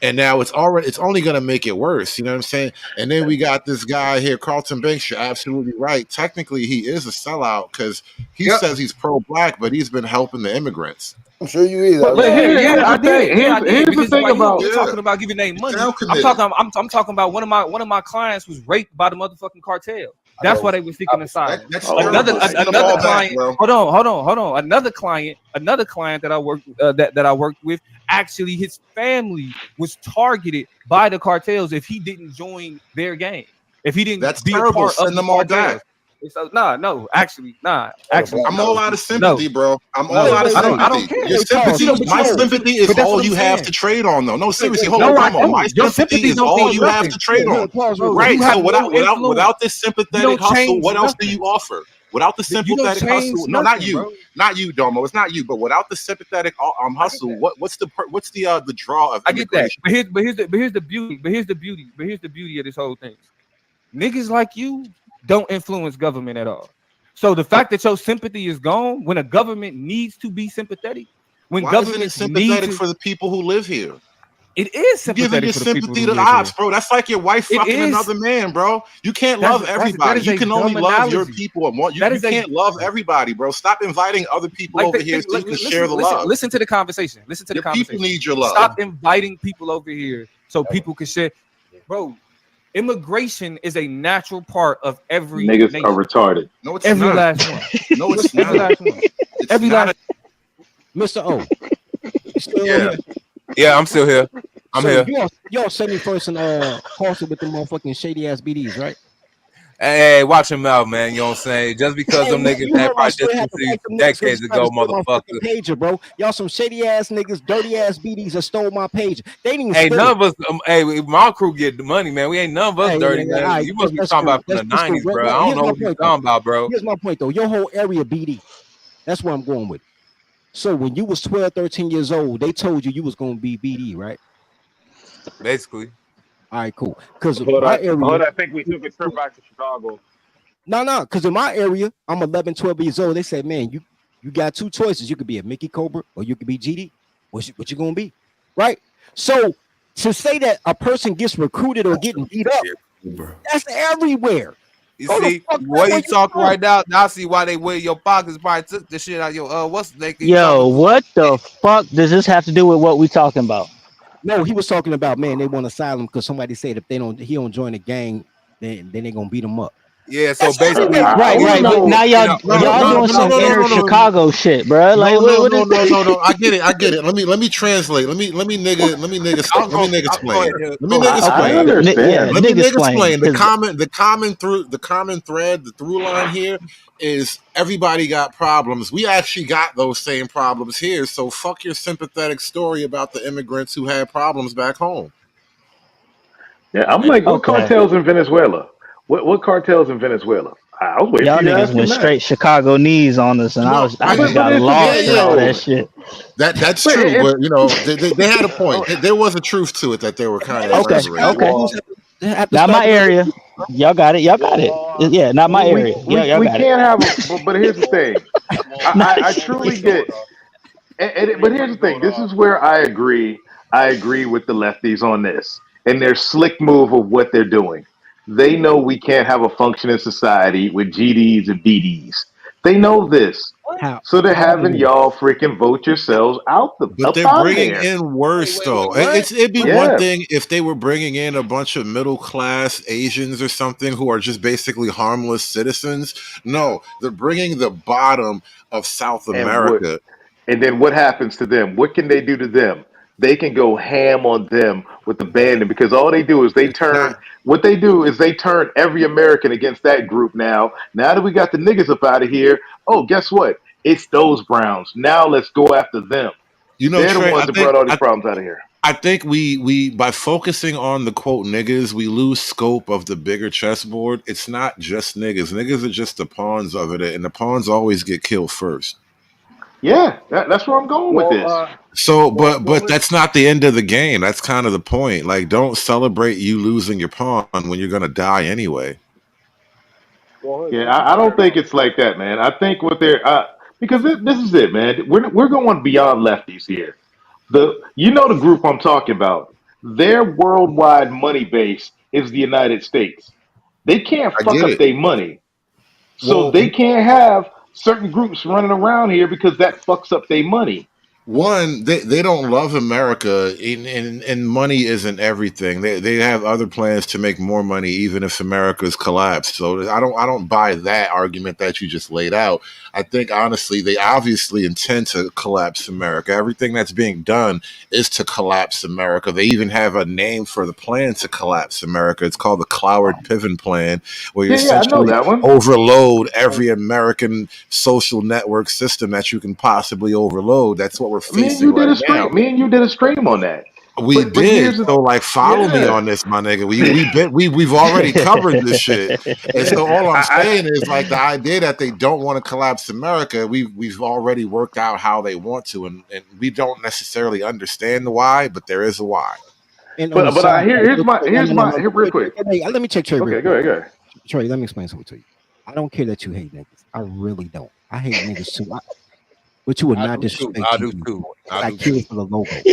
And now it's only going to make it worse. You know what I'm saying? And then we got this guy here, Carlton Banks. You're absolutely right. Technically, he is a sellout because he says he's pro-Black, but he's been helping the immigrants. I'm sure you is. But I think I did here's the because thing while about you're talking about giving them money, Sound I'm committed. talking about one of my clients was raped by the motherfucking cartel. That's why they were seeking asylum. That's Another terrible. Send them all back, client. bro. Hold on. Another client that I worked that I worked with. Actually, his family was targeted by the cartels if he didn't join their gang. If he didn't That's be a terrible. part of Send the them all cartels. back. Actually, I'm all out of sympathy, no. bro. I'm all No, out of I don't sympathy. care. Your sympathy, my sympathy is But that's all what I'm you have saying. to trade on, though. No, seriously, wait. hold No, on, I Domo. My don't. Your sympathy sympathy is don't all mean you have nothing. to trade on. Bro, Right. you So have no influence. without this You sympathetic don't hustle, change what else do nothing. you offer? Without the You don't sympathetic change hustle, no, not nothing, you, bro. not you, Domo. It's not you, but without the sympathetic hustle, what's the draw of I get that. immigration? But here's the beauty of this whole thing. Niggas like you don't influence government at all. So the fact that your sympathy is gone when a government needs to be sympathetic, when Why isn't it governments need sympathetic to, for the people who live here? it is You giving sympathetic your for the people sympathy who to the live ops, here. bro. That's like your wife It fucking is. another man, bro. You can't love That everybody. is You a can only dumb love your analogy. people. You That is can't love everybody, bro. Stop inviting other people over here so you can share the love. Listen to the conversation. Listen to the Your conversation. people need your love. Stop inviting people over here so people can share. Bro, immigration is a natural part of every niggas are nation. retarded. No, it's Every not. last one. No, it's Every not. last one. It's Every not. last. Mr. O, you still Yeah. on here? Yeah, I'm still here. I'm So here. y'all 71st and Carson with the motherfucking shady ass BDs, right? Hey, watch him out, man. You know what I'm saying? Just because Hey, them man, niggas you had heard I swear probably I had distance to to you fight them niggas because decades you tried to ago, steal my fucking motherfucker. pager, bro. Y'all some shady ass niggas, dirty ass BDs that stole my pager. They didn't even Hey, steal none it. of us, hey, my crew get the money, man. We ain't none of us Hey, dirty, all man. right, You must be that's talking cool. about from the That's cool. 90s, bro. I don't Here's know my what you point, though. talking about, bro. Here's my point, though. Your whole area BD. That's where I'm going with. So when you was 12, 13 years old, they told you was going to be BD, right? Basically. All right, cool. Because Hold my on. area. I think we took a trip back to Chicago. No, because in my area, I'm 11, 12 years old. They said, man, you got two choices. You could be a Mickey Cobra or you could be GD. What you gonna be? Right? So to say that a person gets recruited or getting beat up, that's everywhere. You Go the see, fuck the back way where you you talking from. right now, I see why they wear your pockets. Probably took the shit out of your what's the name you Yo, talking to? what the fuck does this have to do with what we talking about? No, he was talking about, man, they want asylum because somebody said if he don't join the gang, then they gonna beat him up. Yeah, so That's basically, everywhere. Right, I in don't right. a But know. now in a No, in a y'all no, doing no, some no, no, inner no, no. Chicago shit, bro. Like, No, no, what no, is no, this? no, no. I get it. I get it. Let me translate. Let me nigga go explain. ahead, Hill, Let me go nigga ahead. I explain. Okay, yeah, understand. Let me niggas nigga playing explain. The because common thread, the through line here is everybody got problems. We actually got those same problems here. So fuck your sympathetic story about the immigrants who had problems back home. Yeah, I'm like, what okay, cartels in Venezuela? What cartels in Venezuela? I was waiting for y'all you to niggas ask him went that. straight Chicago knees on us, and No, I just But got here's the yeah, lost thing, in all yeah. that though. shit. That's But true, if but they had a point. There was a truth to it that they were kind of Listen, Okay, elaborating Chicago okay. on. dudes have to Not start my with the area. Y'all got it. Y'all got it. Yeah, not my area. Y'all we got it. can't have a. But here's the thing. Nah, I truly get. But here's the thing. This is where I agree. I agree with the lefties on this and their slick move of what they're doing. They know we can't have a functioning society with GDs and BDs. They know this, so they're how they having know. y'all freaking vote yourselves But up they're out of bringing there. in worse though. What? It'd be one Yeah, thing if they were bringing in a bunch of middle class Asians or something who are just basically harmless citizens. No, they're bringing the bottom of South and what? America. And then what happens to them? What can they do to them? They can go ham on them with the banding because all they do is they It's turn. not. What they do is they turn every American against that group. Now that we got the niggas up out of here, oh, guess what? It's those Browns. Now let's go after them. You know, They're the Trey. ones that brought all these problems out of here. I think we by focusing on the quote niggas, we lose scope of the bigger chessboard. It's not just niggas. Niggas are just the pawns of it, and the pawns always get killed first. Yeah, that's where I'm going with Well, this. So, well, well, but that's not the end of the game. That's kind of the point. Like, don't celebrate you losing your pawn when you're gonna die anyway. well, Yeah, let me I tell don't you think now. it's like that, man. I think what they're because this is it, man. We're going beyond lefties here. The group I'm talking about. Their worldwide money base is the United States. They can't I fuck get up it. their money, so Well, they can't have certain groups running around here because that fucks up their money. one, they don't love America, and money isn't everything. They have other plans to make more money, even if America's collapsed. So I don't buy that argument that you just laid out. I think honestly, they obviously intend to collapse America. Everything that's being done is to collapse America. They even have a name for the plan to collapse America. It's called the Cloward Piven Plan, where you Yeah, I know essentially that one. overload every American social network system that you can possibly overload. That's what we're Me and facing you did right a now. stream. Me and you did a stream on that. We But did. here's the So like follow me yeah. on this, my nigga. We've already covered this shit. And so all I'm I saying is like the idea that they don't want to collapse America, we've already worked out how they want to, and we don't necessarily understand the why, but there is a why. And on the but side, here's real my quick, here's my no. here real quick. Let me check Trey real Okay, go quick. ahead, go ahead. Trey, let me explain something to you. I don't care that you hate niggas. I really don't. I hate niggas too. But you would I not do too. disrespect I do GD. too. I I do kill too. for the logo.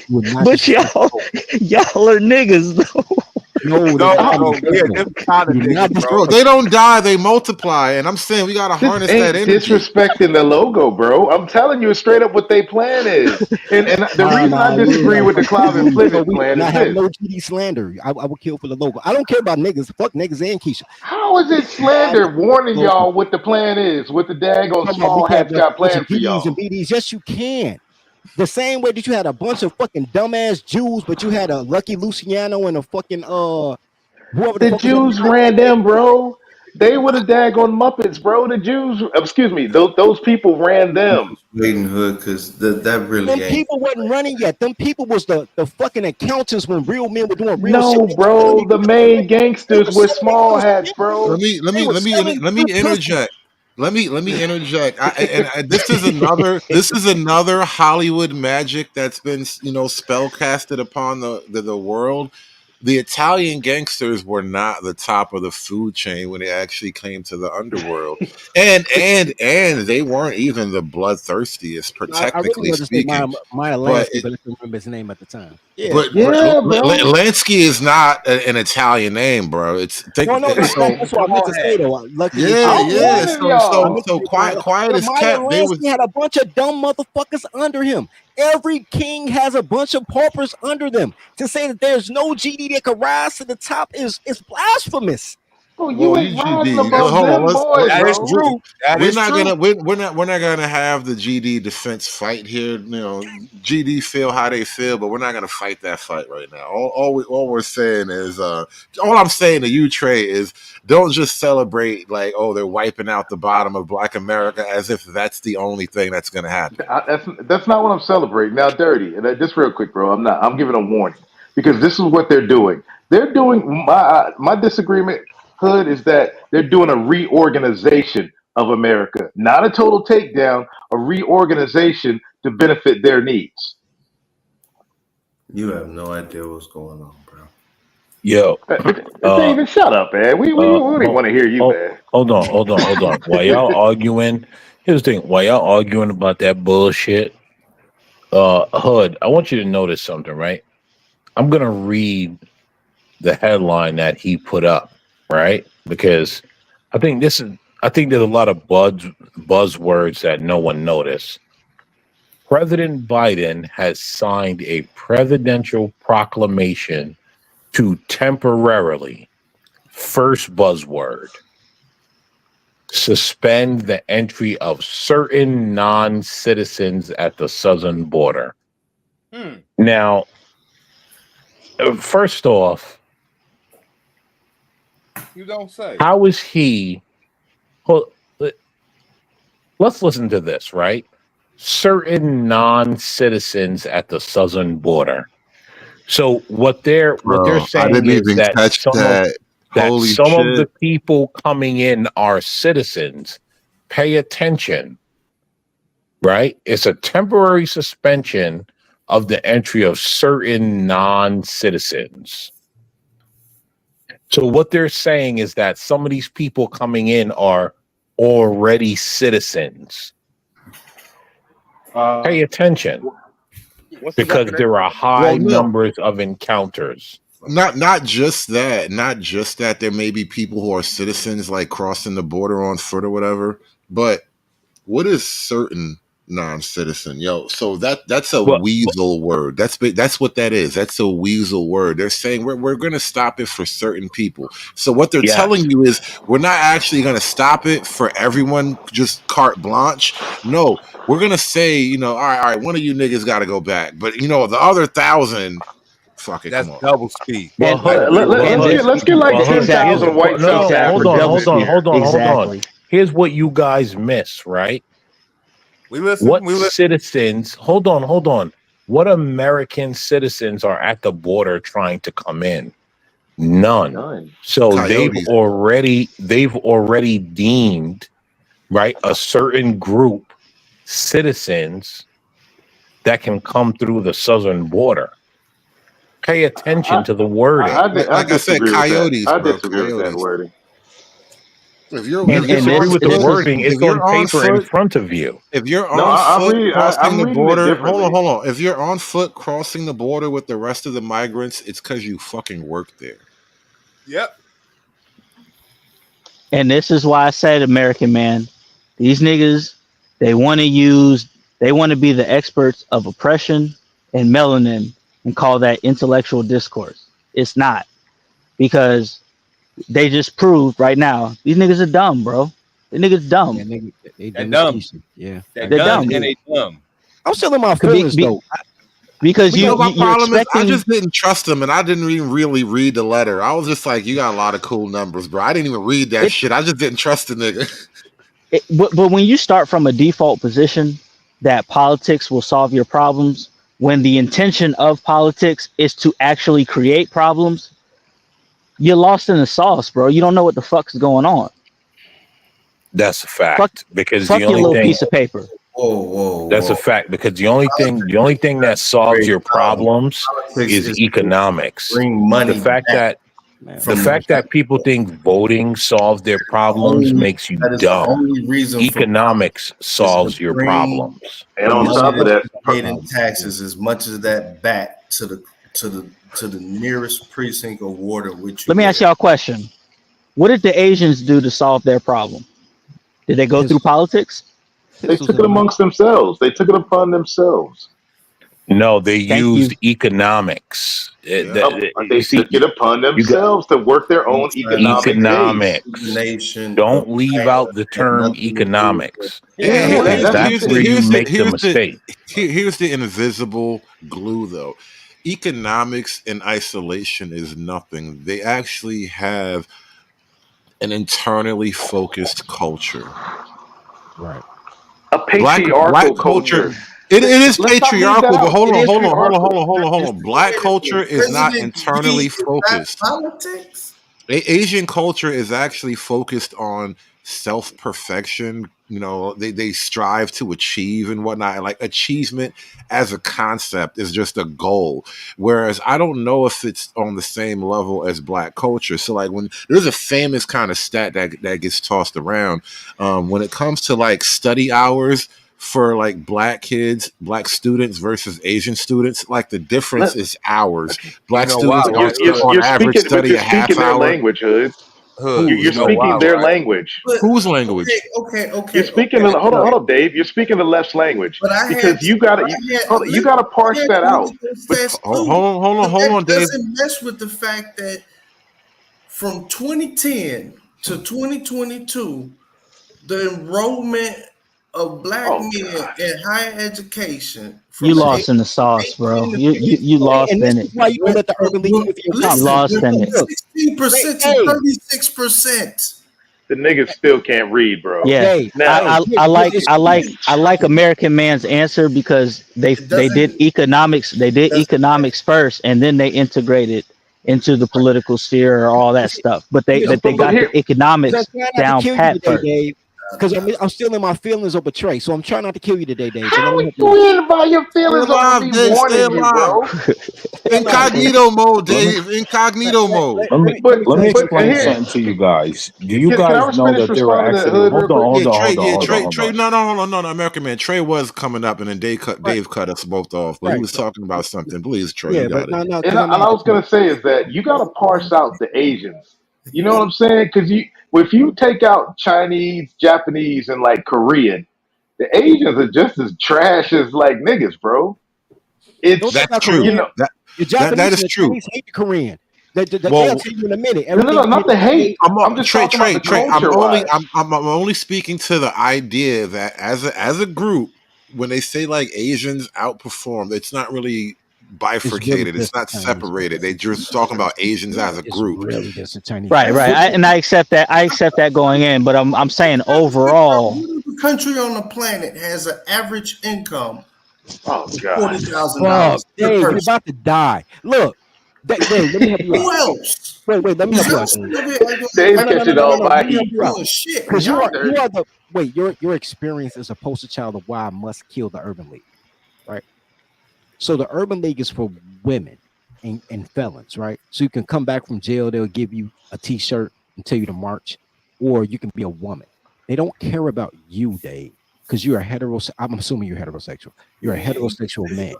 You would not but disrespect the logo. y'all are niggas though. No, that's No, not bro, we are the logo. different kind of You do not niggas, bro. Bro, disrespect. they don't die, they multiply. And I'm saying we gotta This harness that ain't energy. disrespecting the logo, bro. I'm telling you straight up what they plan is. And the reason I Nah, we ain't disagree got with the fuck Cloud and no, Plivin we plan is cannot have this. no GD slander. I would kill for the logo. I don't care about niggas. Fuck niggas and Keisha. How is it Bad slander warning logo. y'all what the plan is, what the daggone Talking about we small can have hats a got bunch of planned for GDs y'all? and BDs. Yes, you can. The same way that you had a bunch of fucking dumbass Jews, but you had a Lucky Luciano and a fucking whoever the The fuck was on Jews the ran them, bro. They were the daggone Muppets, bro. The Jews, excuse me, those people ran them. Waiting hood, because that them really ain't. people wasn't running yet. Them people was the fucking accountants when real men were doing real shit. No, They were selling bro. you The pussy, main nigga. They gangsters were were selling small you hats, pussy. bro. They were selling Let you me pussy. interject. Let me interject. This is another Hollywood magic that's been spell casted upon the world. the Italian gangsters were not the top of the food chain when they actually came to the underworld, and they weren't even the bloodthirstiest, I really technically wanted to say speaking. Maya But Lansky, but I couldn't remember his name at the time. but Yeah, bro. Lansky is not an Italian name, bro. It's No, so that's what I meant to say though. Lucky you yeah, said I'm that. yeah. warning I y'all. meant to So say Maya, quiet but as Maya kept. They was Lansky had a bunch of dumb motherfuckers under him. Every king has a bunch of paupers under them. To say that there's no GD that can rise to the top is blasphemous. Bro, you well, ain't rising UGD. above Hold on, them boys, That is bro. true. That we're is not true. gonna we're not gonna have the GD defense fight here. You know, GD feel how they feel, but we're not gonna fight that fight right now. All we're saying is all I'm saying to you, Trey, is don't just celebrate like, oh, they're wiping out the bottom of Black America as if that's the only thing that's gonna happen. That's not what I'm celebrating. Now, dirty, and just real quick, bro. I'm giving a warning because this is what they're doing. They're doing my disagreement, Hood, is that they're doing a reorganization of America, not a total takedown, a reorganization to benefit their needs. You have no idea what's going on, bro. Yo, David, shut up, man. We don't even want to hear you, man. hold on. While y'all arguing, here's the thing. While y'all arguing about that bullshit, Hood, I want you to notice something, right? I'm gonna read the headline that he put up, right? Because I think there's a lot of buzzwords that no one noticed. President Biden has signed a presidential proclamation to temporarily, first buzzword, suspend the entry of certain non-citizens at the southern border. Now, first off, You don't say. how is he? Well, let's listen to this, right? Certain non-citizens at the southern border. So what they're Bro, I saying didn't is even that catch that. Holy some of the shit! people coming in are citizens. Pay attention, right? It's a temporary suspension of the entry of certain non-citizens. So what they're saying is that some of these people coming in are already citizens. Pay attention, What's the because definition there are of high Well, no, numbers of encounters. not just that. Not just that. There may be people who are citizens, like crossing the border on foot or whatever. But what is certain non-citizen? Yo, so that's a Well, weasel word. That's what that is. That's a weasel word. They're saying we're going to stop it for certain people. So what they're yes. telling you is we're not actually going to stop it for everyone, just carte blanche. No, we're going to say, all right, one of you niggas got to go back, but the other 1,000, fuck it, That's come on. double speed. Well, And Hood, Let's get like well, Hood, 10,000 exactly, white no, South exactly, double Africans in speak, here. hold on. exactly. Here's what you guys miss, right? We listen. What citizens, hold on. What American citizens are at the border trying to come in? None. So Coyotes. they've already deemed, right, a certain group citizens that can come through the southern border. Pay attention to the wording. I Like I said, disagree with that. coyotes, I bro, disagree with that coyotes. wording. If You you're And disagree on this with the foot, this is wording, if it's on you're on paper in foot, front of you. if you're No, on foot I'm crossing the reading it border, hold differently. on. If you're on foot crossing the border with the rest of the migrants, it's because you fucking work there. Yep. and this is why I said, American man, these niggas, they want to be the experts of oppression and melanin and call that intellectual discourse. It's not, because they just proved right now these niggas are dumb, bro. The niggas dumb. Yeah, they That dumb as dumb. Keisha. Yeah, That They're dumb dumb and they dumb. I'm still in my Could be- feelings be- though. because My you're problem is I expecting. just didn't trust them, and I didn't even really read the letter. I was just like, you got a lot of cool numbers, bro. I didn't even read that shit. I just didn't trust the nigga. But when you start from a default position that politics will solve your problems, when the intention of politics is to actually create problems, you're lost in the sauce, bro. You don't know what the fuck's going on. That's a fact. Because the Fuck your only little thing, piece of paper. Whoa. That's a fact, because the only thing that solves your problems is economics. Bring money The fact back that people think voting solves their problems makes you that is the dumb. only reason Economics solves your problems. And on top of that, paid in taxes as much as that back to the nearest precinct or ward in which you Let me live. ask y'all a question. What did the Asians do to solve their problem? Did they go through politics? they took it amongst themselves. They took it upon themselves. No, they Thank used you. economics. They took it upon themselves to work their own economic base. Nation Don't leave out the term economics. That's where you Here's make the mistake. Here's the invisible glue, though. Economics in isolation is nothing. They actually have an internally focused culture. Right. A patriarchal Black culture. culture. It is Let's not leave patriarchal, that but out. hold It is on. patriarchal. Black culture is not internally focused. Politics. Asian culture is actually focused on self-perfection. You know, they strive to achieve and whatnot. Like achievement as a concept is just a goal. Whereas I don't know if it's on the same level as Black culture. So like when there's a famous kind of stat that gets tossed around when it comes to like study hours for like Black kids, Black students versus Asian students, like the difference is hours. Black You know why, students right? on average study You're a half speaking their hour. language, Hood. Hood, You're you know why, speaking their right? language. Whose language? Okay. You're speaking. Hold on, Dave. You're speaking the left's language because you got to parse that out. Hold on, Dave. Doesn't mess with the fact that from 2010 to 2022, the enrollment of Black men in higher education from You the lost in the sauce, bro. You lost And this in is it. why you don't let the urban league with your You lost in it. 16% to 36%. The niggas still can't read, bro. Yeah, Now, I like American Man's answer because they did economics. They did economics first, and then they integrated into the political sphere or all that stuff. But they got the economics I'm trying not down to kill pat you today, first. Dave, because I'm still in my feelings over Trey. So I'm trying not to kill you today, Dave. So let how me we help you out. win by your feelings over me warning you, bro? Incognito mode, Let me Dave. Incognito mode. let me explain here- something to you guys. Do you Can I guys know finish that there were responding to actually Hood real quick? Trey. No, American Man. Trey was coming up, and then Dave cut us both off. But he was talking about something. Please, Trey, you got it. And I was gonna say is that you got to parse out the Asians. You know what I'm saying? Because if you take out Chinese, Japanese, and like Korean, the Asians are just as trash as like niggas, bro. It's That's true. You know, The Japanese that is and the true. Chinese hate the Korean. They'll Well, tell you in a minute. no, not the hate. I'm just Trey, talking about the Trey. culture wise. I'm only speaking to the idea that as a group, when they say like Asians outperform, it's not really bifurcated. It's not separated. They just talking about Asians as a group. Really just the Chinese. Right. I accept that. I accept that going in, but I'm saying overall. What country on the planet has an average income of $40,000 per Dave, you're person? about to die. Look, Dave, let me help you out. Who else? Wait, let me help you out. Dave catching all my heat. Because you are the wait. Your experience is a poster child of why I must kill the Urban League, right? So the Urban League is for women and felons, right? So you can come back from jail. They'll give you a T-shirt and tell you to march, or you can be a woman. They don't care about you, Dave, because you're a I'm assuming you're heterosexual. You're a heterosexual man.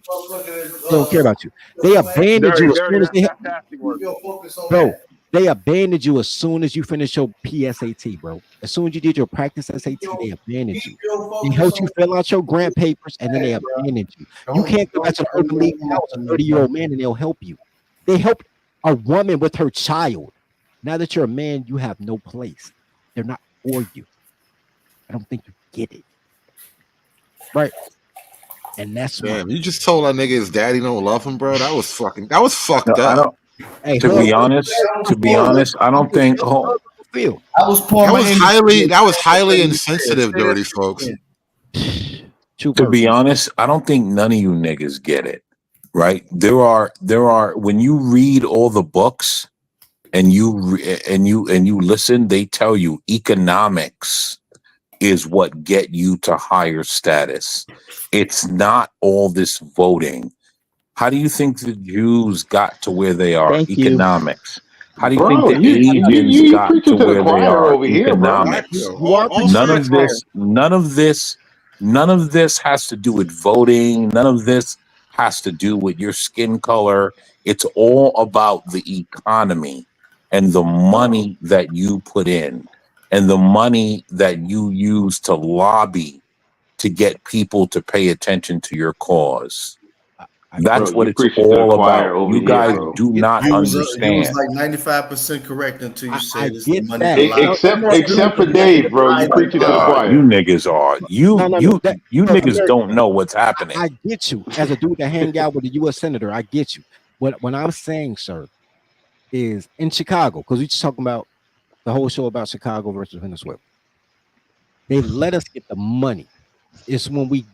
They don't care about you. They abandoned you as soon as they abandoned you as soon as you finished your PSAT, bro. As soon as you did your practice SAT, they abandoned you. They helped you fill out your grant papers, and then they abandoned you. You can't go back to the Urban League now as a 30-year-old man, and they'll help you. They helped a woman with her child. Now that you're a man, you have no place. They're not for you. I don't think you get it. Right. And that's Damn, you just told that nigga his daddy don't love him, bro. That was fucked up. I don't. Hey, to be honest, I don't think. I was pouring that was highly insensitive, dirty folks. To be honest, I don't think none of you niggas get it. Right? There are when you read all the books and you listen, they tell you economics is what get you to higher status. It's not all this voting. How do you think the Jews got to where they are? Thank you. Economics. How do you think Bro, the you Asians you got preaching to to the where they choir are? over here, bro. Economics. You are None preaching to the of choir. none of this has to do with voting. None of this has to do with your skin color. It's all about the economy and the money that you put in and the money that you use to lobby to get people to pay attention to your cause. Bro, That's what you it's preaching to the all choir about. over You here, guys bro. do not You was understand. like 95% correct until you I said it's the get money, the that. lie. Except for Dave, bro. You preaching to the You choir. niggas are. No. That You niggas America, don't know what's happening. I get you. As a dude that hang out with a U.S. senator, I get you. What I'm saying, sir, is in Chicago, because we just talking about the whole show about Chicago versus Venezuela. They let us get the money. It's when we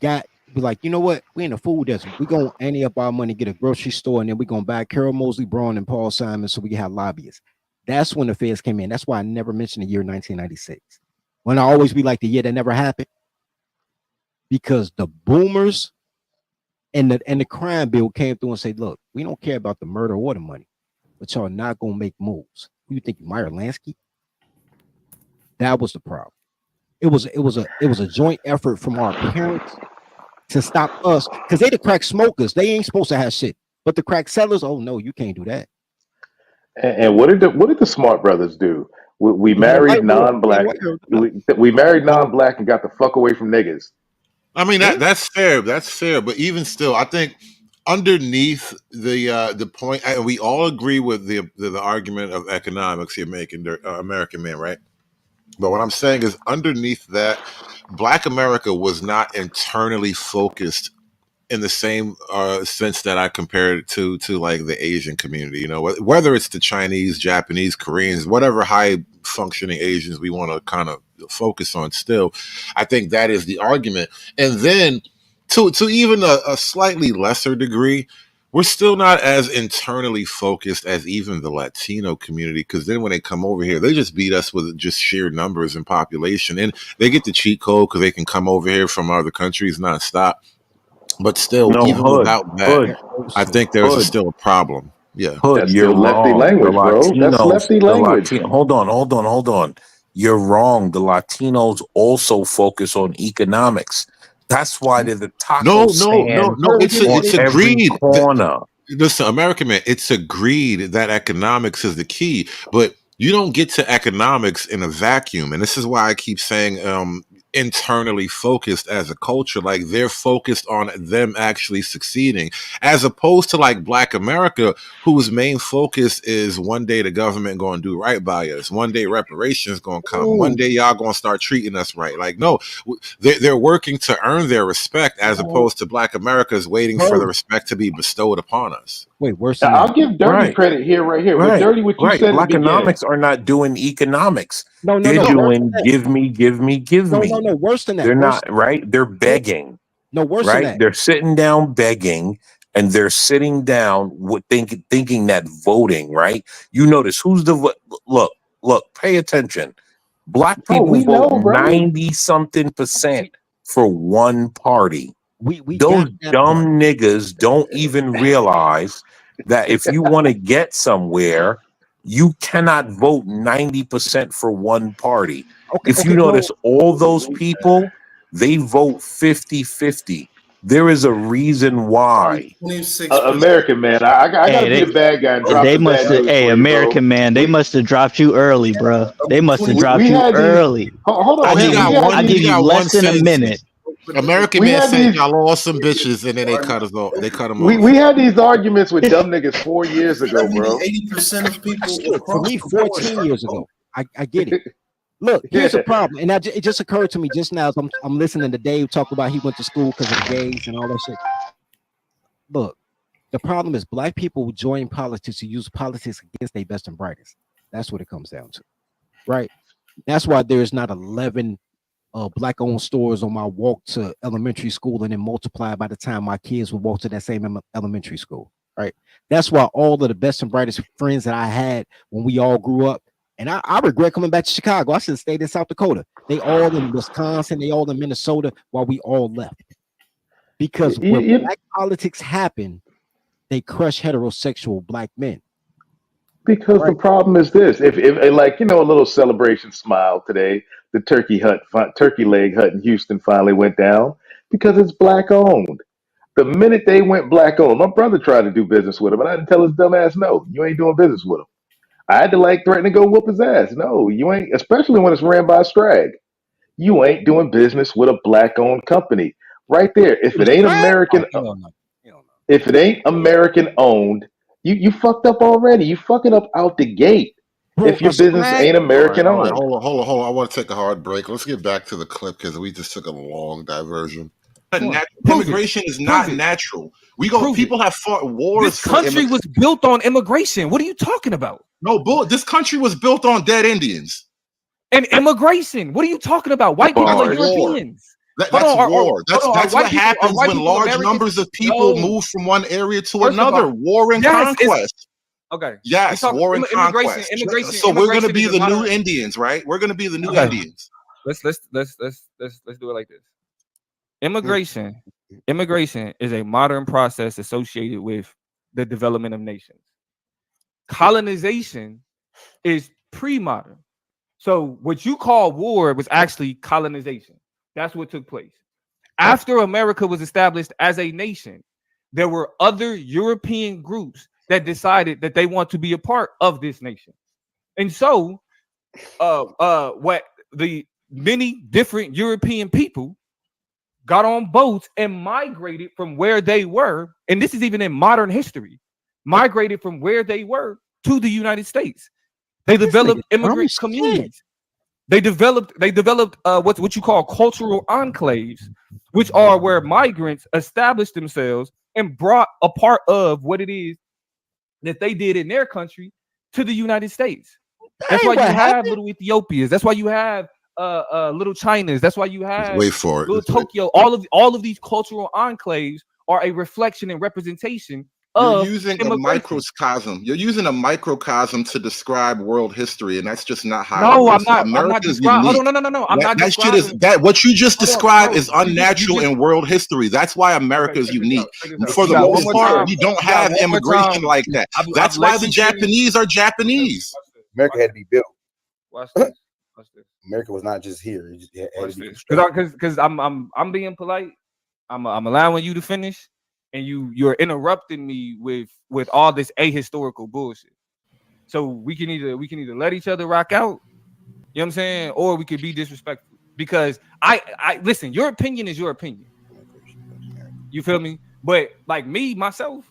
be like, you know what? We in a food desert. We gonna ante up our money, get a grocery store, and then we gonna buy Carol Mosley Braun and Paul Simon so we can have lobbyists. That's when the feds came in. That's why I never mentioned the year 1996. When I always be like the year that never happened, because the boomers and the crime bill came through and said, look, we don't care about the murder or the money, but y'all not gonna make moves. Who you think, Meyer Lansky? That was the problem. It was a joint effort from our parents to stop us because they the crack smokers. They ain't supposed to have shit. But the crack sellers, oh no, you can't do that. And what did the Smart Brothers do? We We had a married white war. We had a non-black. white war. We married non-black and got the fuck away from niggas. I mean Yeah. that's fair. That's fair. But even still, I think underneath the point, and we all agree with the argument of economics you're making, American man, right? But what I'm saying is, underneath that, Black America was not internally focused in the same sense that I compared it to like the Asian community. You know, whether it's the Chinese, Japanese, Koreans, whatever high functioning Asians we want to kind of focus on. Still, I think that is the argument. And then to even a slightly lesser degree, we're still not as internally focused as even the Latino community, because then when they come over here, they just beat us with just sheer numbers and population, and they get the cheat code because they can come over here from other countries nonstop. But still, No, even without that, I think there's Hood, still a problem. Yeah. Hood, That's you're still lefty wrong. language, bro. That's lefty The language. Latino. Hold on. You're wrong. The Latinos also focus on economics. That's why they're the taco stand No. on It's every agreed. corner. Listen, American man, it's agreed that economics is the key, but you don't get to economics in a vacuum. And this is why I keep saying internally focused as a culture. Like, they're focused on them actually succeeding, as opposed to like Black America, whose main focus is one day the government going to do right by us. One day reparations going to come. One day y'all going to start treating us right. Like, no, they're working to earn their respect, as opposed to Black America is waiting for the respect to be bestowed upon us. Wait, worse Now, than I'll that. give Dirty credit here, right here. But Dirty, what you said in the beginning. Blackonomics are not doing economics. No. They're Worse than doing that. give me, give me, give me. No. Worse than that. They're Worse. not, right? They're begging. No, worse than Right? that. They're sitting down begging, and they're sitting down with thinking that voting, right? You notice who's the look, pay attention. Black Oh, people we vote know, bro. 90 something percent for one party. We Those got that part. dumb niggas don't even realize that if you want to get somewhere, you cannot vote 90% for one party. If you Okay, well, notice, all those people, they vote 50-50. There is a reason why. 26%. American man, I got to be Hey, the bad guy and drop they the must bad have. news Hey, for you, bro. American man, they must have dropped you early, bro. They must have dropped We you had these. early. Hold Oh, on, he we got had one. I these. give He you got one less than a sentence. minute. American We man had said these. y'all lost some bitches, and then they cut us off. They cut him We off. had these arguments with dumb niggas 4 years ago, bro. 80% of people shit, for across me, the board. 14 years ago. I get it. Look, here's the problem, and it just occurred to me just now as I'm listening to Dave talk about he went to school because of the gays and all that shit. Look, the problem is Black people join politics to use politics against their best and brightest. That's what it comes down to, right? That's why there's not 11 Black-owned stores on my walk to elementary school, and then multiply by the time my kids would walk to that same elementary school, right? That's why all of the best and brightest friends that I had when we all grew up And I regret coming back to Chicago. I should have stayed in South Dakota. They all in Wisconsin, they all in Minnesota, while we all left. Because when black politics happen, they crush heterosexual black men. Because the problem is this: if like a little celebration smile today, the turkey leg hut in Houston finally went down because it's black owned. The minute they went black owned, my brother tried to do business with him, and I had to tell his dumb ass, no, you ain't doing business with him. I had to threaten to go whoop his ass. No, you ain't, especially when it's ran by a Strag. You ain't doing business with a black owned company. Right there. If it ain't American, if it ain't American owned, you fucked up already. You fucking up out the gate. If your business ain't American all right, owned. hold on. I want to take a hard break. Let's get back to the clip because we just took a long diversion. Immigration is not natural. People have fought wars. This country was built on immigration. What are you talking about? No, this country was built on dead Indians. And immigration. What are you talking about? White people are Europeans. That's war. That's what happens when large numbers of people move from one area to another. War and conquest. Okay. Yes, war and conquest. So we're going to be the new Indians, right? We're going to be the new Indians. Let's do it like this. Immigration is a modern process associated with the development of nations. Colonization is pre-modern. So what you call war was actually colonization. That's what took place. After America was established as a nation, there were other European groups that decided that they want to be a part of this nation. And so what the many different European people got on boats and migrated from where they were, and this is even in modern history, migrated from where they were to the United States. They developed immigrant communities. They developed what you call cultural enclaves, which are where migrants established themselves and brought a part of what it is that they did in their country to the United States. That's why you have little Ethiopias. That's why you have little Chinas. That's why you have little Tokyo. All of these cultural enclaves are a reflection and representation. You're using a microcosm. You're using a microcosm to describe world history, and that's just not how. No, I'm not. America's unique. No. I'm not. That shit is that. What you just described is unnatural in world history. That's why America is unique. For the most part, we don't have immigration like that. That's why the Japanese are Japanese. America had to be built. Watch this. America was not just here. Because I'm being polite. I'm allowing you to finish. And you're interrupting me with all this ahistorical bullshit. So we can either let each other rock out, you know what I'm saying, or we could be disrespectful. Because I listen, your opinion is your opinion. You feel me? But like me myself,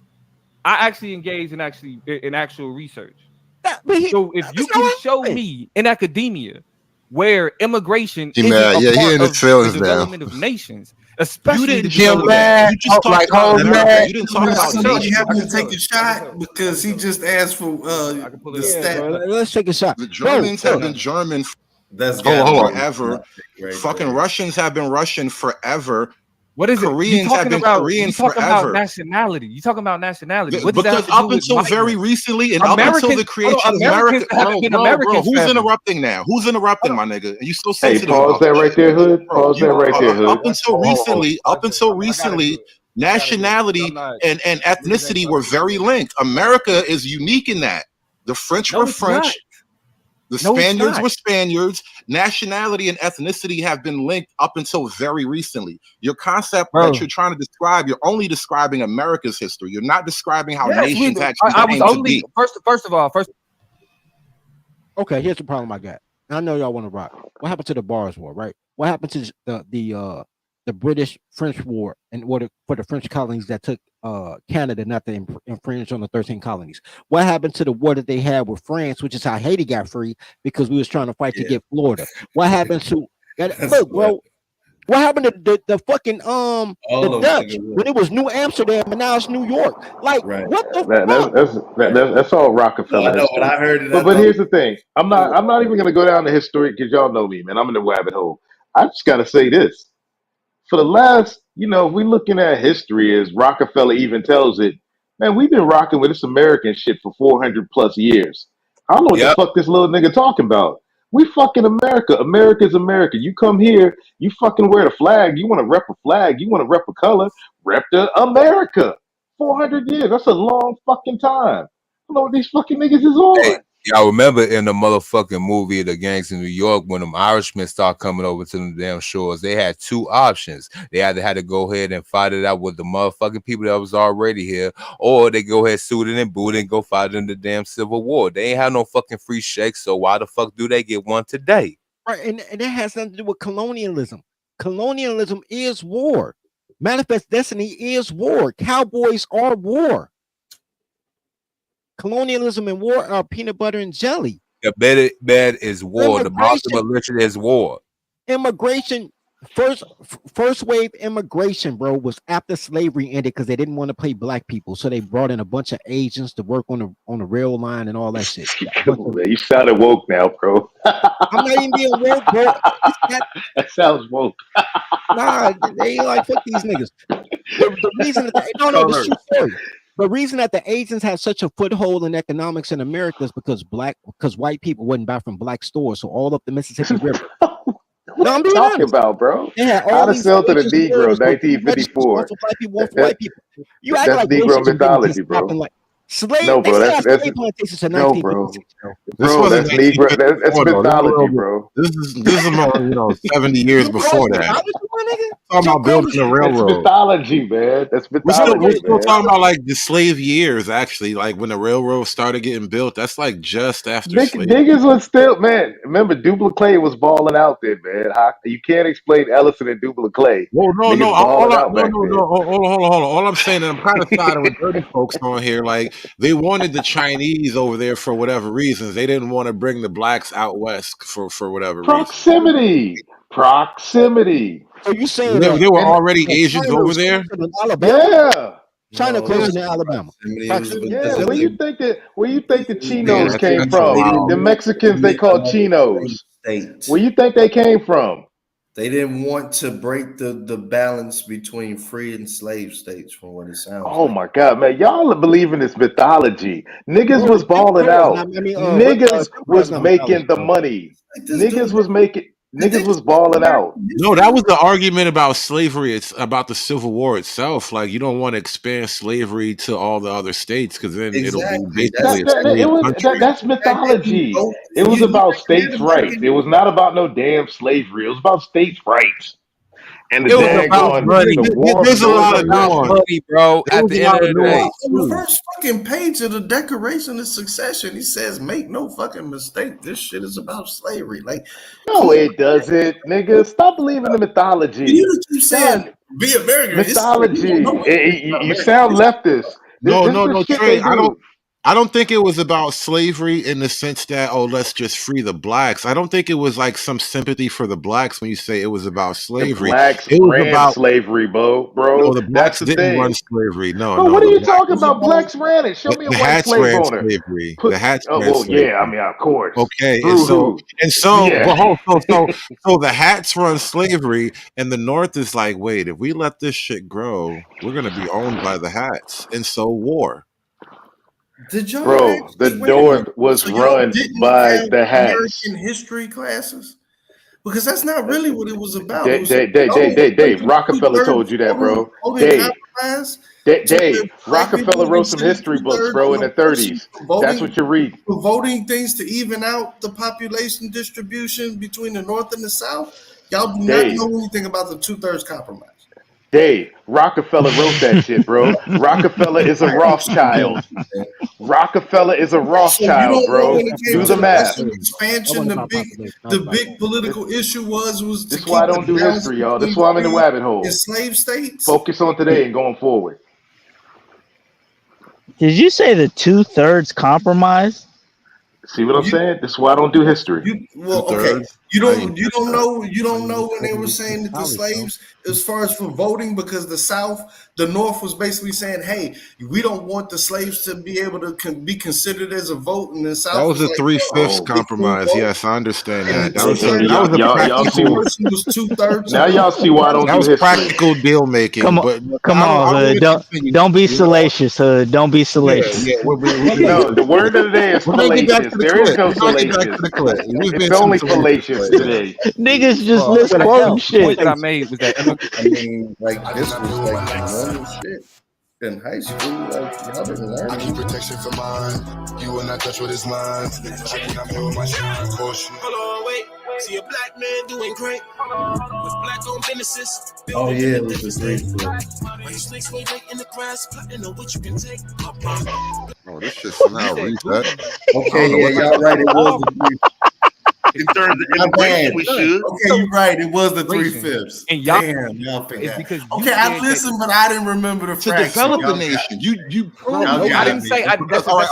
I actually engage in actual research. So if you can show me in academia where immigration is a part of the development of nations. Especially you didn't talk about you have to take a shot because he just asked for the stat. Let's take a shot. The Germans have been German forever. Fucking Russians have been Russian forever. What is it? Koreans have been Korean forever. About nationality. You talking about nationality? What because up until very recently, and up until the creation of America, bro, who's interrupting now? Who's interrupting, my nigga? And you so sensitive. Hey, pause that right there, Hood. Pause that right there, Hood. Up until recently, nationality and ethnicity were very linked. America is unique in that. The French were French. The Spaniards were Spaniards. Nationality and ethnicity have been linked up until very recently. Your concept that you're trying to describe, you're only describing America's history. You're not describing how nations actually came to be. First of all. Okay, here's the problem I got. I know y'all want to rock. What happened to the Bars War, right? What happened to the British-French War and for the French colonies that took Canada not to infringe on the 13 colonies? What happened to the war that they had with France, which is how Haiti got free because we was trying to fight to get Florida? What happened to look, bro? What happened to the fucking the Dutch when it was New Amsterdam and now it's New York? Like what the fuck? That's all Rockefeller. No, I heard it. But here's the thing. I'm not even gonna go down the history because y'all know me, man. I'm in the rabbit hole. I just gotta say this. For the last, if we're looking at history as Rockefeller even tells it, man, we've been rocking with this American shit for 400 plus years. I don't know what the Yep. fuck this little nigga talking about. We fucking America. America's America. You come here, you fucking wear the flag. You want to rep a flag. You want to rep a color. Rep the America. 400 years. That's a long fucking time. I don't know what these fucking niggas is Hey, on. y'all remember in the motherfucking movie The Gangs in New York when them Irishmen start coming over to them damn shores, they had two options. They either had to go ahead and fight it out with the motherfucking people that was already here, or they go ahead, suit it and boot it and go fight in the damn Civil War. They ain't have no fucking free shakes, so why the fuck do they get one today? Right, and that has nothing to do with colonialism. Colonialism is war. Manifest Destiny is war. Cowboys are war. Colonialism and war are peanut butter and jelly. The bed is war. The Boston militia is war. Immigration, first wave immigration, bro, was after slavery ended because they didn't want to pay black people, so they brought in a bunch of Asians to work on the rail line and all that shit. You sounded woke now, bro. I'm not even being woke, bro. That sounds woke. Nah, they ain't like fuck these niggas. The reason that this is true story. The reason that the Asians have such a foothold in economics in America is because white people wouldn't buy from black stores, so all up the Mississippi River. What are you talking about, bro? How to sell to the Negro, 1954. You act That's like Negro mythology, bro. like slave. No, bro. That's That's slave plantations in no, bro. 1956. Bro, that's Negro. That's mythology, bro. This is more 70 years before that. Talking about building the railroad. That's mythology, man. That's mythology, We're still man. talking about like the slave years, actually. Like when the railroad started getting built, that's like just after slavery. Niggas was still, man. Remember, Dubla Clay was balling out there, man. You can't explain Ellison and Dubla Clay. Well, no. Hold on. All I'm saying, and I'm kind of siding with dirty folks on here. Like they wanted the Chinese over there for whatever reasons. They didn't want to bring the blacks out west for whatever reason. Proximity. So you saying they were already Asians China over there? Yeah. China closer than Alabama. Yeah, where you think the Chinos came from? The Mexicans they call Chinos. Where you think they came from? They didn't want to break the balance between free and slave states, from what it sounds like. Oh my God, man. Y'all believe in this mythology. Niggas was balling out. Niggas was making the money. Niggas was balling out. No, that was the argument about slavery. It's about the Civil War itself. Like you don't want to expand slavery to all the other states because then it'll be basically a slave country. That's mythology. It was about states' rights. It was not about no damn slavery. It was about states' rights. And it was about money. There's a lot of money, bro. At the end of the day, on the first fucking page of the Declaration of Succession, he says, "Make no fucking mistake. This shit is about slavery." Like, no, it doesn't, nigga. Stop believing the mythology. You keep saying, "Be American." Mythology. You sound leftist. No, Trey. I don't think it was about slavery in the sense that, let's just free the blacks. I don't think it was like some sympathy for the blacks when you say it was about slavery. The blacks ran slavery, bro. No, the blacks didn't run slavery. No. What are you talking about? Blacks ran it. Show me a white slave owner. Slavery. The hats ran slavery. Yeah, I mean, of course. Okay, so the hats run slavery, and the North is like, wait, if we let this shit grow, we're gonna be owned by the hats, and so war. Did y'all? Bro, the North was run by the hats. American history classes? Because that's not really what it was about. Dave, Rockefeller told you that, bro. Dave, Rockefeller wrote some history books, bro, in the 30s. That's what you read. Voting things to even out the population distribution between the North and the South. Y'all do not know anything about the 2/3 compromise. Dave, Rockefeller wrote that shit, bro. Rockefeller is a Rothschild. Rockefeller is a Rothschild, bro. Do the math. Expansion, the big political issue was. This is why I don't do history, y'all. This is why I'm in the rabbit hole. In slave states. Focus on today and going forward. Did you say the 2/3 compromise? See what I'm saying? This is why I don't do history. Okay. You don't know when they were saying that the slaves, as far as for voting, because the North was basically saying, "Hey, we don't want the slaves to be able to be considered as a vote," and the South That was a like, 3/5 compromise. Yes, I understand that. That was a y'all see. practical. Was 2/3. Now y'all see why I don't That do was history. practical deal making. Come on, But come on, Hood. Don't be salacious, Hood. Don't be salacious. Yeah. No, the word of the day is We're gonna get back to fallacious. the There is clip. no We're gonna get back salacious. to the clip. We've been It's only too fallacious today. Niggas just Well, misquoting the shit. point that I made was that I mean, like this was like normal shit in high school. Like y'all didn't learn. I keep protection for mine. You will not touch what is mine. Checking out me with my shine. Hold on, wait. See a black man doing great. With black owned businesses. Oh yeah, it was a 3/5. Oh, this shit somehow reset. Okay, yeah, y'all right. It was the 3. In terms of My bad. immigration, we should. Okay, you're right. It was the 3/5. And y'all, damn, y'all forgot. it's because you Okay, I said listened, but I didn't remember the To fraction. develop the Y'all nation, you Y'all I got didn't me. say. all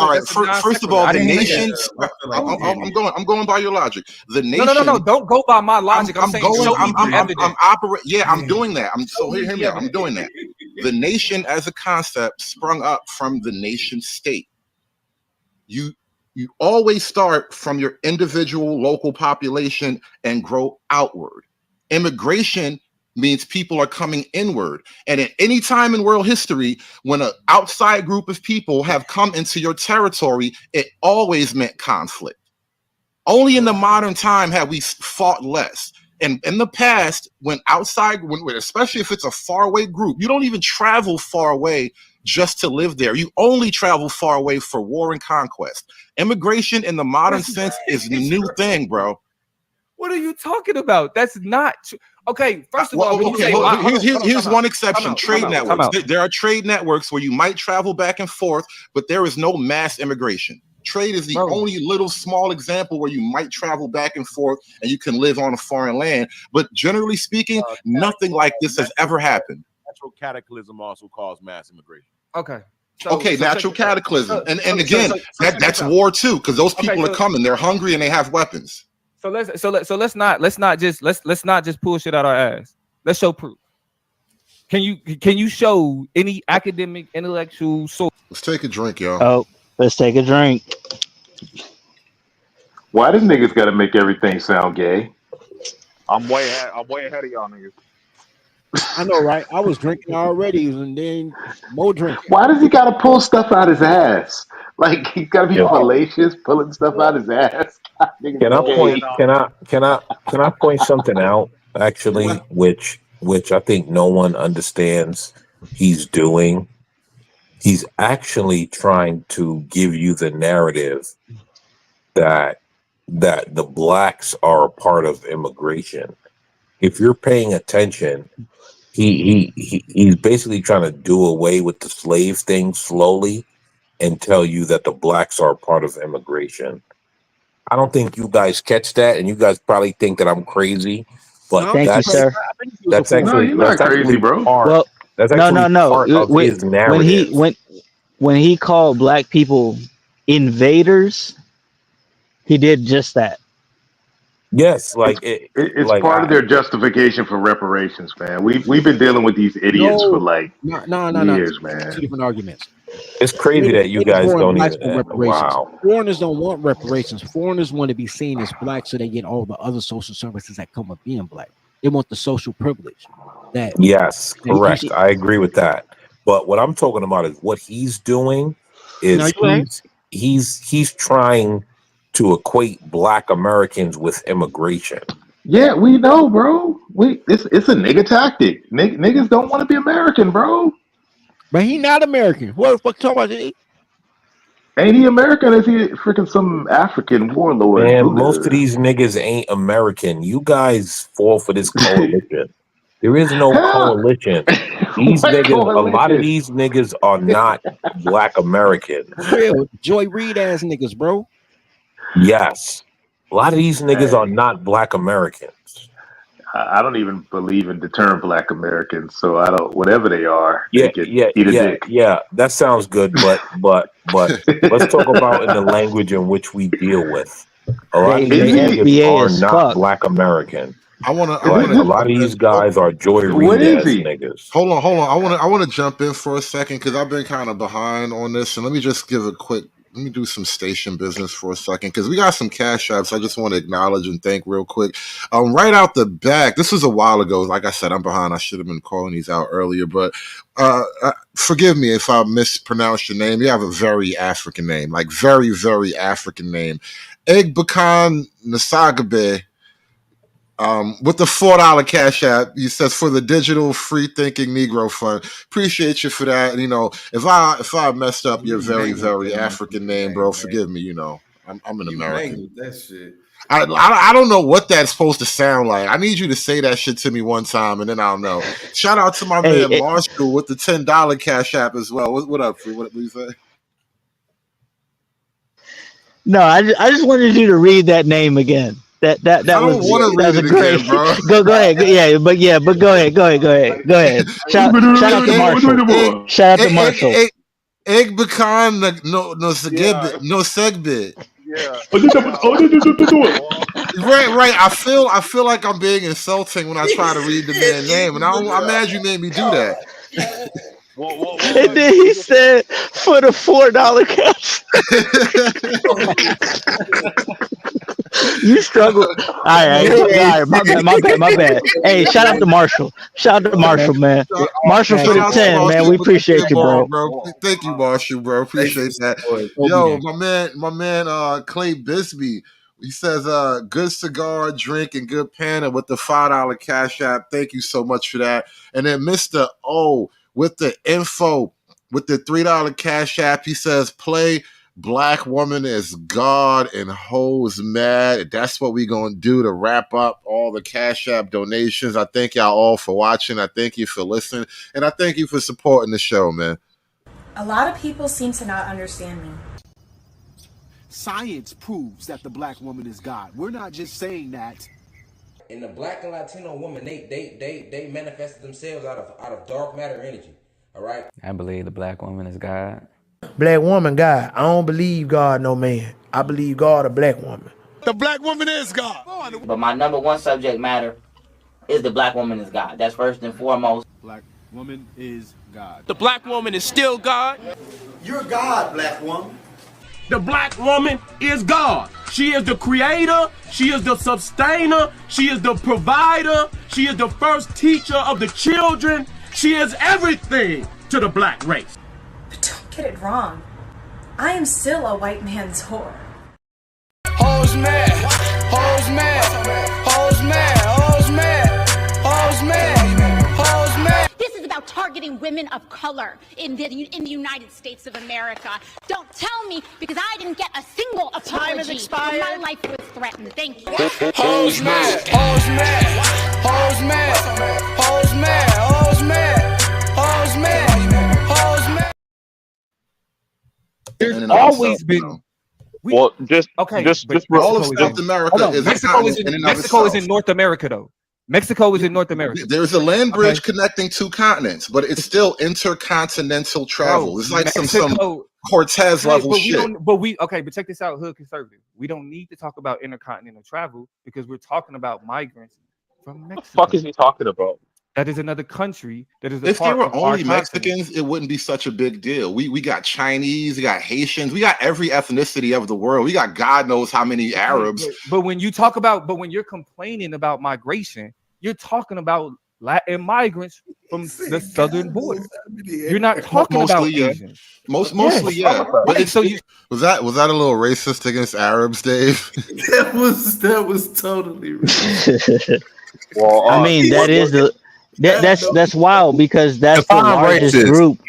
right. First of all, I the didn't say nation. that. I feel like I'm going by your logic. The nation. No. Don't go by my logic. I'm saying show me the evidence. I'm doing that. Hear me out. I'm doing that. The nation as a concept sprung up from the nation state. You always start from your individual local population and grow outward. Immigration means people are coming inward. And at any time in world history, when an outside group of people have come into your territory, it always meant conflict. Only in the modern time have we fought less. And in the past, when especially if it's a faraway group, you don't even travel far away just to live there. You only travel far away for war and conquest. Immigration in the modern sense is a new thing, bro. What are you talking about? That's not true. Okay, first of all, when you say here's one exception: trade networks. There are trade networks where you might travel back and forth, but there is no mass immigration. Trade is the only little small example where you might travel back and forth and you can live on a foreign land. But generally speaking, nothing like this has ever happened. Natural cataclysm also caused mass immigration. Okay. Natural cataclysm, and again, that's war too, because those people are coming. They're hungry and they have weapons. So let's not just pull shit out our ass. Let's show proof. Can you show any academic, intellectual source? Let's take a drink, y'all. Oh, let's take a drink. Why does niggas got to make everything sound gay? I'm way ahead of y'all niggas. I know, right? I was drinking already, and then more drinking. Why does he got to pull stuff out his ass? Like he's got to be fallacious, pulling stuff out his ass. Can I point something out actually, which I think no one understands he's doing? He's actually trying to give you the narrative that the blacks are a part of immigration. If you're paying attention, he's basically trying to do away with the slave thing slowly and tell you that the blacks are a part of immigration. I don't think you guys catch that, and you guys probably think that I'm crazy, but Thank you, sir. That's actually crazy, bro. Well, that's actually part of his narrative. When he called black people invaders, he did just that. Yes, like it's part of their justification for reparations, man. We've been dealing with these idiots for like years, man. Two different arguments. It's crazy that you guys don't even reparations. wow. Foreigners don't want reparations. Foreigners want to be seen as black so they get all the other social services that come with being black. They want the social privilege. Yes, correct. I agree with that. But what I'm talking about is what he's doing is he's trying to equate black Americans with immigration. Yeah, we know, bro. It's a nigga tactic. Niggas don't want to be American, bro. But he not American. What the fuck talking about? Ain't he American? Is he freaking some African warlord? Man, most of these niggas ain't American. You guys fall for this coalition. There is no coalition. These niggas, a lot of these niggas are not black Americans. For real, Joy Reid ass niggas, bro. Yes. A lot of these niggas are not black Americans. I don't even believe in the term black Americans, so I don't. Whatever they are, they can eat a dick. Yeah. That sounds good, but let's talk about in the language in which we deal with. A lot of They these niggas FBA are as not fuck. Black American. I wanna Like a jump lot of in. these guys are Joy What Reid is ass he? niggas. Hold on. I wanna jump in for a second because I've been kind of behind on this, and let me just give a quick. Let me do some station business for a second because we got some cash apps. I just want to acknowledge and thank real quick. Right out the back, this was a while ago. Like I said, I'm behind. I should have been calling these out earlier, but forgive me if I mispronounced your name. You have a very African name, like very, very African name. Egbakan Nasagabe. With the $4 cash app, he says for the digital free thinking Negro fund. Appreciate you for that. And, if I messed up your very, very African name, bro, forgive me. I'm an You American. mangled that shit. I don't know what that's supposed to sound like. I need you to say that shit to me one time, and then I'll know. Shout out to my man Marshall with the $10 cash app as well. What up, Free? What you say? No, I just wanted you to read that name again. That I don't want to read was a it great. again, bro. Go ahead. But go ahead. Shout out to Marshall. Shout out to Marshall. Egbakan no segbit. Yeah. Right. I feel like I'm being insulting when I try to read the man's name, and I'm mad you made me do that. And then he said for the $4 cash. You struggle. All right. My bad. Hey, shout out to Marshall. Shout out to Marshall, man. Marshall for the 10, man. We appreciate you, bro. Thank you, Marshall, bro. Appreciate that. Yo, my man, Clay Bisbee. He says, good cigar, drink, and good panna with the $5 cash app. Thank you so much for that. And then Mr. O with the info with the $3 cash app. He says, play Black Woman is God and hoes mad. That's what we gonna do to wrap up all the cash app donations. I thank y'all all for watching. I thank you for listening. And I thank you for supporting the show, man. A lot of people seem to not understand me. Science proves that the Black woman is God. We're not just saying that. And the Black and Latino woman, they manifested themselves out of dark matter energy. All right. I believe the Black woman is God. Black woman, God. I don't believe God, no man. I believe God, a black woman. The Black woman is God. But my number one subject matter is the Black woman is God. That's first and foremost. Black woman is God. The Black woman is still God. You're God, Black woman. The Black woman is God. She is the creator. She is the sustainer. She is the provider. She is the first teacher of the children. She is everything to the Black race. But don't get it wrong. I am still a white man's whore. Hoes mad. Hoes mad. Hoes mad. Hoes mad. Hoes mad. Hoes mad. This is about targeting women of color in the United States of America. Don't tell me because I didn't get a single apology. Time has expired. My life was threatened. Thank you. Hoes mad. Hoes mad. Hoes mad. Hoes mad. Hoes mad. Hoes mad. Hoes mad. There's always been. Well, just all of South America is Mexico is in North America, though. Mexico is in North America. There's a land bridge connecting two continents, but it's still intercontinental travel. Bro, it's like some Mexico- Cortez level but shit. But check this out, hood conservative. We don't need to talk about intercontinental travel because we're talking about migrants from Mexico. What the fuck is he talking about? That is another country that is a If part there were of our only continent. Mexicans, it wouldn't be such a big deal. We got Chinese, we got Haitians, we got every ethnicity of the world. We got God knows how many Arabs. But when you're complaining about migration, you're talking about Latin migrants from the southern border. You're not talking about Asians. Mostly, yeah. But it's, was that a little racist against Arabs, Dave? That was totally racist. Well, I mean, that is the that's wild because that's the largest group.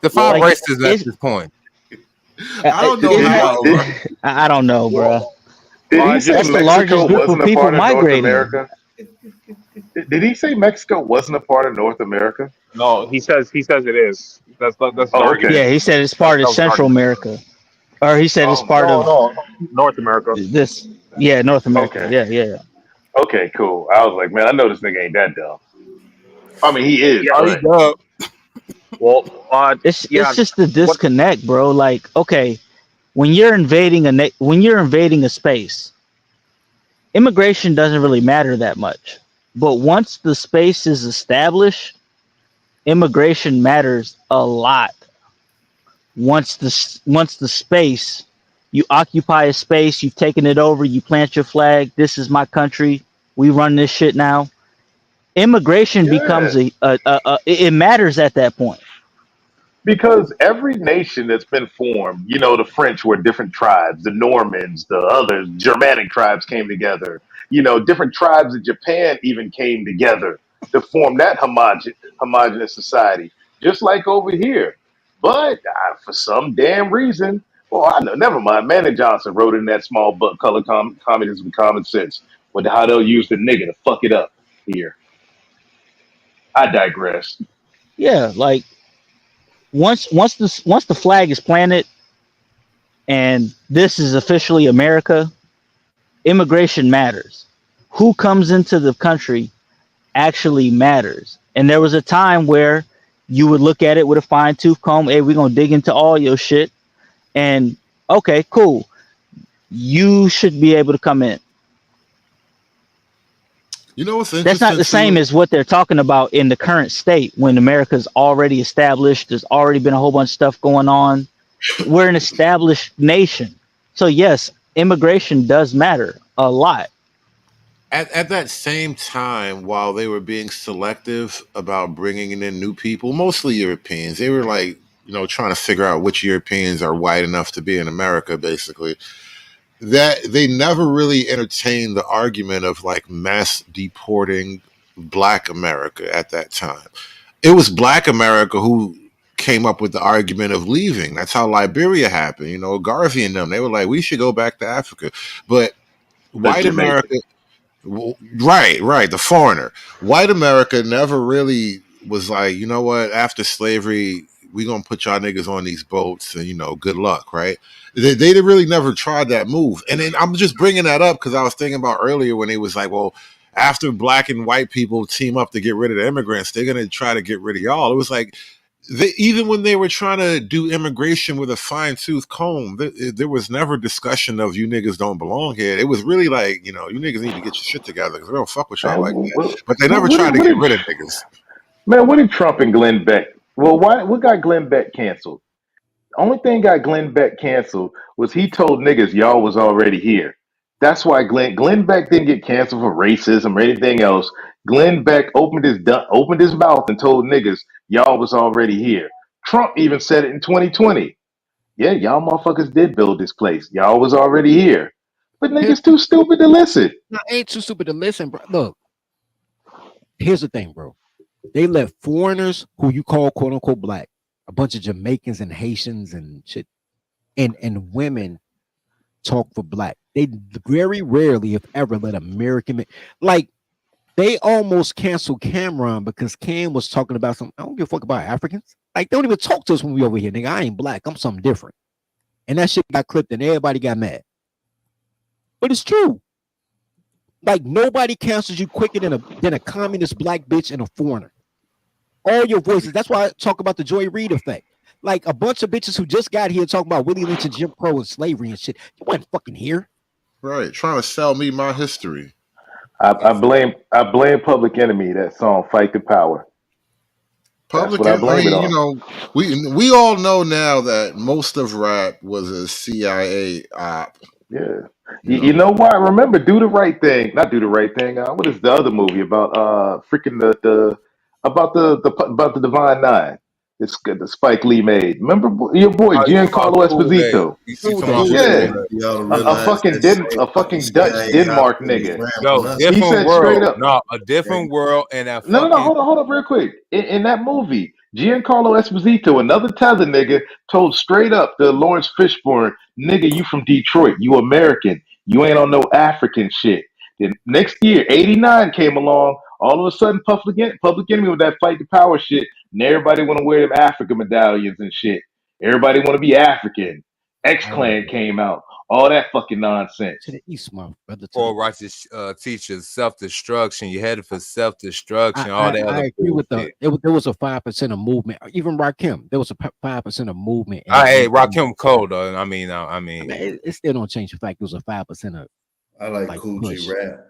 Define Like, racist at this point. I don't know how. I don't know, bro. Did he That's say the Mexico largest group wasn't of a people part of North migrating. America? Did he say Mexico wasn't a part of North America? No, he says it is. That's the Oh, argument. Yeah, he said it's part of That was the Central argument. America, or he said it's part of No, North America. this. Yeah, North America. Okay. Yeah. Okay, cool. I was like, man, I know this nigga ain't that dumb. I mean, he is. Yeah, but Well, It's just the disconnect, bro. Like, okay, when you're invading when you're invading a space, immigration doesn't really matter that much. But once the space is established, immigration matters a lot. Once the space, you occupy a space, you've taken it over, you plant your flag. This is my country. We run this shit now. Immigration Yeah. becomes it matters at that point. Because every nation that's been formed, you know, the French were different tribes, the Normans, the other Germanic tribes came together. You know, different tribes in Japan even came together to form that homogenous society, just like over here. But for some damn reason, well, I know, never mind. Manny Johnson wrote in that small book, Color Communism and Common Sense, with how they'll use the nigga to fuck it up here. I digress. Yeah, like once the flag is planted and this is officially America, immigration matters. Who comes into the country actually matters. And there was a time where you would look at it with a fine tooth comb. Hey, we're gonna dig into all your shit. And okay, cool. You should be able to come in. You know what's That's not interesting the same too? as what they're talking about in the current state when America's already established. There's already been a whole bunch of stuff going on. We're an established nation. So yes, immigration does matter a lot. At that same time, while they were being selective about bringing in new people, mostly Europeans, they were like, you know, trying to figure out which Europeans are white enough to be in America, basically. That they never really entertained the argument of like mass deporting Black America at that time. It was Black America who came up with the argument of leaving. That's how Liberia happened. You know, Garvey and them, they were like, we should go back to Africa. But The white Jamaican. America, right, the foreigner. White America never really was like, you know what, after slavery, we gonna put y'all niggas on these boats and, you know, good luck, right? They really never tried that move. And then I'm just bringing that up because I was thinking about earlier when they was like, well, after black and white people team up to get rid of the immigrants, they're gonna try to get rid of y'all. It was like even when they were trying to do immigration with a fine tooth comb, there was never discussion of you niggas don't belong here. It was really like, you know, you niggas need to get your shit together because we don't fuck with y'all Man, like that. But they never tried to what get did rid of niggas. man? What did Trump and Glenn Beck? Well, what got Glenn Beck canceled? Only thing got Glenn Beck canceled was he told niggas y'all was already here. That's why Glenn Beck didn't get canceled for racism or anything else. Glenn Beck opened his mouth and told niggas y'all was already here. Trump even said it in 2020. Yeah, y'all motherfuckers did build this place. Y'all was already here. But Here- niggas too stupid to listen. I ain't too stupid to listen, bro. Look, here's the thing, bro. They let foreigners who you call quote unquote black, a bunch of Jamaicans and Haitians and shit, and women talk for black. They very rarely, if ever, let American men like they almost canceled Cameron because Cam was talking about some. I don't give a fuck about Africans. Like, they don't even talk to us when we over here, nigga. I ain't black. I'm something different. And that shit got clipped and everybody got mad. But it's true. Like, nobody cancels you quicker than a communist black bitch and a foreigner. All your voices. That's why I talk about the Joy Reid effect. Like, a bunch of bitches who just got here talking about Willie Lynch and Jim Crow and slavery and shit. You weren't fucking here. Right, trying to sell me my history. I blame Public Enemy, that song Fight the Power. That's Public, what I I blame it mean, you on. know, we all know now that most of rap was a CIA op. Yeah. You You know, know why? Remember, Do the Right Thing. Not Do the Right Thing. What is the other movie about? Freaking the about the Divine Nine. It's good. The Spike Lee made. Remember your boy Oh, you talking about Giancarlo Cool Day? Esposito? You Cool talking Day. about Yeah. Cool Yeah, Day? Y'all to a realize that same fucking fucking Dutch CIA Denmark operation was nigga. ran from Yo, us. He different said straight world. up. No, a different world, and that No. fucking Hold up, real quick. In that movie, Giancarlo Esposito, another tether nigga, told straight up to Lawrence Fishburne, "Nigga, you from Detroit? You American? You ain't on no African shit." Then next year, '89 came along. All of a sudden, Public Enemy with that fight the power shit, and everybody want to wear them African medallions and shit. Everybody want to be African. X Clan came out. All that fucking nonsense. To the east, my brother. Poor righteous teachers, self-destruction. You headed for self-destruction, all that I other agree with bullshit. there was a 5% of movement. Even Rakim, there was a 5% of movement. Hey, Rakim cold though. I mean, it still don't change the fact it was a 5% of. I like Cool G rap.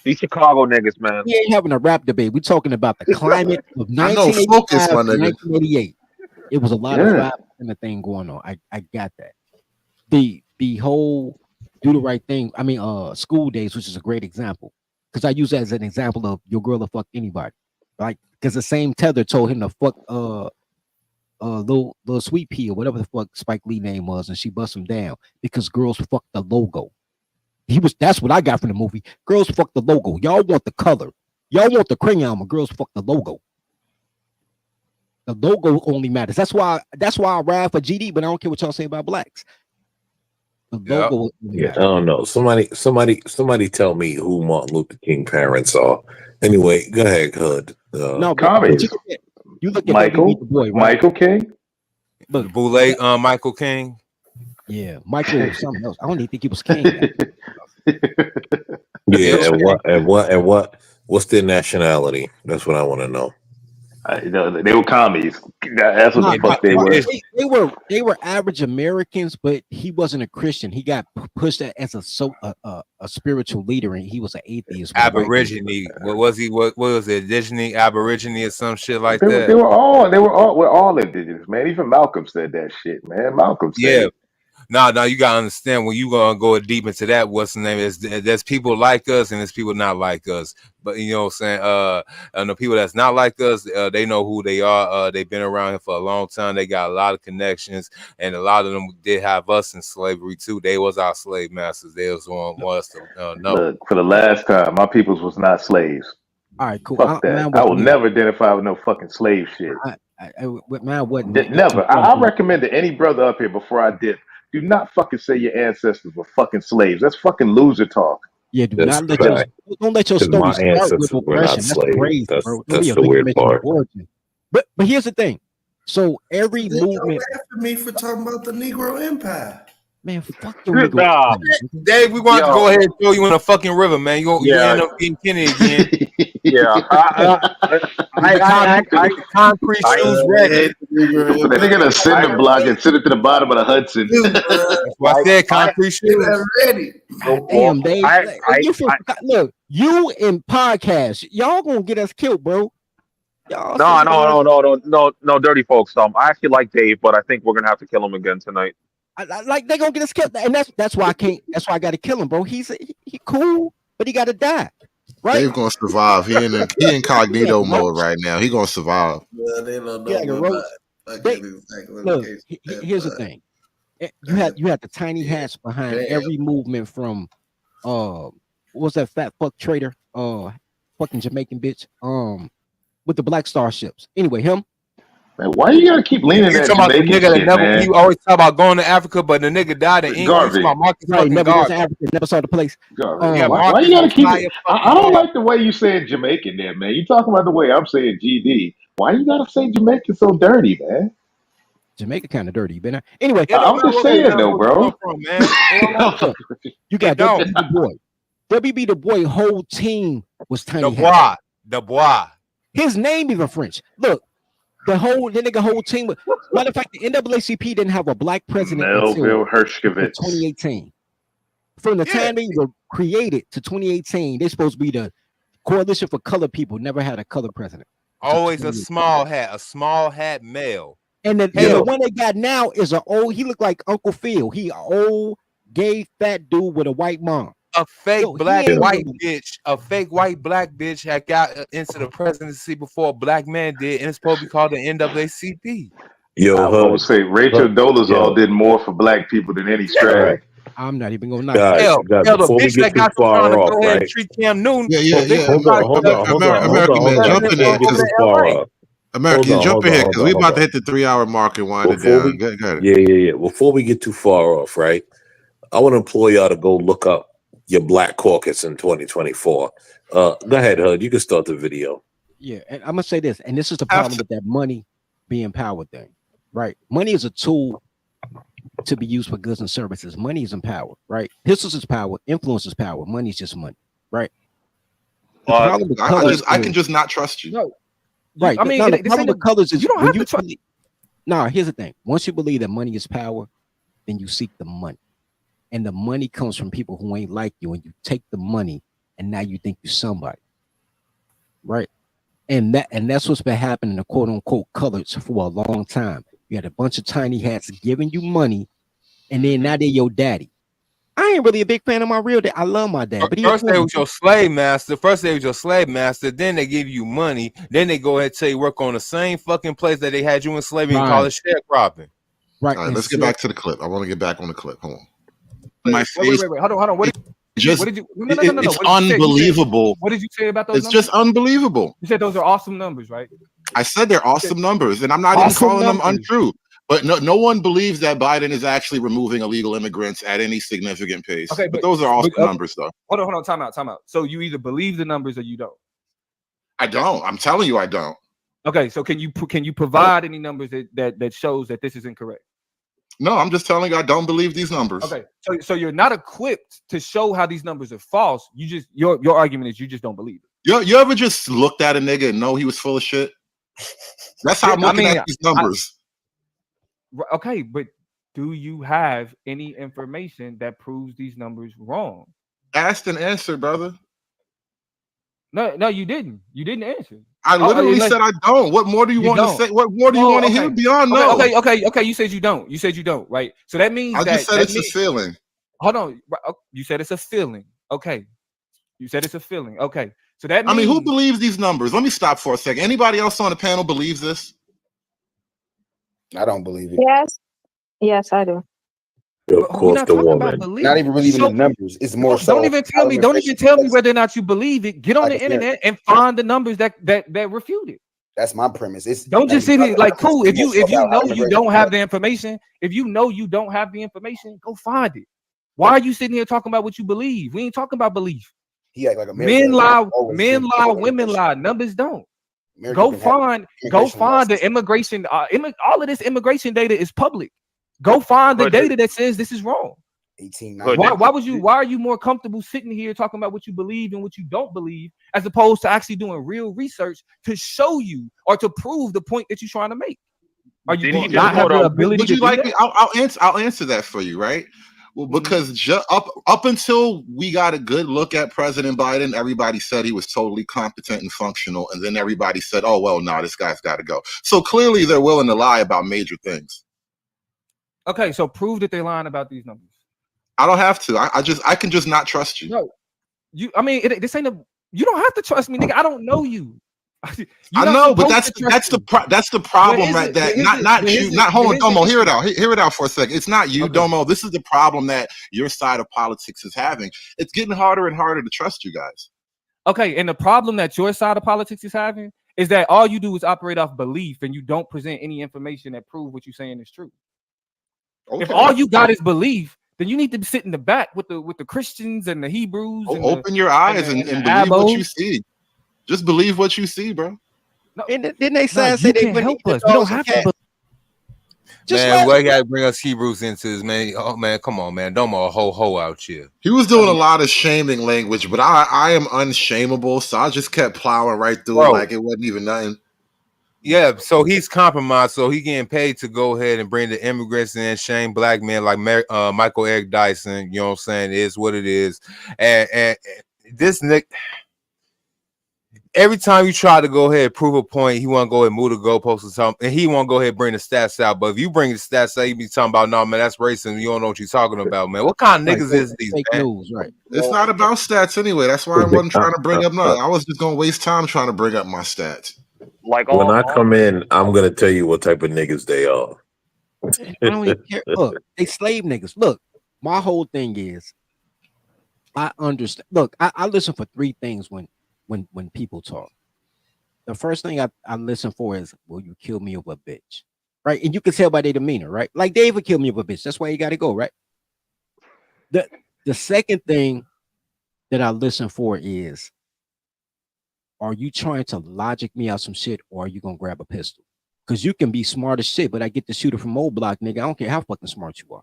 These Chicago niggas, man. We ain't having a rap debate. We're talking about the climate of I know, focus, 1985 my to nigga. 1988. It was a lot of 5% thing going on. I got that. The whole do the right thing. I mean, School Days, which is a great example, because I use that as an example of your girl to fuck anybody, right? Because the same tether told him to fuck little Sweet Pea or whatever the fuck Spike Lee name was, and she bust him down because girls fuck the logo. That's what I got from the movie. Girls fuck the logo. Y'all want the color. Y'all want the crayon, but girls fuck the logo. The logo only matters. That's why I ride for GD, but I don't care what y'all say about blacks. The logo. Yeah, I don't know. Somebody tell me who Martin Luther King parents are. Anyway, go ahead, Hood. No, commies. You look at Michael, the boy, right? Michael King. Look, Boule, Michael King. Yeah, Michael something else. I don't even think he was King. Yeah, and what's their nationality? That's what I want to know. They were commies. That's what the fuck they were. They were average Americans, but he wasn't a Christian. He got pushed as a spiritual leader, and he was an atheist. Aborigine. What was he? What was it? Aborigine, Aborigine, or some shit like that. We're all indigenous, man. Even Malcolm said that shit, man. Malcolm said it. No, you gotta understand when you gonna go deep into that. What's the name? There's people like us and there's people not like us. But you know what I'm saying? And the people that's not like us, they know who they are. They've been around here for a long time. They got a lot of connections, and a lot of them did have us in slavery too. They was our slave masters. They was want us to know. Look, for the last time, my peoples was not slaves. All right, cool. Fuck that. I will never identify with no fucking slave shit. Never. I recommend to any brother up here before I dip. Do not fucking say your ancestors were fucking slaves. That's fucking loser talk. Yeah, don't let your story start with oppression. That's crazy, bro. That's the weird part. But here's the thing. So every movement. After me for talking about the Negro Empire. Man, fuck your Negro. Dave, we want to go ahead and throw you in a fucking river, man. You end up being Kenny again. I concrete shoes ready. They're gonna send the block and send it to the bottom of the Hudson. That's what I said. Concrete shoes ready. Damn, Dave. Look, you in podcast, y'all gonna get us killed, bro. No, dirty folks. I actually like Dave, but I think we're gonna have to kill him again tonight. Like they gonna get us killed, and that's why I can't. That's why I got to kill him, bro. He cool, but he got to die. Right? Dave gonna survive. He in incognito mode right now. He gonna survive. Well, they don't know look, here's the thing. You had the tiny hats behind every movement from what was that fat fuck trader? Fucking Jamaican bitch. With the black starships. Anyway, him. Man, why you gotta keep leaning that Jamaican shit, man? You always talk about going to Africa, but the nigga died in England. Never saw the place. Why you gotta keep it? I don't like the way you saying Jamaican there, man. You talking about the way I'm saying GD. Why you gotta say Jamaican so dirty, man? Jamaica kind of dirty. But anyway, I'm just saying though, bro. You got WB the boy. WB the boy whole team was tiny. The boy. His name even French. Look. The nigga whole team. Matter of fact, the NAACP didn't have a black president Melville Hershkovitz 2018. From the time they were created to 2018, they're supposed to be the Coalition for Colored People. Never had a colored president. Always a small hat male. And the one they got now is an old. He looked like Uncle Phil. He an old gay fat dude with a white mom. A fake black bitch had got into the presidency before a black man did, and it's supposed to be called the NAACP. I would say Rachel Dolezal did more for black people than any strag. I'm not even gonna guys, before we get too far off, right? Cam Newton. Hold on. American man, jump in there. American, jump in here because we about to hit the 3-hour mark and wind it down. Yeah. Before we get too far off, right? I want to implore y'all to go look up your Black Caucus in 2024. Go ahead, Hud. You can start the video. Yeah, and I'm gonna say this, and this is the problem with that money being power thing, right? Money is a tool to be used for goods and services. Money is in power, right? Pistols is power, influence is power, money is just money, right? The problem with colors I can just not trust you. No, right. I mean, The problem with colors is you don't when have you to trust. here's the thing. Once you believe that money is power, then you seek the money. And the money comes from people who ain't like you, and you take the money and now you think you're somebody. Right. And that's what's been happening to quote unquote colors for a long time. You had a bunch of tiny hats giving you money, and then now they're your daddy. I ain't really a big fan of my real dad. I love my dad, but First they was your slave master. Then they give you money. Then they go ahead and tell you work on the same fucking place that they had you in slavery and call it sharecropping. Right. All right, let's get back to the clip. I want to get back on the clip. Hold on. Wait. Hold on. What did you? No. It's unbelievable. What did you say about those It's numbers? just unbelievable. You said those are awesome numbers, right? I said they're awesome numbers, and I'm not even calling them untrue. But no one believes that Biden is actually removing illegal immigrants at any significant pace. Okay, but those are awesome numbers, though. Hold on. Time out. So you either believe the numbers or you don't. I don't. I'm telling you, I don't. Okay, so can you provide any numbers that shows that this is incorrect? No, I'm just telling you I don't believe these numbers. Okay, so you're not equipped to show how these numbers are false. You just your argument is you just don't believe it. You ever just looked at a nigga and know he was full of shit? That's how I'm looking at these numbers. Okay, but do you have any information that proves these numbers wrong? Asked and answered, brother. No, you didn't. You didn't answer. I literally said I don't. What more do you want to say? What more do you want to hear beyond no? Okay. You said you don't. You said you don't, right? So that means I just said it's a feeling. Hold on. You said it's a feeling. Okay. You said it's a feeling. Okay. So that means, I mean, who believes these numbers? Let me stop for a second. Anybody else on the panel believes this? I don't believe it. Yes, I do. Of course, the woman. Not even believing the numbers. It's more so. Don't even tell me whether or not you believe it. Get on the internet and find the numbers that refute it. That's my premise. Don't just sit here like cool. If you know you don't have the information, go find it. Why are you sitting here talking about what you believe? We ain't talking about belief. He act like a men lie, women lie. Numbers don't. Go find the immigration. All of this immigration data is public. Go find the data that says this is wrong. Why are you more comfortable sitting here talking about what you believe and what you don't believe, as opposed to actually doing real research to show you or to prove the point that you're trying to make? Are you not have the ability to do that? I'll answer that for you, right? Well, because up until we got a good look at President Biden, everybody said he was totally competent and functional, and then everybody said, "Oh well, no, this guy's got to go." So clearly, they're willing to lie about major things. Okay, so prove that they're lying about these numbers. I don't have to. I can just not trust you. No, this ain't you don't have to trust me, nigga. I don't know you. I know, but that's the problem, right? Hold on, Domo. Hear it out. Hear it out for a second. It's not you, Domo. This is the problem that your side of politics is having. It's getting harder and harder to trust you guys. Okay, and the problem that your side of politics is having is that all you do is operate off belief, and you don't present any information that proves what you're saying is true. Okay. If all you got is belief, then you need to sit in the back with the Christians and the Hebrews. Open your eyes and believe what you see. Just believe what you see, bro. No, and didn't they say they can't help us? We don't have to. Man, why you gotta bring us Hebrews into this, man? Oh man, come on, man. Don't a ho out here. He was doing a lot of shaming language, but I am unshameable, so I just kept plowing right through it like it wasn't even nothing. Yeah, so he's compromised, so he getting paid to go ahead and bring the immigrants in, shame black men like Michael Eric Dyson. You know what I'm saying? It is what it is, and this Nick. Every time you try to go ahead and prove a point, he want to go ahead and move the goalposts or something, and he want to go ahead and bring the stats out. But if you bring the stats out, you be talking about, no, man, that's racist. You don't know what you're talking about, man. What kind of niggas is these, man? News, right? It's not about stats anyway. That's why I wasn't trying to bring up nothing. I was just going to waste time trying to bring up my stats. Like when I come in, I'm going to tell you what type of niggas they are. I don't even care. Look, they slave niggas. Look, my whole thing is, I understand. Look, I listen for three things when people talk. The first thing I listen for is, will you kill me over a bitch? Right? And you can tell by their demeanor, right? Like David killed me over a bitch. That's why you got to go, right? The second thing that I listen for is, are you trying to logic me out some shit, or are you gonna grab a pistol? Because you can be smart as shit, but I get the shooter from old block, nigga. I don't care how fucking smart you are.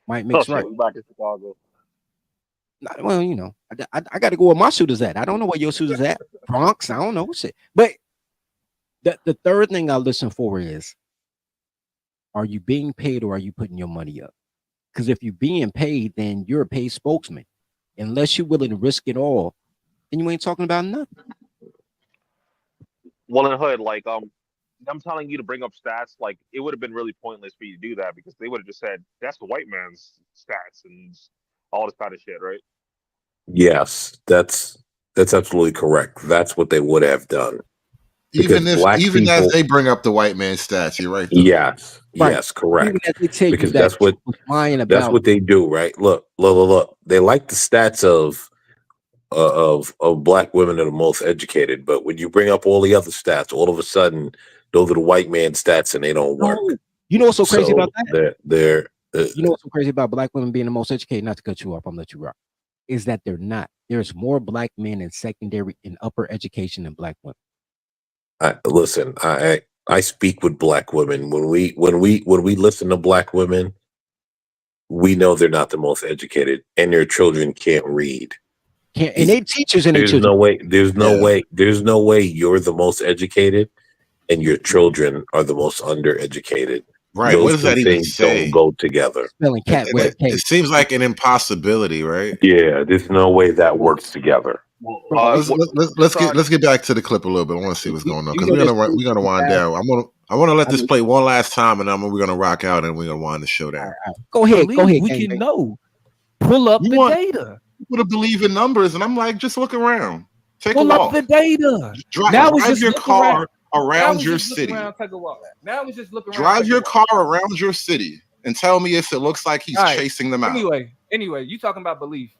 Might makes right. We back in Chicago. Well, you know, I got to go where my shooters at. I don't know where your shooters at. Bronx, I don't know shit. But the third thing I listen for is, are you being paid or are you putting your money up? Because if you're being paid, then you're a paid spokesman. Unless you're willing to risk it all, then you ain't talking about nothing. Well, in Hood, like I'm telling you to bring up stats. Like it would have been really pointless for you to do that because they would have just said that's the white man's stats and all this kind of shit, right? Yes, that's absolutely correct. That's what they would have done. Even as they bring up the white man stats, you're right. Though. Yes, yes, correct. Because that's what they do, right? Look. They like the stats of black women are the most educated, but when you bring up all the other stats, all of a sudden those are the white man stats and they don't work. You know what's so crazy about that? They're you know what's so crazy about black women being the most educated? Not to cut you off, I'm gonna let you rock. Is that they're not. There's more black men in secondary and upper education than black women. Listen, I speak with black women. When we listen to black women, we know they're not the most educated, and their children can't read. And they teachers and their children. There's no way you're the most educated, and your children are the most undereducated. Right? Those what does that even say? Don't go together. Spelling cat with a K. It seems like an impossibility, right? Yeah, there's no way that works together. Let's get back to the clip a little bit. I want to see what's going on because we're gonna wind down. I want to let this play one last time, and we're gonna rock out and we're gonna wind the show down. Go ahead. We can know. Pull up the data. People to believe in numbers, and I'm like, just look around. Take Pull a up walk. the data. Drive your car around your city. Take a walk. Now we just look around. Drive your car around your city and tell me if it looks like he's chasing them out. Anyway, you talking about belief.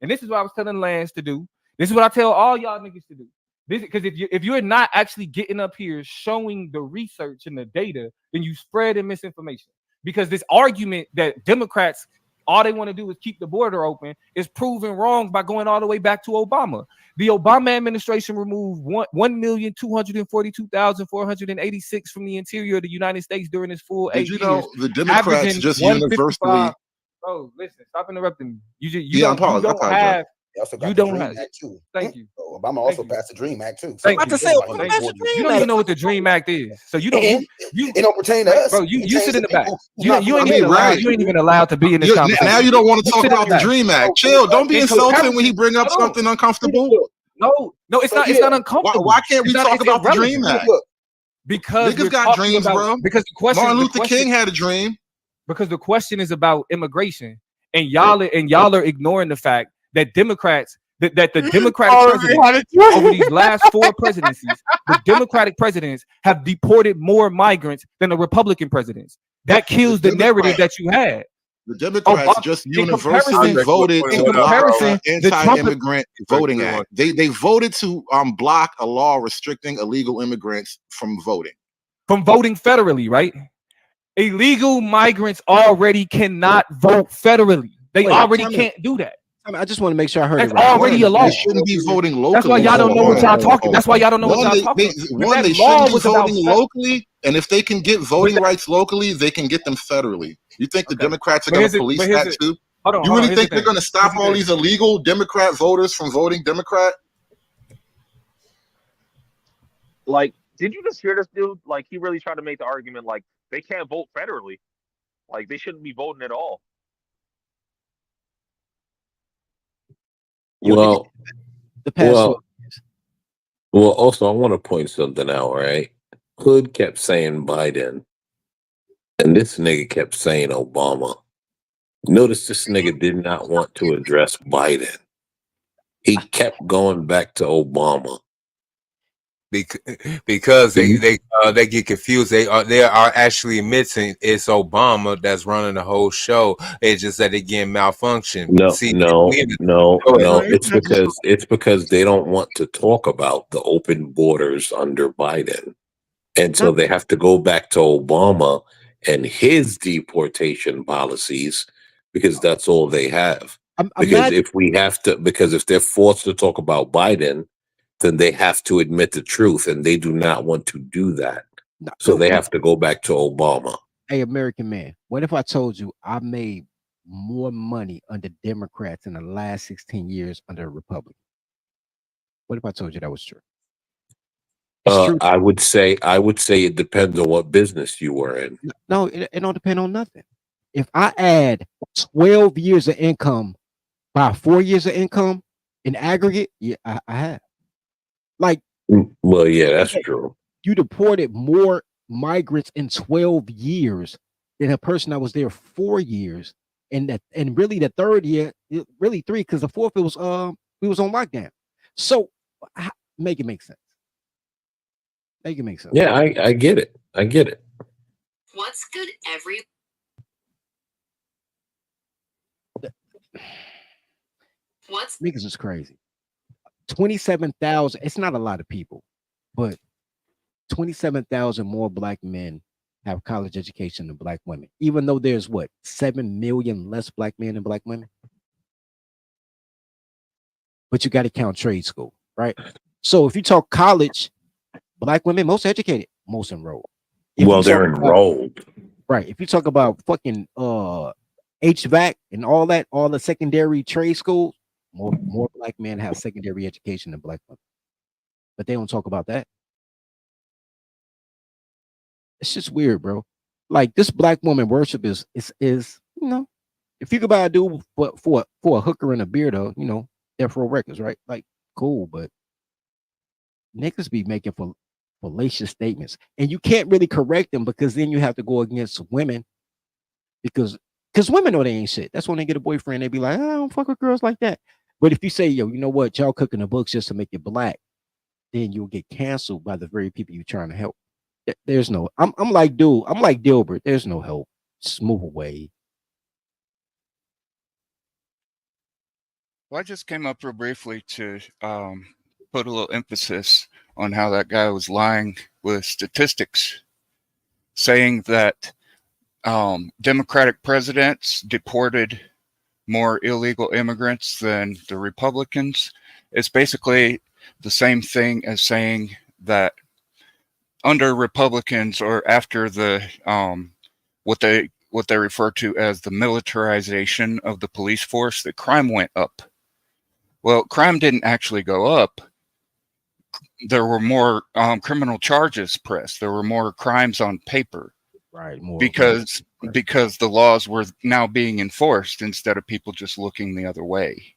And this is what I was telling Lance to do. This is what I tell all y'all niggas to do. Because if you're not actually getting up here showing the research and the data, then you spread the misinformation. Because this argument that Democrats, all they want to do is keep the border open, is proven wrong by going all the way back to Obama. The Obama administration removed 1,242,486 from the interior of the United States during its full 8 years. Did you know the Democrats just universally? Oh, listen, stop interrupting me. You don't have. Thank you. Obama also passed the Dream Act too. You don't even know what the Dream Act is, so you don't. It don't pertain to us, bro. You sit in the back. You ain't even allowed to be in this conversation. Now you don't want to talk about the Dream Act. Chill. Don't be insulted when he bring up something uncomfortable. No, it's not. It's not uncomfortable. Why can't we talk about the Dream Act? Because niggas got dreams, bro. Because the question, Martin Luther King had a dream. Because the question is about immigration, and y'all are ignoring the fact that Democrats, that the Democratic presidents over these last 4 presidencies, the Democratic presidents have deported more migrants than the Republican presidents. That kills the narrative that you had. The Democrats just universally voted to block the Anti-Immigrant Voting Act. They voted to block a law restricting illegal immigrants from voting. From voting federally, right? Illegal migrants already cannot vote federally. They already can't do that. I just want to make sure I heard That's it right. already a law. They shouldn't be voting locally. That's why y'all don't know what y'all talking. That's why y'all don't know what y'all talking. They shouldn't be voting locally, and if they can get voting rights locally, they can get them federally. You think the Democrats are going to police that too? You really think they're going to stop all these illegal Democrat voters from voting Democrat? Like, did you just hear this dude? Like, he really tried to make the argument like they can't vote federally. Like, they shouldn't be voting at all. Well, also, I want to point something out, right? Hood kept saying Biden, and this nigga kept saying Obama. Notice this nigga did not want to address Biden. He kept going back to Obama. Because they get confused. They are actually admitting it's Obama that's running the whole show. It's just that they getting malfunction. No. It's because they don't want to talk about the open borders under Biden, and so they have to go back to Obama and his deportation policies because that's all they have. Because if they're forced to talk about Biden, then they have to admit the truth, and they do not want to do that. So they have to go back to Obama. Hey, American man, what if I told you I made more money under Democrats in the last 16 years under a Republican? What if I told you that was true? It's true. I would say it depends on what business you were in. No, it don't depend on nothing. If I add 12 years of income by 4 years of income in aggregate, yeah, I have. Like, well, yeah, that's true. You deported more migrants in 12 years than a person that was there 4 years, and really the third year, really 3, because the fourth it was we was on lockdown. So make it make sense. Make it make sense. Yeah, I get it. I get it. What's good every What's niggas is crazy. 27,000. It's not a lot of people, but 27,000 more black men have college education than black women, even though there's 7 million less black men than black women. But you got to count trade school, right? So if you talk college, black women most educated, most enrolled. Well, they're enrolled, right? If you talk about fucking HVAC and all that, all the secondary trade schools, more black men have secondary education than black women, but they don't talk about that. It's just weird, bro. Like this black woman worship is if you could buy a dude for a hooker and a beer, though, Afro Records, right? Like cool, but niggas be making fallacious statements, and you can't really correct them because then you have to go against women because women know they ain't shit. That's when they get a boyfriend, they be like, I don't fuck with girls like that. But if you say, yo, you know what, y'all cooking the books just to make it black, then you'll get canceled by the very people you're trying to help. There's no, I'm like Dilbert. There's no help. Just move away. Well, I just came up real briefly to put a little emphasis on how that guy was lying with statistics, saying that Democratic presidents deported more illegal immigrants than the Republicans. It's basically the same thing as saying that under Republicans or after the what they refer to as the militarization of the police force, that crime went up. Well, crime didn't actually go up. There were more criminal charges pressed. There were more crimes on paper. Right. Because the laws were now being enforced instead of people just looking the other way.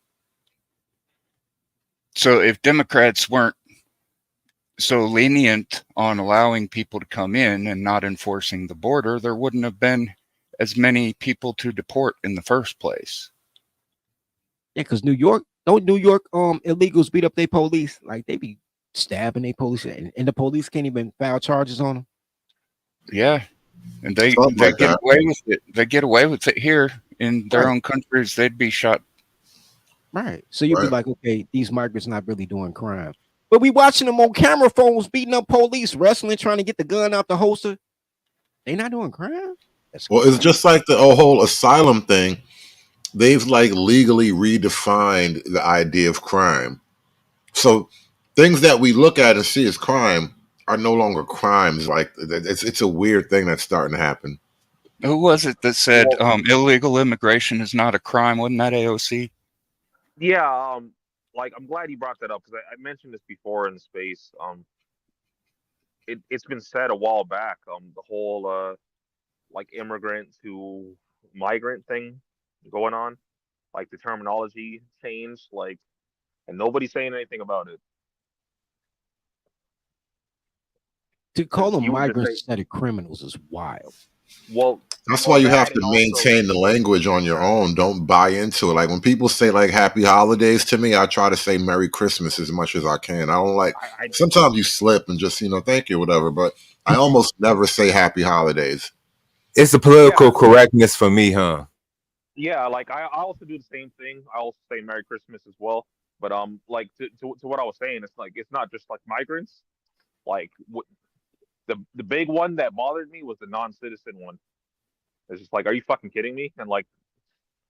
So if Democrats weren't so lenient on allowing people to come in and not enforcing the border, there wouldn't have been as many people to deport in the first place. Yeah, because New York illegals beat up their police? Like they be stabbing their police, and the police can't even file charges on them. Yeah, and they get away with it. They get away with it here in their own countries. They'd be shot. Right. So you'd be like, okay, these migrants not really doing crime, but we watching them on camera phones beating up police, wrestling, trying to get the gun out the holster. They not doing crime. Well, it's just like the whole asylum thing. They've like legally redefined the idea of crime. So things that we look at and see as crime are no longer crimes. Like it's a weird thing that's starting to happen. Who was it that said illegal immigration is not a crime? Wasn't that AOC? Yeah, like I'm glad you brought that up because I mentioned this before in space. It's been said a while back. The whole like immigrant to migrant thing going on, like the terminology changed, like, and nobody's saying anything about it. To call them migrants instead of criminals is wild. Well, that's why you have to maintain the language on your own. Don't buy into it. Like when people say like Happy Holidays to me, I try to say Merry Christmas as much as I can. I don't like. Sometimes you slip and just thank you, whatever. But I almost never say Happy Holidays. It's the political correctness for me, huh? Yeah, like I also do the same thing. I also say Merry Christmas as well. But like to what I was saying, it's like it's not just like migrants. Like the big one that bothered me was the non-citizen one. It's just like, are you fucking kidding me? And like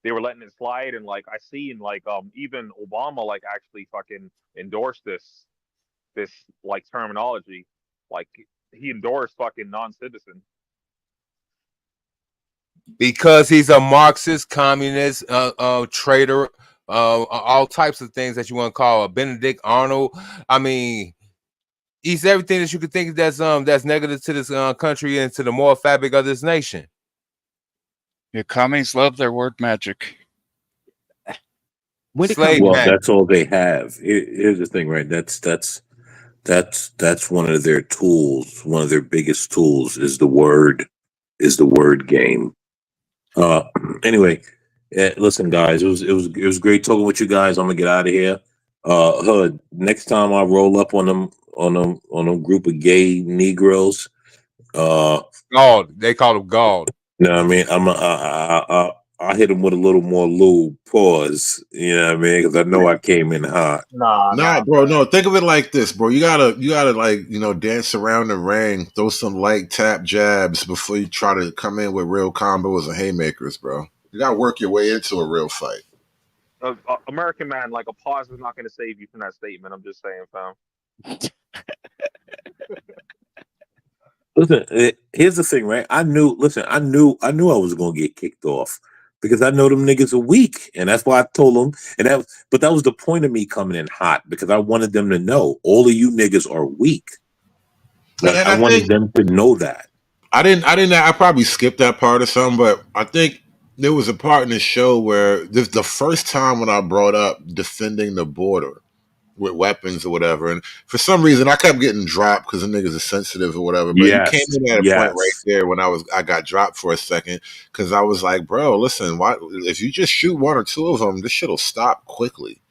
they were letting it slide, and like I seen like even Obama like actually fucking endorsed this like terminology. Like he endorsed fucking non-citizen. Because he's a Marxist, communist, traitor, all types of things that you want to call a Benedict Arnold. I mean, he's everything that you could think that's negative to this country and to the moral fabric of this nation. Yeah, commies love their word magic. That's all they have. Here's the thing, right? That's one of their tools. One of their biggest tools is the word game. Anyway, listen, guys, it was great talking with you guys. I'm gonna get out of here. Hood, next time I roll up on them group of gay Negroes, God, they call them God. No, I mean, I hit him with a little more lube. Pause. You know what I mean? Because I know I came in hot. Nah, bro. No, think of it like this, bro. You gotta like, dance around the ring, throw some light tap jabs before you try to come in with real combos and haymakers, bro. You gotta work your way into a real fight. American man, like a pause is not going to save you from that statement. I'm just saying, fam. Listen, here's the thing, right? I knew I was gonna get kicked off because I know them niggas are weak, and that's why I told them. But that was the point of me coming in hot because I wanted them to know all of you niggas are weak. Like, I wanted them to know that. I probably skipped that part or something, but I think there was a part in the show where this the first time when I brought up defending the border with weapons or whatever, and for some reason I kept getting dropped because the niggas are sensitive or whatever. But you came in at a point right there when I got dropped for a second because I was like, bro, listen, why if you just shoot one or two of them, this shit'll stop quickly.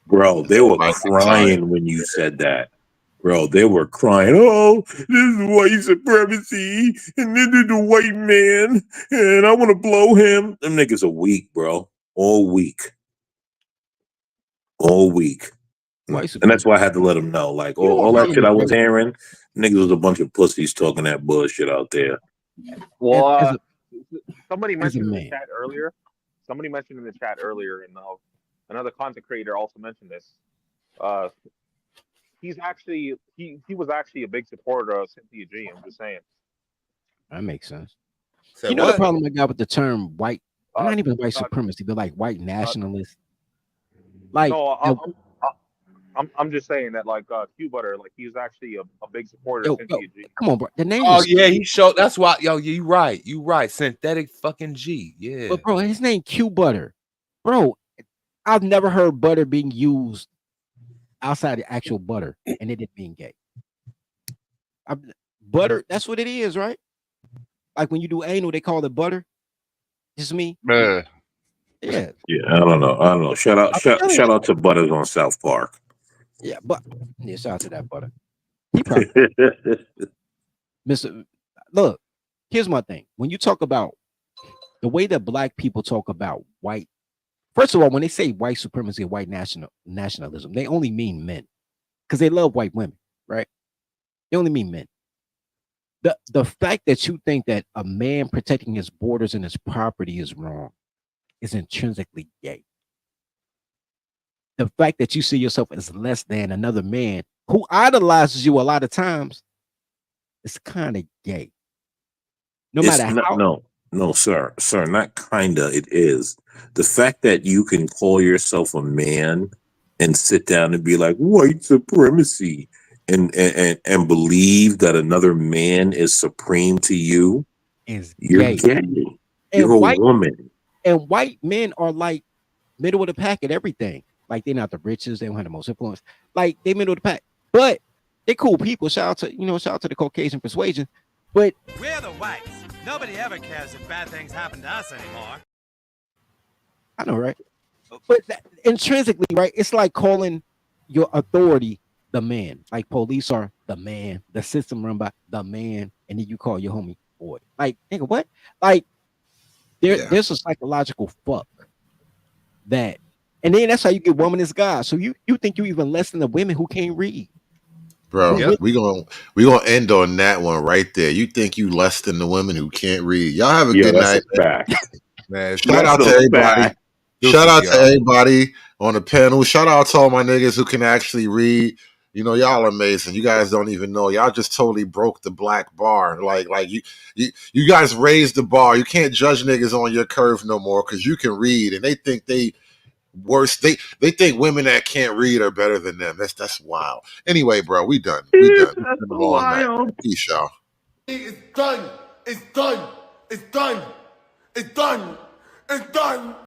Bro, they were crying when you said that. Bro, they were crying. Oh, this is white supremacy, and this is the white man, and I want to blow him. Them niggas are weak, bro. All weak. And that's why I had to let them know. Like, all that shit I was hearing, niggas was a bunch of pussies talking that bullshit out there. Well, somebody mentioned in the chat earlier. Somebody mentioned in the chat earlier, and another content creator also mentioned this. He's actually he was actually a big supporter of Cynthia G. I'm just saying. That makes sense. You know the problem I got with the term white, not even white supremacy, but like white nationalist. Like, no, I'm just saying that like Q Butter, like he's actually a big supporter of Cynthia G. Come on, bro. The name. Oh yeah, he showed. That's why. Yo, you right. You right. Synthetic fucking G. Yeah. But bro, his name Q Butter, bro. I've never heard butter being used outside the actual butter, and it being gay. Butter, that's what it is, right? Like when you do anal, they call it butter. Just me. Yeah. Yeah, I don't know. Shout out to Butters on South Park. Yeah, but shout out to that Butter. He probably Mr. Look, here's my thing. When you talk about the way that black people talk about white, first of all, when they say white supremacy, white nationalism, they only mean men because they love white women, right? They only mean men. The fact that you think that a man protecting his borders and his property is wrong is intrinsically gay. The fact that you see yourself as less than another man who idolizes you a lot of times is kind of gay. No matter how. No, sir, not kinda. It is the fact that you can call yourself a man and sit down and be like white supremacy and believe that another man is supreme to you. You're gay. You're a woman. And white men are like middle of the pack at everything. Like they're not the richest, they don't have the most influence. Like they middle of the pack, but they're cool people. Shout out to the Caucasian persuasion. But we're the whites. Nobody ever cares if bad things happen to us anymore. I know, right? But intrinsically, right? It's like calling your authority the man. Like police are the man, the system run by the man, and then you call your homie boy. Like, nigga, what? Like. There's a psychological fuck that, and then that's how you get woman is God. So you think you even less than the women who can't read, bro? We gonna end on that one right there. You think you less than the women who can't read? Y'all have a good night, man. Shout out to everybody. Shout out to everybody on the panel. Shout out to all my niggas who can actually read. You know, y'all amazing. You guys don't even know. Y'all just totally broke the black bar. Like you guys raised the bar. You can't judge niggas on your curve no more because you can read, and they think they worse. They think women that can't read are better than them. That's wild. Anyway, bro, we done. We done. It's been a long night. Peace, y'all. It's done. It's done. It's done. It's done. It's done.